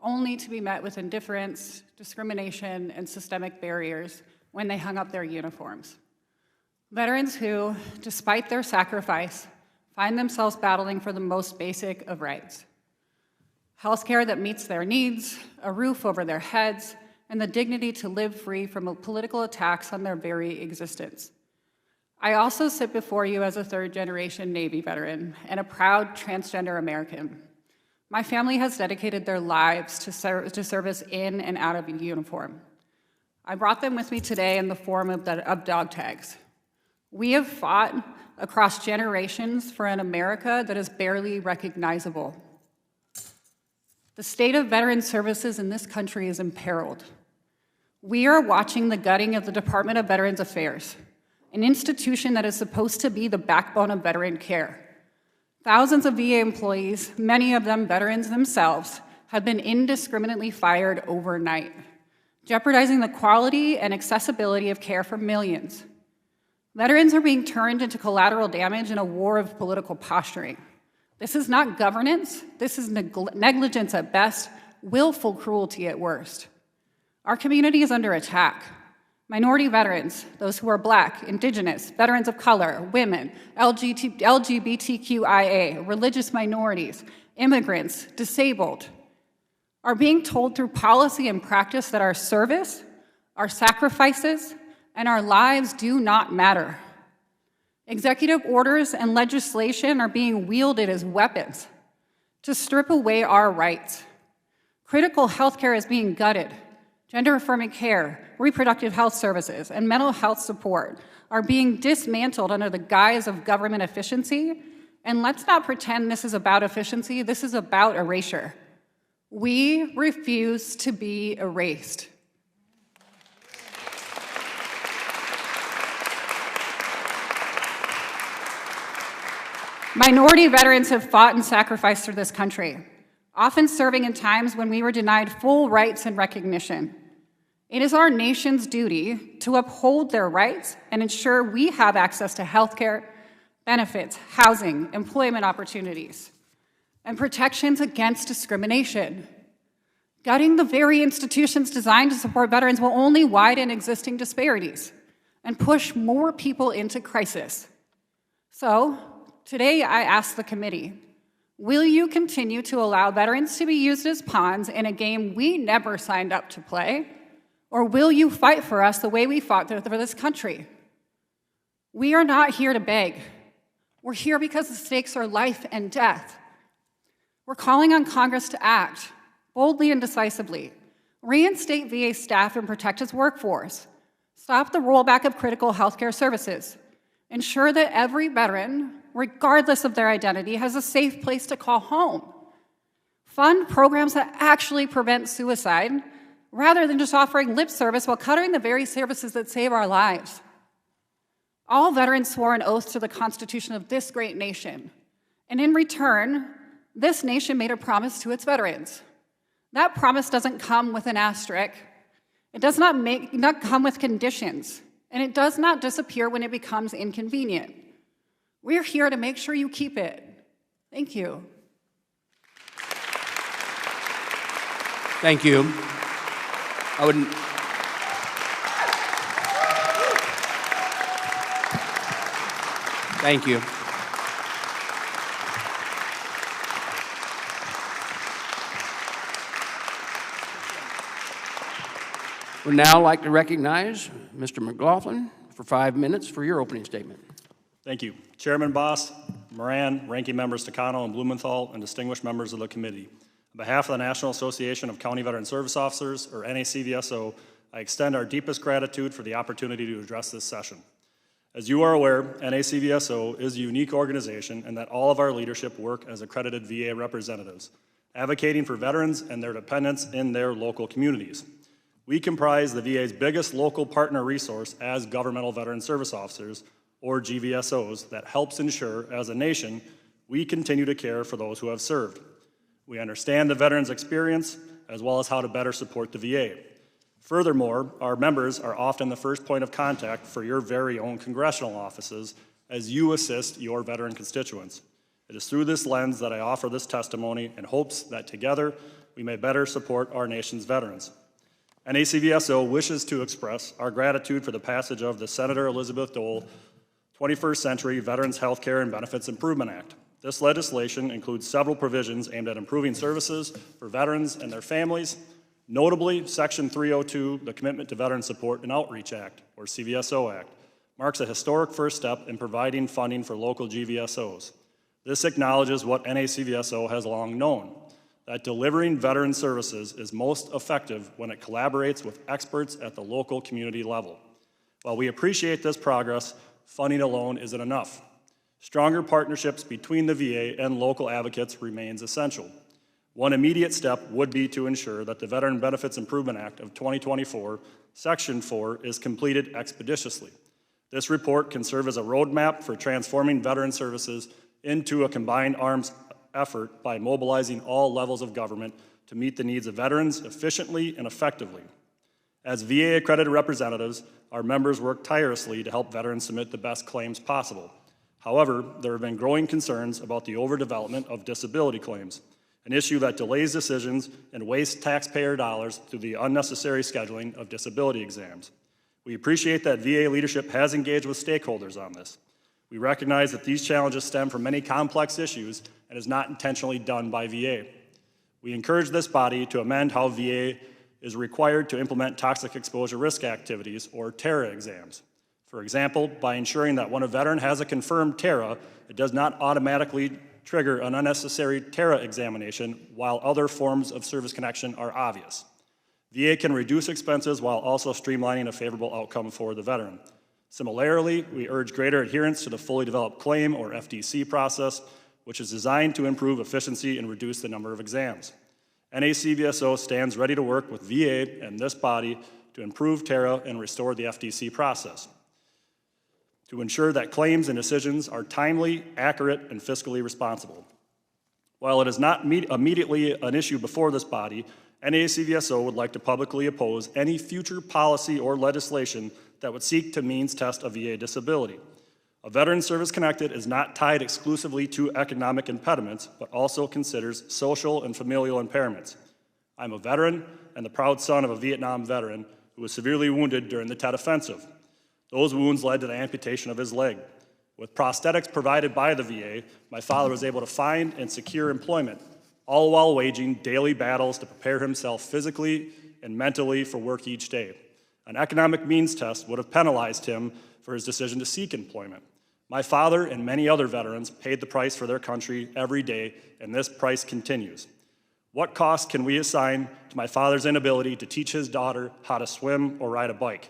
only to be met with indifference, discrimination, and systemic barriers when they hung up their uniforms. Veterans who, despite their sacrifice, find themselves battling for the most basic of rights. Healthcare that meets their needs, a roof over their heads, and the dignity to live free from political attacks on their very existence. I also sit before you as a third-generation Navy veteran and a proud transgender American. My family has dedicated their lives to service in and out of uniform. I brought them with me today in the form of dog tags. We have fought across generations for an America that is barely recognizable. The state of veteran services in this country is imperiled. We are watching the gutting of the Department of Veterans Affairs, an institution that is supposed to be the backbone of veteran care. Thousands of VA employees, many of them veterans themselves, have been indiscriminately fired overnight, jeopardizing the quality and accessibility of care for millions. Veterans are being turned into collateral damage in a war of political posturing. This is not governance. This is negligence at best, willful cruelty at worst. Our community is under attack. Minority veterans, those who are Black, Indigenous, veterans of color, women, LGBTQIA, religious minorities, immigrants, disabled, are being told through policy and practice that our service, our sacrifices, and our lives do not matter. Executive orders and legislation are being wielded as weapons to strip away our rights. Critical health care is being gutted. Gender-affirming care, reproductive health services, and mental health support are being dismantled under the guise of government efficiency. And let's not pretend this is about efficiency. This is about erasure. We refuse to be erased. Minority veterans have fought and sacrificed for this country, often serving in times when we were denied full rights and recognition. It is our nation's duty to uphold their rights and ensure we have access to health care, benefits, housing, employment opportunities, and protections against discrimination. Gutting the very institutions designed to support veterans will only widen existing disparities and push more people into crisis. So, today I ask the committee, will you continue to allow veterans to be used as pawns in a game we never signed up to play? Or will you fight for us the way we fought for this country? We are not here to beg. We're here because the stakes are life and death. We're calling on Congress to act, boldly and decisively. Reinstate VA staff and protect its workforce. Stop the rollback of critical healthcare services. Ensure that every veteran, regardless of their identity, has a safe place to call home. Fund programs that actually prevent suicide, rather than just offering lip service while cutting the very services that save our lives. All veterans swore an oath to the Constitution of this great nation, and in return, this nation made a promise to its veterans. That promise doesn't come with an asterisk. It does not come with conditions, and it does not disappear when it becomes inconvenient. We're here to make sure you keep it. Thank you. Thank you. Thank you. Would now like to recognize Mr. McLaughlin for 5 minutes for your opening statement. Thank you. Chairman Bost, Moran, Ranking Members Takano and Blumenthal, and distinguished members of the committee. On behalf of the National Association of County Veteran Service Officers, or NACVSO, I extend our deepest gratitude for the opportunity to address this session. As you are aware, NACVSO is a unique organization in that all of our leadership work as accredited VA representatives, advocating for veterans and their dependents in their local communities. We comprise the VA's biggest local partner resource as governmental veteran service officers, or GVSOs, that helps ensure, as a nation, we continue to care for those who have served. We understand the veterans' experience, as well as how to better support the VA. Furthermore, our members are often the first point of contact for your very own congressional offices as you assist your veteran constituents. It is through this lens that I offer this testimony in hopes that together we may better support our nation's veterans. NACVSO wishes to express our gratitude for the passage of the Senator Elizabeth Dole 21st Century Veterans Healthcare and Benefits Improvement Act. This legislation includes several provisions aimed at improving services for veterans and their families. Notably, Section 302, the Commitment to Veteran Support and Outreach Act, or CVSO Act, marks a historic first step in providing funding for local GVSOs. This acknowledges what NACVSO has long known, that delivering veteran services is most effective when it collaborates with experts at the local community level. While we appreciate this progress, funding alone isn't enough. Stronger partnerships between the VA and local advocates remains essential. One immediate step would be to ensure that the Veteran Benefits Improvement Act of 2024, Section 4, is completed expeditiously. This report can serve as a roadmap for transforming veteran services into a combined arms effort by mobilizing all levels of government to meet the needs of veterans efficiently and effectively. As VA-accredited representatives, our members work tirelessly to help veterans submit the best claims possible. However, there have been growing concerns about the overdevelopment of disability claims, an issue that delays decisions and wastes taxpayer dollars through the unnecessary scheduling of disability exams. We appreciate that VA leadership has engaged with stakeholders on this. We recognize that these challenges stem from many complex issues and is not intentionally done by VA. We encourage this body to amend how VA is required to implement toxic exposure risk activities, or TARA exams. For example, by ensuring that when a veteran has a confirmed TARA, it does not automatically trigger an unnecessary TARA examination while other forms of service connection are obvious. VA can reduce expenses while also streamlining a favorable outcome for the veteran. Similarly, we urge greater adherence to the fully developed claim, or FDC process, which is designed to improve efficiency and reduce the number of exams. NACVSO stands ready to work with VA and this body to improve TARA and restore the FDC process, to ensure that claims and decisions are timely, accurate, and fiscally responsible. While it is not immediately an issue before this body, NACVSO would like to publicly oppose any future policy or legislation that would seek to means test a VA disability. A veteran service connected is not tied exclusively to economic impediments, but also considers social and familial impairments. I'm a veteran and the proud son of a Vietnam veteran who was severely wounded during the Tet Offensive. Those wounds led to the amputation of his leg. With prosthetics provided by the VA, my father was able to find and secure employment, all while waging daily battles to prepare himself physically and mentally for work each day. An economic means test would have penalized him for his decision to seek employment. My father and many other veterans paid the price for their country every day, and this price continues. What cost can we assign to my father's inability to teach his daughter how to swim or ride a bike?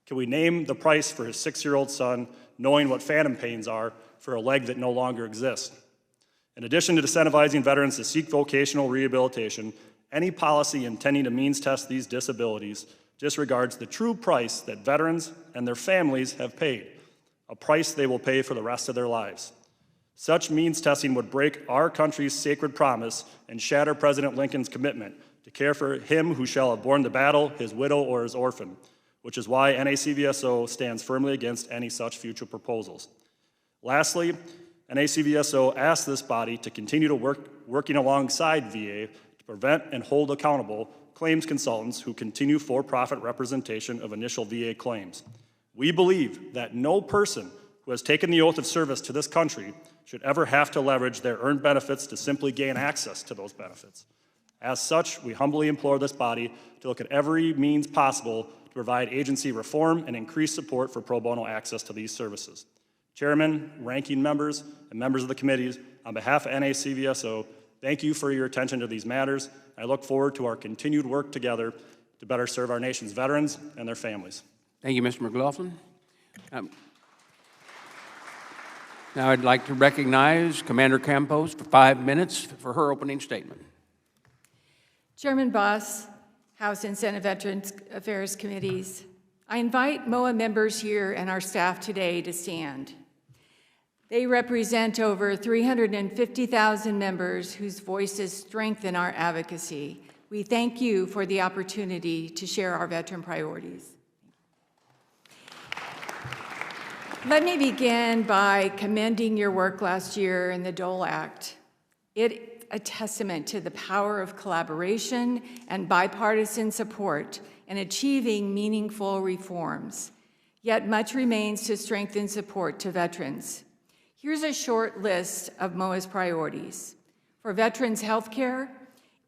Can we name the price for his 6-year-old son, knowing what phantom pains are for a leg that no longer exists? In addition to incentivizing veterans to seek vocational rehabilitation, any policy intending to means test these disabilities disregards the true price that veterans and their families have paid, a price they will pay for the rest of their lives. Such means testing would break our country's sacred promise and shatter President Lincoln's commitment to care for him who shall have borne the battle, his widow, or his orphan, which is why NACVSO stands firmly against any such future proposals. Lastly, NACVSO asks this body to continue to working alongside VA to prevent and hold accountable claims consultants who continue for-profit representation of initial VA claims. We believe that no person who has taken the oath of service to this country should ever have to leverage their earned benefits to simply gain access to those benefits. As such, we humbly implore this body to look at every means possible to provide agency reform and increase support for pro bono access to these services. Chairman, ranking members, and members of the committees, on behalf of NACVSO, thank you for your attention to these matters. I look forward to our continued work together to better serve our nation's veterans and their families. Thank you, Mr. McLaughlin. Now I'd like to recognize Commander Campos for 5 minutes for her opening statement. Chairman Bost, House and Senate Veterans Affairs Committees, I invite MOA members here and our staff today to stand. They represent over 350,000 members whose voices strengthen our advocacy. We thank you for the opportunity to share our veteran priorities. Let me begin by commending your work last year in the Dole Act. It a testament to the power of collaboration and bipartisan support in achieving meaningful reforms. Yet much remains to strengthen support to veterans. Here's a short list of MOA's priorities. For veterans health care,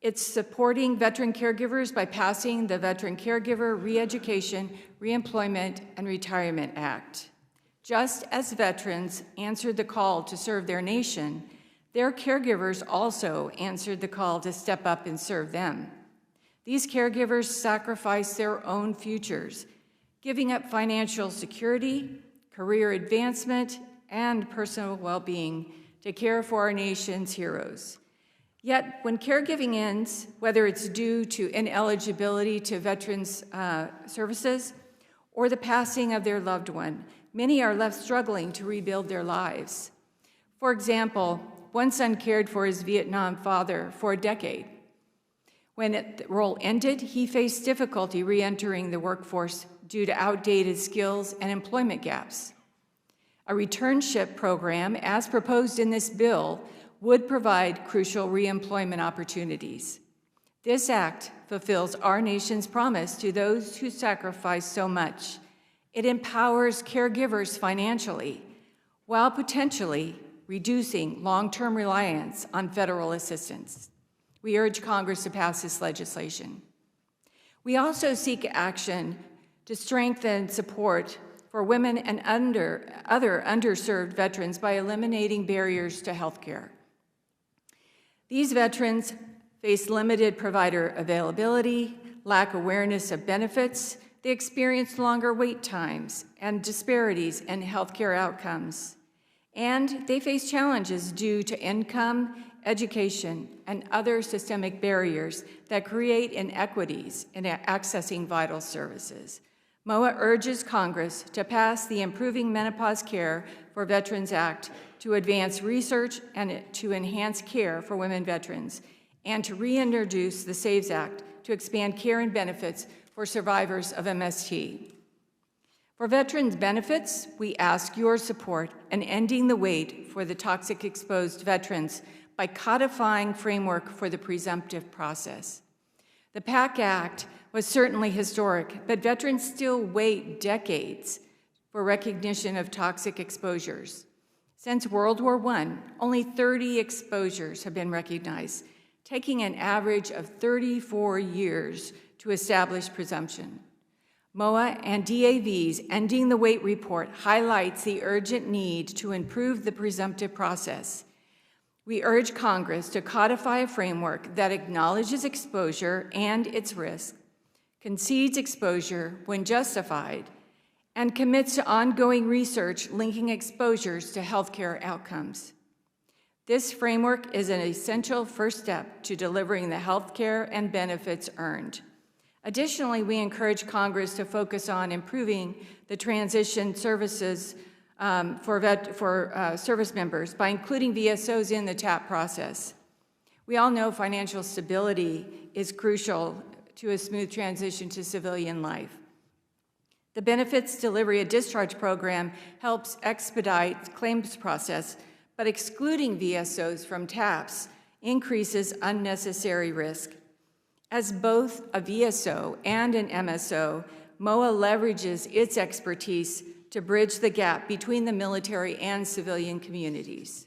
it's supporting veteran caregivers by passing the Veteran Caregiver Re-Education, Reemployment, and Retirement Act. Just as veterans answered the call to serve their nation, their caregivers also answered the call to step up and serve them. These caregivers sacrificed their own futures, giving up financial security, career advancement, and personal well-being to care for our nation's heroes. Yet, when caregiving ends, whether it's due to ineligibility to veterans' services or the passing of their loved one, many are left struggling to rebuild their lives. For example, one son cared for his Vietnam father for a decade. When the role ended, he faced difficulty re-entering the workforce due to outdated skills and employment gaps. A returnship program, as proposed in this bill, would provide crucial reemployment opportunities. This act fulfills our nation's promise to those who sacrifice so much. It empowers caregivers financially, while potentially reducing long-term reliance on federal assistance. We urge Congress to pass this legislation. We also seek action to strengthen support for women and other underserved veterans by eliminating barriers to health care. These veterans face limited provider availability, lack awareness of benefits, they experience longer wait times and disparities in healthcare outcomes. And they face challenges due to income, education, and other systemic barriers that create inequities in accessing vital services. MOA urges Congress to pass the Improving Menopause Care for Veterans Act to advance research and to enhance care for women veterans, and to reintroduce the SAVES Act to expand care and benefits for survivors of MST. For veterans' benefits, we ask your support in ending the wait for the toxic exposed veterans by codifying framework for the presumptive process. The PAC Act was certainly historic, but veterans still wait decades for recognition of toxic exposures. Since World War I, only 30 exposures have been recognized, taking an average of 34 years to establish presumption. MOA and DAV's Ending the Wait report highlights the urgent need to improve the presumptive process. We urge Congress to codify a framework that acknowledges exposure and its risk, concedes exposure when justified, and commits to ongoing research linking exposures to healthcare outcomes. This framework is an essential first step to delivering the healthcare and benefits earned. Additionally, we encourage Congress to focus on improving the transition services for service members by including VSOs in the TAP process. We all know financial stability is crucial to a smooth transition to civilian life. The Benefits Delivery and Discharge Program helps expedite claims process, but excluding VSOs from TAPs increases unnecessary risk. As both a VSO and an MSO, MOA leverages its expertise to bridge the gap between the military and civilian communities.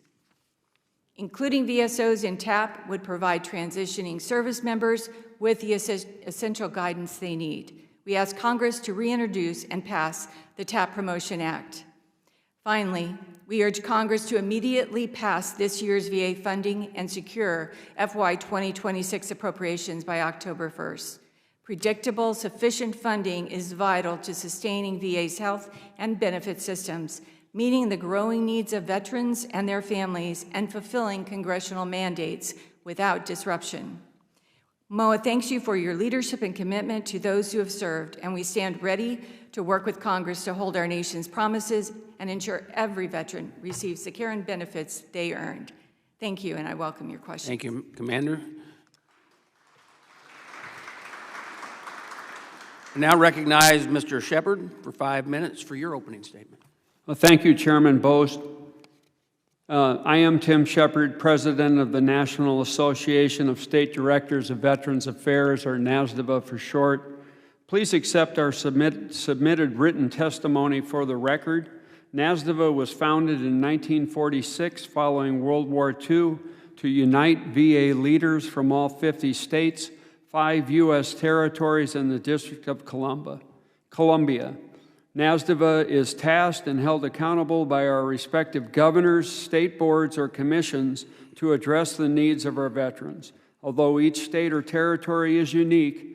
Including VSOs in TAP would provide transitioning service members with the essential guidance they need. We ask Congress to reintroduce and pass the TAP Promotion Act. Finally, we urge Congress to immediately pass this year's VA funding and secure FY 2026 appropriations by October 1st. Predictable, sufficient funding is vital to sustaining VA's health and benefit systems, meeting the growing needs of veterans and their families, and fulfilling congressional mandates without disruption. MOA thanks you for your leadership and commitment to those who have served, and we stand ready to work with Congress to hold our nation's promises and ensure every veteran receives the care and benefits they earned. Thank you, and I welcome your questions. Thank you, Commander. I now recognize Mr. Shepard for 5 minutes for your opening statement. Well, thank you, Chairman Bost. I am Tim Shepard, President of the National Association of State Directors of Veterans Affairs, or NASDVA for short. Please accept our submitted written testimony for the record. NASDVA was founded in 1946 following World War II to unite VA leaders from all 50 states, 5 U.S. territories, and the District of Columbia. NASDVA is tasked and held accountable by our respective governors, state boards, or commissions to address the needs of our veterans. Although each state or territory is unique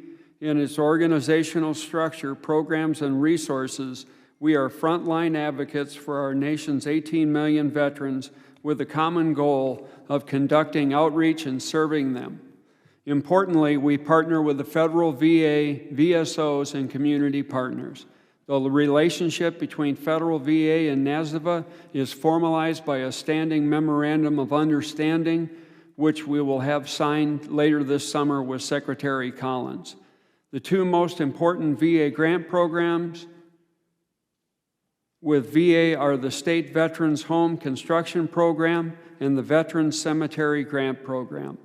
in its organizational structure, programs, and resources, we are frontline advocates for our nation's 18 million veterans with the common goal of conducting outreach and serving them. Importantly, we partner with the federal VA, VSOs, and community partners. The relationship between federal VA and NASDVA is formalized by a standing memorandum of understanding, which we will have signed later this summer with Secretary Collins. The two most important VA grant programs with VA are the State Veterans Home Construction Program and the Veterans Cemetery Grant Program.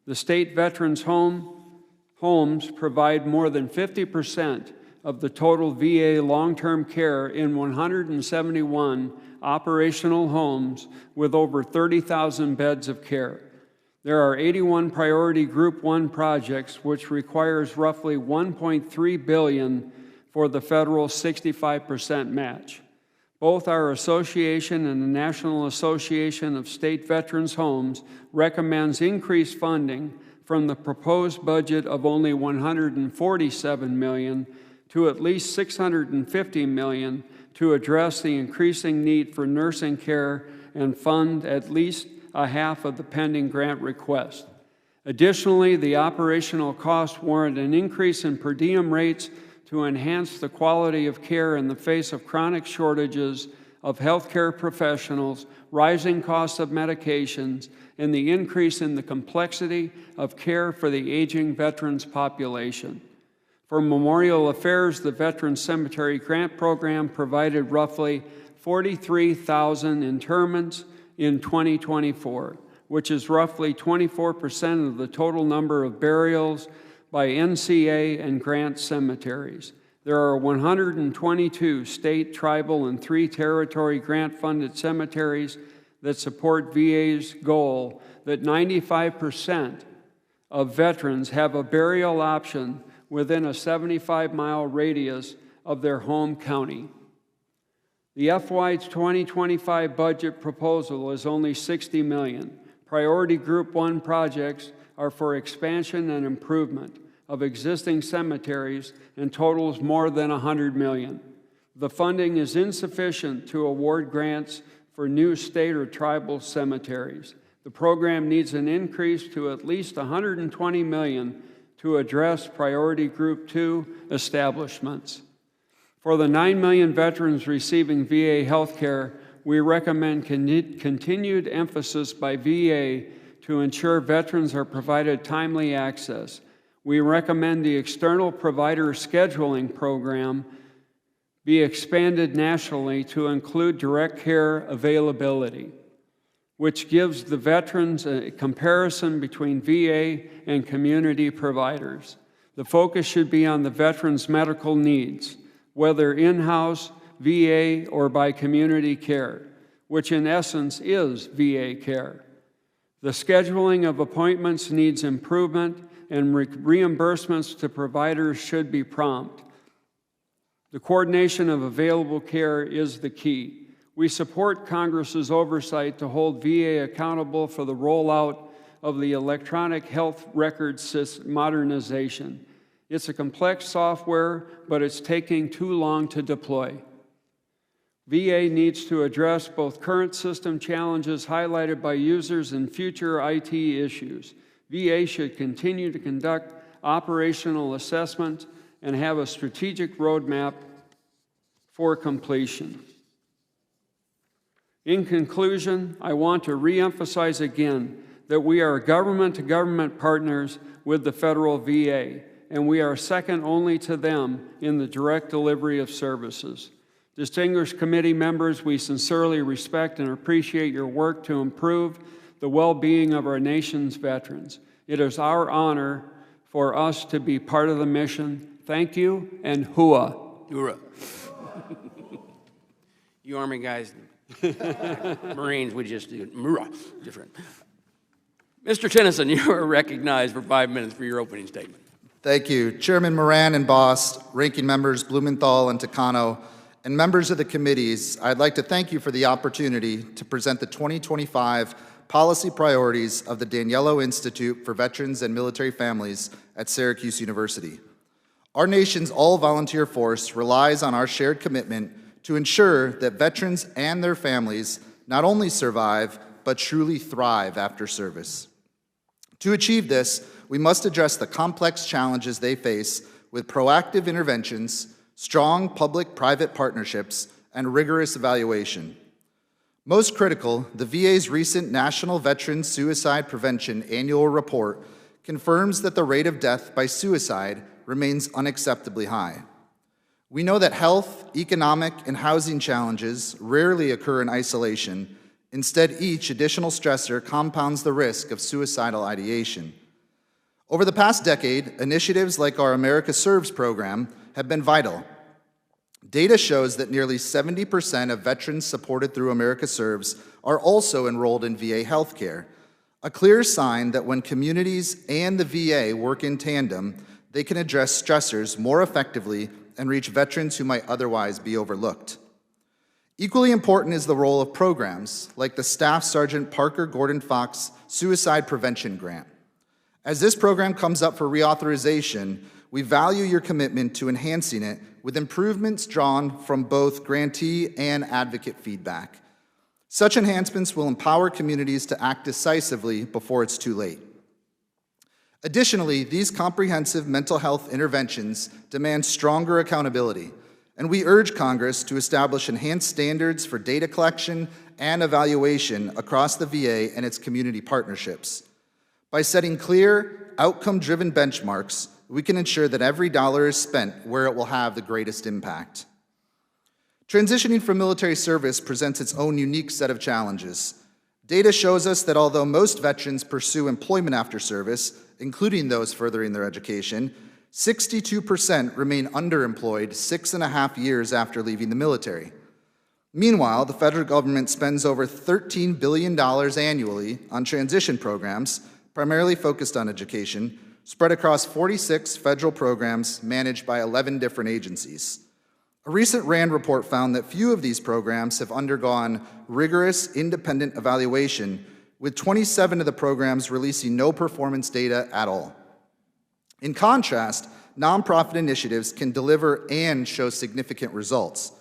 The State Veterans Homes provide more than 50% of the total VA long-term care in 171 operational homes with over 30,000 beds of care. There are 81 priority Group 1 projects, which requires roughly $1.3 billion for the federal 65% match. Both our association and the National Association of State Veterans Homes recommends increased funding from the proposed budget of only $147 million to at least $650 million to address the increasing need for nursing care and fund at least a half of the pending grant request. Additionally, the operational costs warrant an increase in per diem rates to enhance the quality of care in the face of chronic shortages of healthcare professionals, rising costs of medications, and the increase in the complexity of care for the aging veterans population. For Memorial Affairs, the Veterans Cemetery Grant Program provided roughly 43,000 interments in 2024, which is roughly 24% of the total number of burials by NCA and grant cemeteries. There are 122 state, tribal, and 3 territory grant-funded cemeteries that support VA's goal that 95% of veterans have a burial option within a 75-mile radius of their home county. The FY 2025 budget proposal is only $60 million, Priority Group 1 projects are for expansion and improvement of existing cemeteries and totals more than $100 million. The funding is insufficient to award grants for new state or tribal cemeteries. The program needs an increase to at least $120 million to address Priority Group 2 establishments. For the 9 million veterans receiving VA health care, we recommend continued emphasis by VA to ensure veterans are provided timely access. We recommend the external provider scheduling program be expanded nationally to include direct care availability, which gives the veterans a comparison between VA and community providers. The focus should be on the veterans' medical needs, whether in-house, VA, or by community care, which in essence is VA care. The scheduling of appointments needs improvement, and reimbursements to providers should be prompt. The coordination of available care is the key. We support Congress's oversight to hold VA accountable for the rollout of the electronic health record system modernization. It's a complex software, but it's taking too long to deploy. VA needs to address both current system challenges highlighted by users and future IT issues. VA should continue to conduct operational assessment and have a strategic roadmap for completion. In conclusion, I want to reemphasize again that we are government-to-government partners with the federal VA, and we are second only to them in the direct delivery of services. Distinguished committee members, we sincerely respect and appreciate your work to improve the well-being of our nation's veterans. It is our honor for us to be part of the mission. Thank you, and hooah. Hoorah. You Army guys, Marines, we just do different. Mr. Tennyson, you are recognized for 5 minutes for your opening statement. Thank you. Chairman Moran and Bost, ranking members Blumenthal and Takano, and members of the committees, I'd like to thank you for the opportunity to present the 2025 policy priorities of the Daniello Institute for Veterans and Military Families at Syracuse University. Our nation's all-volunteer force relies on our shared commitment to ensure that veterans and their families not only survive, but truly thrive after service. To achieve this, we must address the complex challenges they face with proactive interventions, strong public-private partnerships, and rigorous evaluation. Most critical, the VA's recent National Veteran Suicide Prevention Annual Report confirms that the rate of death by suicide remains unacceptably high. We know that health, economic, and housing challenges rarely occur in isolation. Instead, each additional stressor compounds the risk of suicidal ideation. Over the past decade, initiatives like our America Serves program have been vital. Data shows that nearly 70% of veterans supported through America Serves are also enrolled in VA healthcare, a clear sign that when communities and the VA work in tandem, they can address stressors more effectively and reach veterans who might otherwise be overlooked. Equally important is the role of programs like the Staff Sergeant Parker Gordon Fox Suicide Prevention Grant. As this program comes up for reauthorization, we value your commitment to enhancing it with improvements drawn from both grantee and advocate feedback. Such enhancements will empower communities to act decisively before it's too late. Additionally, these comprehensive mental health interventions demand stronger accountability, and we urge Congress to establish enhanced standards for data collection and evaluation across the VA and its community partnerships. By setting clear, outcome-driven benchmarks, we can ensure that every dollar is spent where it will have the greatest impact. Transitioning from military service presents its own unique set of challenges. Data shows us that although most veterans pursue employment after service, including those furthering their education, 62% remain underemployed 6.5 years after leaving the military. Meanwhile, the federal government spends over $13 billion annually on transition programs, primarily focused on education, spread across 46 federal programs managed by 11 different agencies. A recent RAND report found that few of these programs have undergone rigorous independent evaluation, with 27 of the programs releasing no performance data at all. In contrast, nonprofit initiatives can deliver and show significant results.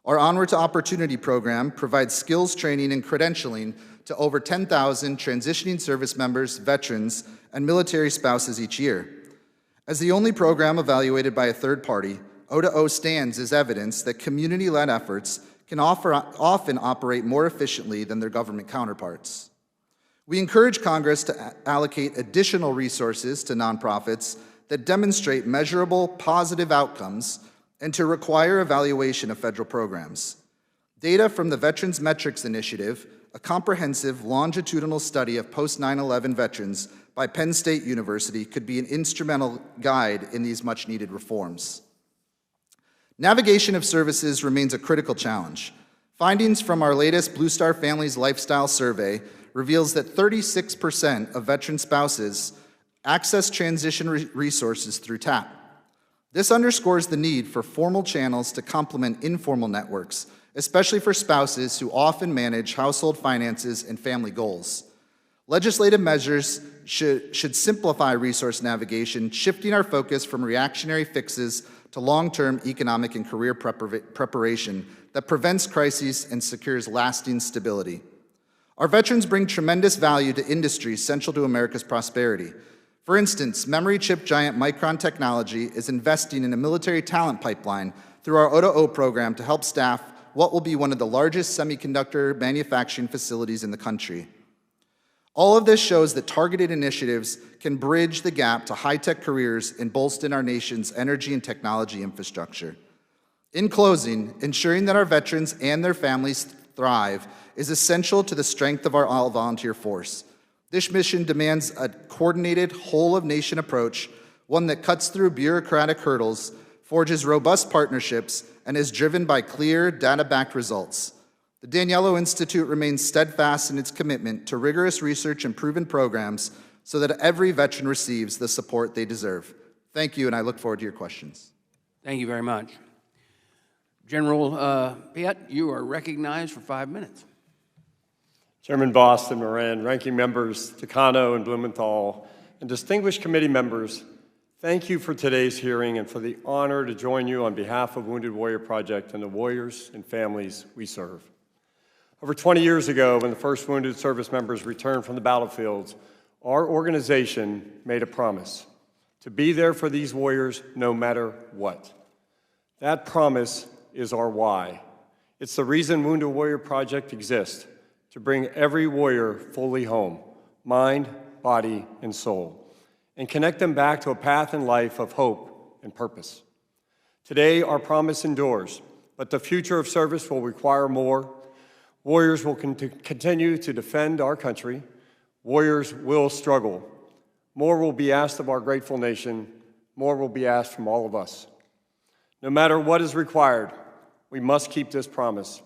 Our Onward to Opportunity program provides skills training and credentialing to over 10,000 transitioning service members, veterans, and military spouses each year. As the only program evaluated by a third party, O2O stands as evidence that community-led efforts can often operate more efficiently than their government counterparts. We encourage Congress to allocate additional resources to nonprofits that demonstrate measurable positive outcomes and to require evaluation of federal programs. Data from the Veterans Metrics Initiative, a comprehensive longitudinal study of post-9/11 veterans by Penn State University, could be an instrumental guide in these much-needed reforms. Navigation of services remains a critical challenge. Findings from our latest Blue Star Families Lifestyle Survey reveals that 36% of veteran spouses access transition resources through TAP. This underscores the need for formal channels to complement informal networks, especially for spouses who often manage household finances and family goals. Legislative measures should simplify resource navigation, shifting our focus from reactionary fixes to long-term economic and career preparation that prevents crises and secures lasting stability. Our veterans bring tremendous value to industries central to America's prosperity. For instance, memory chip giant Micron Technology is investing in a military talent pipeline through our O2O program to help staff what will be one of the largest semiconductor manufacturing facilities in the country. All of this shows that targeted initiatives can bridge the gap to high-tech careers and bolster our nation's energy and technology infrastructure. In closing, ensuring that our veterans and their families thrive is essential to the strength of our all-volunteer force. This mission demands a coordinated, whole-of-nation approach, one that cuts through bureaucratic hurdles, forges robust partnerships, and is driven by clear, data-backed results. The Daniello Institute remains steadfast in its commitment to rigorous research and proven programs so that every veteran receives the support they deserve. Thank you, and I look forward to your questions. Thank you very much. General Piet, you are recognized for 5 minutes. Chairman Bost and Moran, ranking members Takano and Blumenthal, and distinguished committee members, thank you for today's hearing and for the honor to join you on behalf of Wounded Warrior Project and the warriors and families we serve. Over 20 years ago, when the first wounded service members returned from the battlefields, our organization made a promise to be there for these warriors no matter what. That promise is our why. It's the reason Wounded Warrior Project exists, to bring every warrior fully home, mind, body, and soul, and connect them back to a path in life of hope and purpose. Today, our promise endures, but the future of service will require more. Warriors will continue to defend our country. Warriors will struggle. More will be asked of our grateful nation. More will be asked from all of us. No matter what is required, we must keep this promise.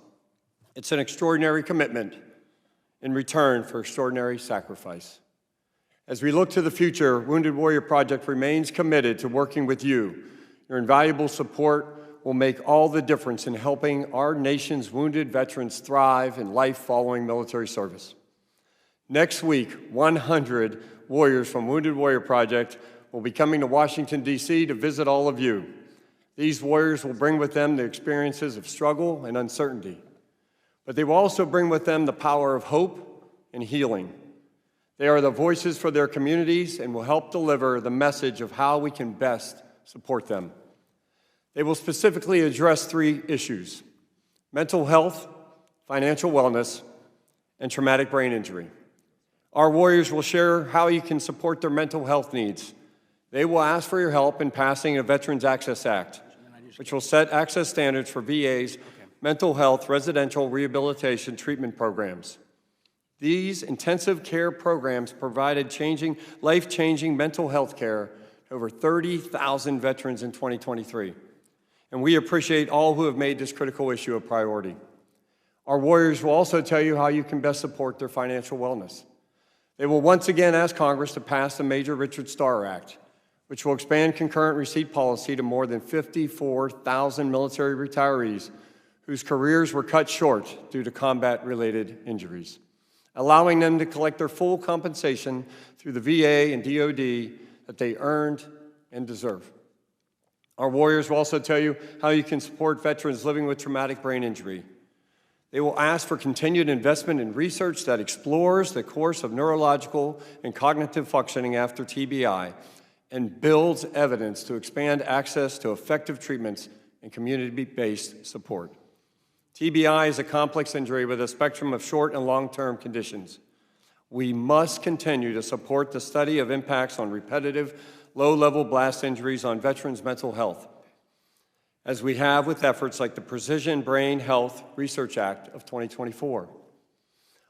It's an extraordinary commitment in return for extraordinary sacrifice. As we look to the future, Wounded Warrior Project remains committed to working with you. Your invaluable support will make all the difference in helping our nation's wounded veterans thrive in life following military service. Next week, 100 warriors from Wounded Warrior Project will be coming to Washington, D.C. to visit all of you. These warriors will bring with them the experiences of struggle and uncertainty, but they will also bring with them the power of hope and healing. They are the voices for their communities and will help deliver the message of how we can best support them. They will specifically address 3 issues: mental health, financial wellness, and traumatic brain injury. Our warriors will share how you can support their mental health needs. They will ask for your help in passing a Veterans Access Act, which will set access standards for VA's mental health residential rehabilitation treatment programs. These intensive care programs provided life-changing mental health care to over 30,000 veterans in 2023. And we appreciate all who have made this critical issue a priority. Our warriors will also tell you how you can best support their financial wellness. They will once again ask Congress to pass the Major Richard Starr Act, which will expand concurrent receipt policy to more than 54,000 military retirees whose careers were cut short due to combat-related injuries. allowing them to collect their full compensation through the VA and DoD that they earned and deserve. Our warriors will also tell you how you can support veterans living with traumatic brain injury. They will ask for continued investment in research that explores the course of neurological and cognitive functioning after TBI and builds evidence to expand access to effective treatments and community-based support. TBI is a complex injury with a spectrum of short and long-term conditions. We must continue to support the study of impacts on repetitive, low-level blast injuries on veterans' mental health, as we have with efforts like the Precision Brain Health Research Act of 2024.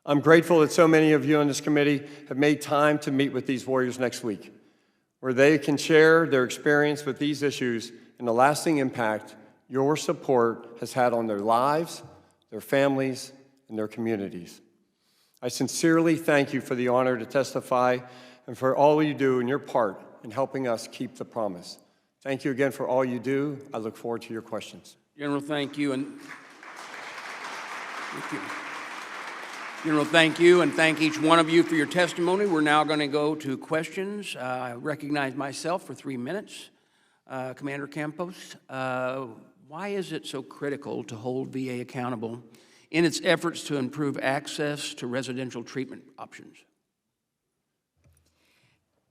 I'm grateful that so many of you on this committee have made time to meet with these warriors next week, where they can share their experience with these issues and the lasting impact your support has had on their lives, their families, and their communities. I sincerely thank you for the honor to testify and for all you do in your part in helping us keep the promise. Thank you again for all you do. I look forward to your questions. General, thank you. General, thank you, and thank each one of you for your testimony. We're now going to go to questions. I recognize myself for 3 minutes. Commander Campos, why is it so critical to hold VA accountable in its efforts to improve access to residential treatment options?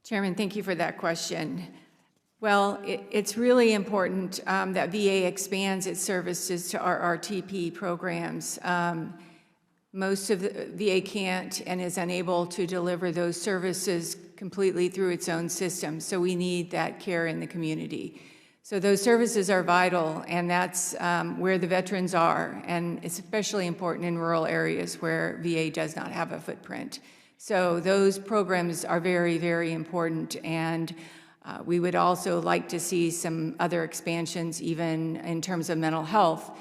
Chairman, thank you for that question. Well, it's really important that VA expands its services to our RTP programs. Most of the VA can't and is unable to deliver those services completely through its own system, so we need that care in the community. So those services are vital, and that's where the veterans are, and it's especially important in rural areas where VA does not have a footprint. So those programs are very, very important, and we would also like to see some other expansions, even in terms of mental health,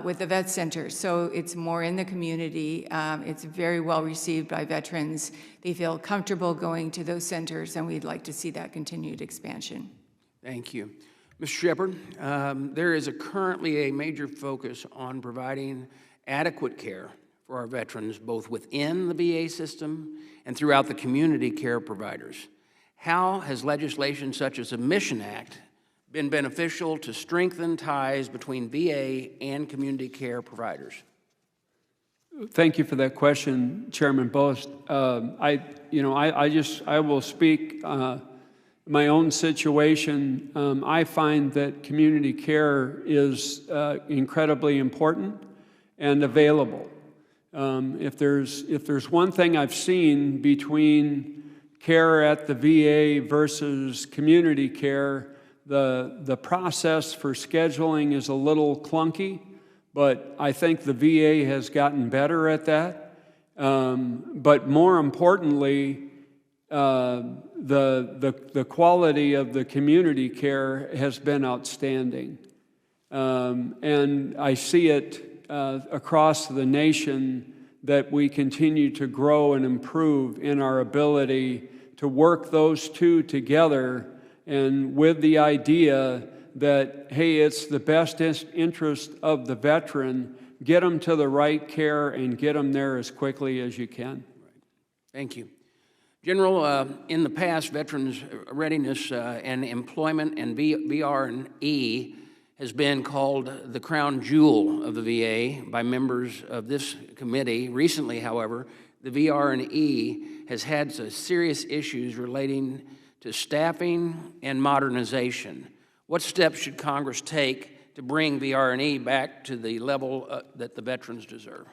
with the vet centers. So it's more in the community. It's very well received by veterans. They feel comfortable going to those centers, and we'd like to see that continued expansion. Thank you. Mr. Shepard, there is currently a major focus on providing adequate care for our veterans, both within the VA system and throughout the community care providers. How has legislation such as the Mission Act been beneficial to strengthen ties between VA and community care providers? Thank you for that question, Chairman Bost. I will speak my own situation. I find that community care is incredibly important and available. If there's one thing I've seen between care at the VA versus community care, the process for scheduling is a little clunky, but I think the VA has gotten better at that. But more importantly, the quality of the community care has been outstanding. And I see it across the nation that we continue to grow and improve in our ability to work those two together, and with the idea that, hey, it's the best interest of the veteran, get them to the right care and get them there as quickly as you can. Thank you. General, in the past, veterans readiness and employment and VR&E has been called the crown jewel of the VA by members of this committee. Recently, however, the VR&E has had some serious issues relating to staffing and modernization. What steps should Congress take to bring VR&E back to the level that the veterans deserve?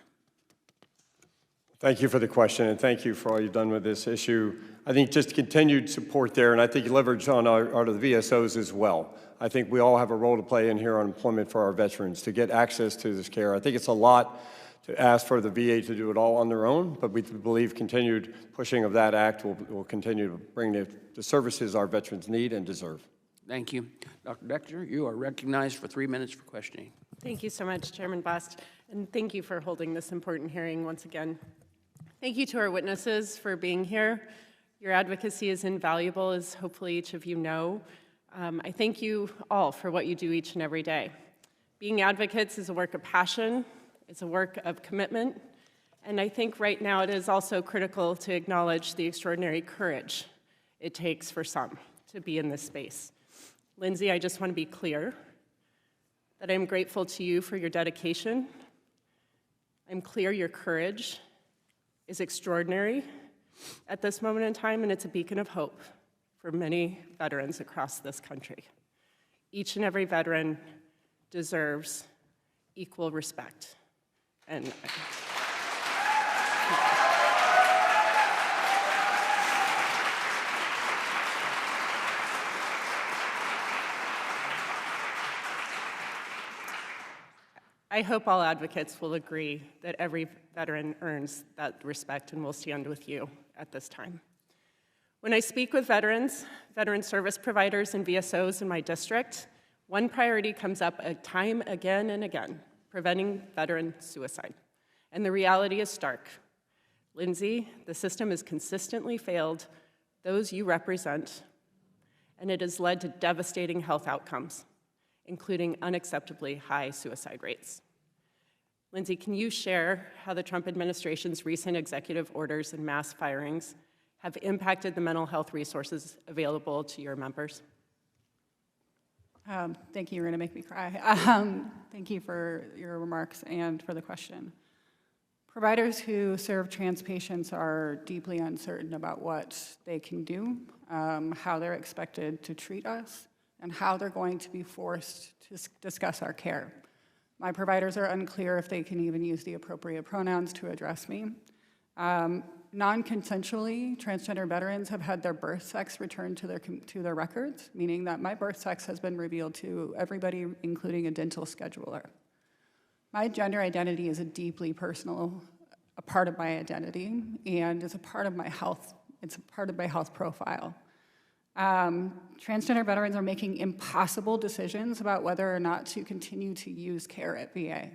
Thank you for the question, and thank you for all you've done with this issue. I think just continued support there, and I think you leverage on our the VSOs as well. I think we all have a role to play in here on employment for our veterans to get access to this care. I think it's a lot to ask for the VA to do it all on their own, but we believe continued pushing of that act will continue to bring the services our veterans need and deserve. Thank you. Dr. Dexter, you are recognized for 3 minutes for questioning. Thank you so much, Chairman Bost, and thank you for holding this important hearing once again. Thank you to our witnesses for being here. Your advocacy is invaluable, as hopefully each of you know. I thank you all for what you do each and every day. Being advocates is a work of passion, it's a work of commitment, And I think right now it is also critical to acknowledge the extraordinary courage it takes for some to be in this space. Lindsay, I just want to be clear that I'm grateful to you for your dedication. I'm clear your courage is extraordinary at this moment in time, and it's a beacon of hope for many veterans across this country. Each and every veteran deserves equal respect. And I hope all advocates will agree that every veteran earns that respect and will stand with you at this time. When I speak with veterans, veteran service providers, and VSOs in my district, one priority comes up time again and again: preventing veteran suicide. And the reality is stark. Lindsay, the system has consistently failed those you represent, and it has led to devastating health outcomes, including unacceptably high suicide rates. Lindsay, can you share how the Trump administration's recent executive orders and mass firings have impacted the mental health resources available to your members? Thank you. You're going to make me cry. Thank you for your remarks and for the question. Providers who serve trans patients are deeply uncertain about what they can do, how they're expected to treat us, and how they're going to be forced to discuss our care. My providers are unclear if they can even use the appropriate pronouns to address me. Non-consensually, transgender veterans have had their birth sex returned to their records, meaning that my birth sex has been revealed to everybody, including a dental scheduler. My gender identity is a deeply personal part of my identity and is a part of my health. It's a part of my health profile. Transgender veterans are making impossible decisions about whether or not to continue to use care at VA.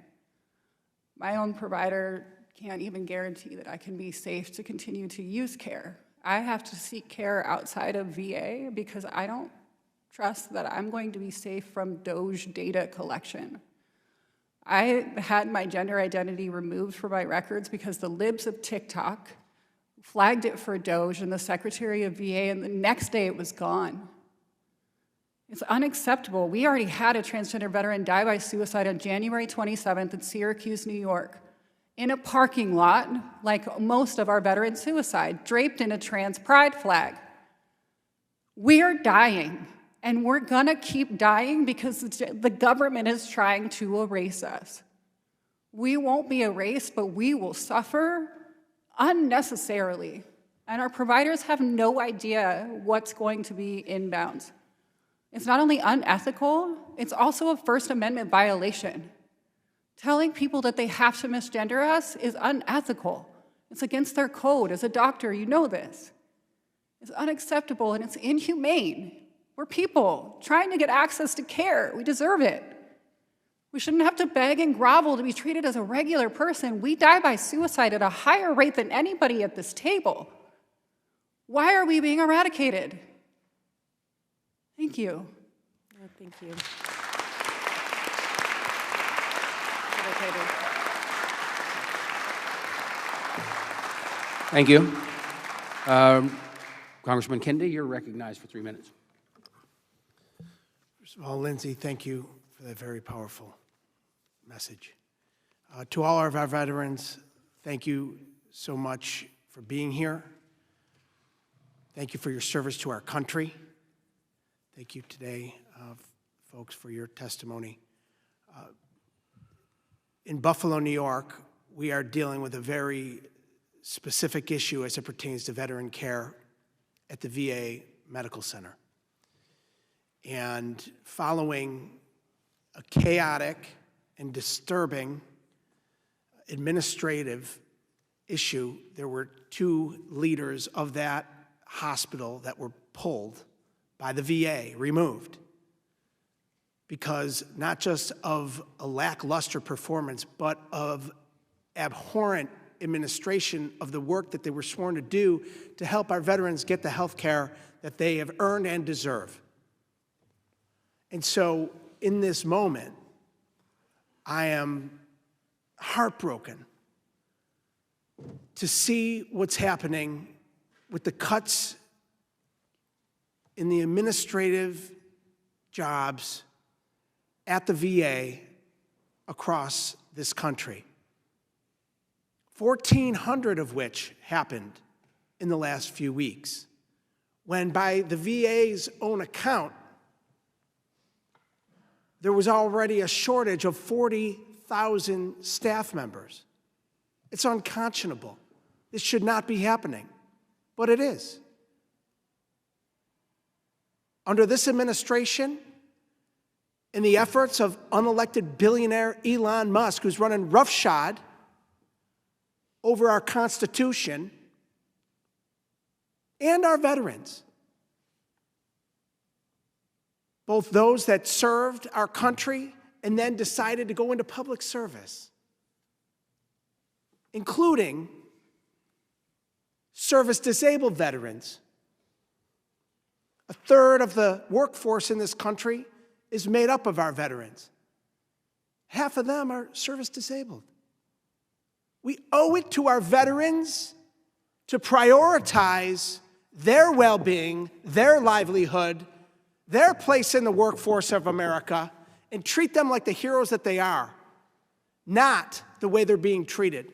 My own provider can't even guarantee that I can be safe to continue to use care. I have to seek care outside of VA because I don't trust that I'm going to be safe from Doge data collection. I had my gender identity removed from my records because the libs of TikTok flagged it for Doge and the Secretary of VA, and the next day it was gone. It's unacceptable. We already had a transgender veteran die by suicide on January 27th in Syracuse, New York, in a parking lot, like most of our veteran suicide, draped in a trans pride flag. We are dying, and we're gonna keep dying because the government is trying to erase us. We won't be erased, but we will suffer unnecessarily, and our providers have no idea what's going to be inbound. It's not only unethical, it's also a First Amendment violation. Telling people that they have to misgender us is unethical. It's against their code. As a doctor, you know this. It's unacceptable and it's inhumane. We're people trying to get access to care. We deserve it. We shouldn't have to beg and grovel to be treated as a regular person. We die by suicide at a higher rate than anybody at this table. Why are we being eradicated? Thank you. Oh, thank you. Thank you. Congressman Kendi, you're recognized for 3 minutes. First of all, Lindsay, thank you for that very powerful message. To all of our veterans, thank you so much for being here. Thank you for your service to our country. Thank you today, folks, for your testimony. In Buffalo, New York, we are dealing with a very specific issue as it pertains to veteran care at the VA Medical Center. And following a chaotic and disturbing administrative issue, there were 2 leaders of that hospital that were pulled by the VA, removed, because not just of a lackluster performance, but of abhorrent administration of the work that they were sworn to do to help our veterans get the health care that they have earned and deserve. And so in this moment, I am heartbroken to see what's happening with the cuts in the administrative jobs at the VA across this country. 1,400 of which happened in the last few weeks, when by the VA's own account, there was already a shortage of 40,000 staff members. It's unconscionable. This should not be happening, but it is. Under this administration, in the efforts of unelected billionaire Elon Musk, who's running roughshod over our Constitution and our veterans, both those that served our country and then decided to go into public service, including service-disabled veterans. A third of the workforce in this country is made up of our veterans. Half of them are service-disabled. We owe it to our veterans to prioritize their well-being, their livelihood, their place in the workforce of America, and treat them like the heroes that they are, not the way they're being treated.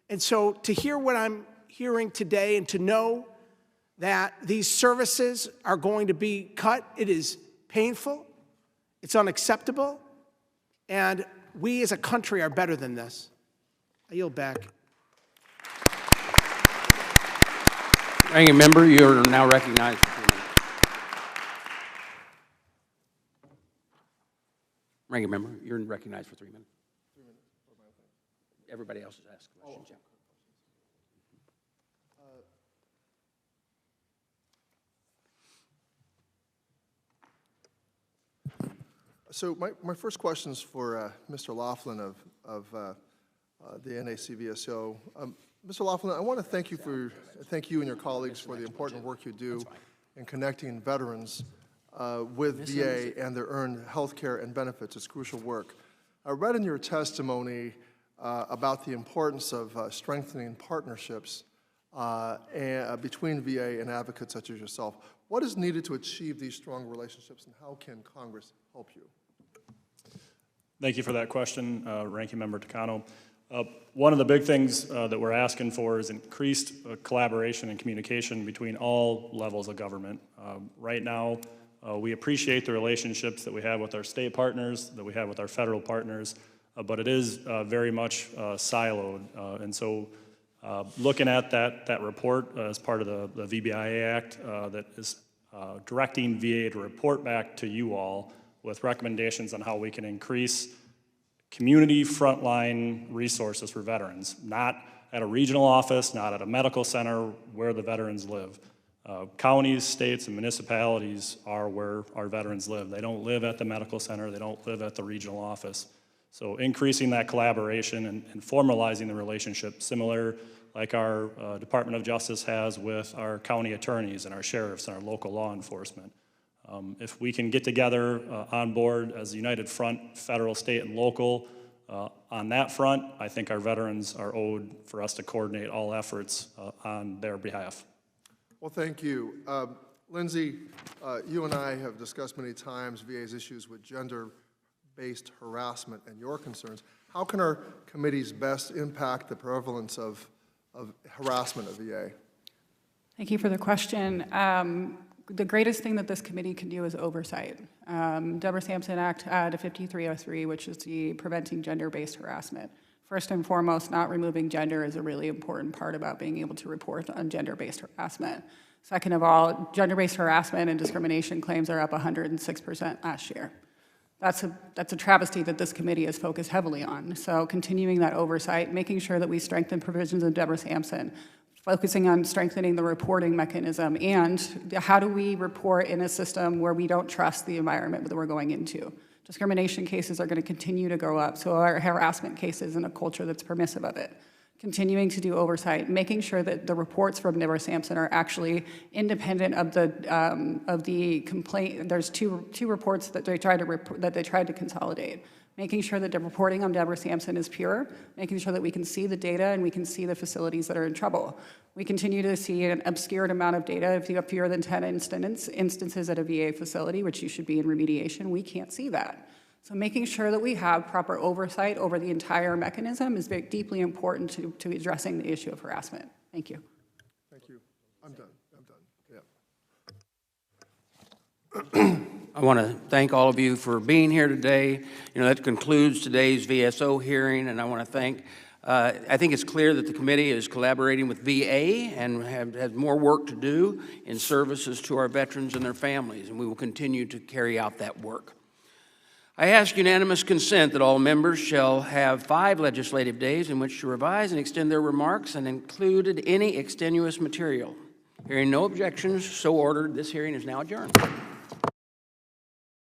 And so to hear what I'm hearing today and to know that these services are going to be cut, it is painful, it's unacceptable, and we as a country are better than this. I yield back. Ranking member, you are now recognized for 3 minutes. Ranking member, you're recognized for 3 minutes. Everybody else has asked questions. Yeah. So my first question is for Mr. Laughlin of the NACVSO. Mr. Laughlin, I want to thank you and your colleagues for the important work you do in connecting veterans with VA and their earned health care and benefits. It's crucial work. I read in your testimony about the importance of strengthening partnerships between VA and advocates such as yourself. What is needed to achieve these strong relationships, and how can Congress help you? Thank you for that question, Ranking Member Takano. One of the big things that we're asking for is increased collaboration and communication between all levels of government. Right now, we appreciate the relationships that we have with our state partners, that we have with our federal partners, but it is very much siloed. And so looking at that report as part of the VBIA Act that is directing VA to report back to you all with recommendations on how we can increase community frontline resources for veterans, not at a regional office, not at a medical center where the veterans live. Counties, states, and municipalities are where our veterans live. They don't live at the medical center, they don't live at the regional office. So increasing that collaboration and formalizing the relationship, similar like our Department of Justice has with our county attorneys and our sheriffs and our local law enforcement. If we can get together on board as a united front, federal, state, and local, on that front, I think our veterans are owed for us to coordinate all efforts on their behalf. Well, thank you. Lindsay, you and I have discussed many times VA's issues with gender-based harassment and your concerns. How can our committees best impact the prevalence of harassment at VA? Thank you for the question. The greatest thing that this committee can do is oversight. Deborah Sampson Act to 5303, which is the preventing gender-based harassment. First and foremost, not removing gender is a really important part about being able to report on gender-based harassment. Second of all, gender-based harassment and discrimination claims are up 106% last year. That's a travesty that this committee is focused heavily on. So continuing that oversight, making sure that we strengthen provisions of Deborah Sampson, focusing on strengthening the reporting mechanism, and how do we report in a system where we don't trust the environment that we're going into. Discrimination cases are going to continue to go up, so are harassment cases in a culture that's permissive of it. Continuing to do oversight, making sure that the reports from Deborah Sampson are actually independent of the complaint. There's two reports that they tried to consolidate. making sure that the reporting on Deborah Sampson is pure, making sure that we can see the data and we can see the facilities that are in trouble. We continue to see an obscured amount of data. If you have fewer than 10 instances at a VA facility, which you should be in remediation, we can't see that. So making sure that we have proper oversight over the entire mechanism is very deeply important to addressing the issue of harassment. Thank you. Thank you. I'm done. Yeah. I want to thank all of you for being here today. That concludes today's VSO hearing, and I want to thank, I think it's clear that the committee is collaborating with VA and has more work to do in services to our veterans and their families, and we will continue to carry out that work. I ask unanimous consent that all members shall have 5 legislative days in which to revise and extend their remarks and included any extenuous material. Hearing no objections, so ordered, this hearing is now adjourned.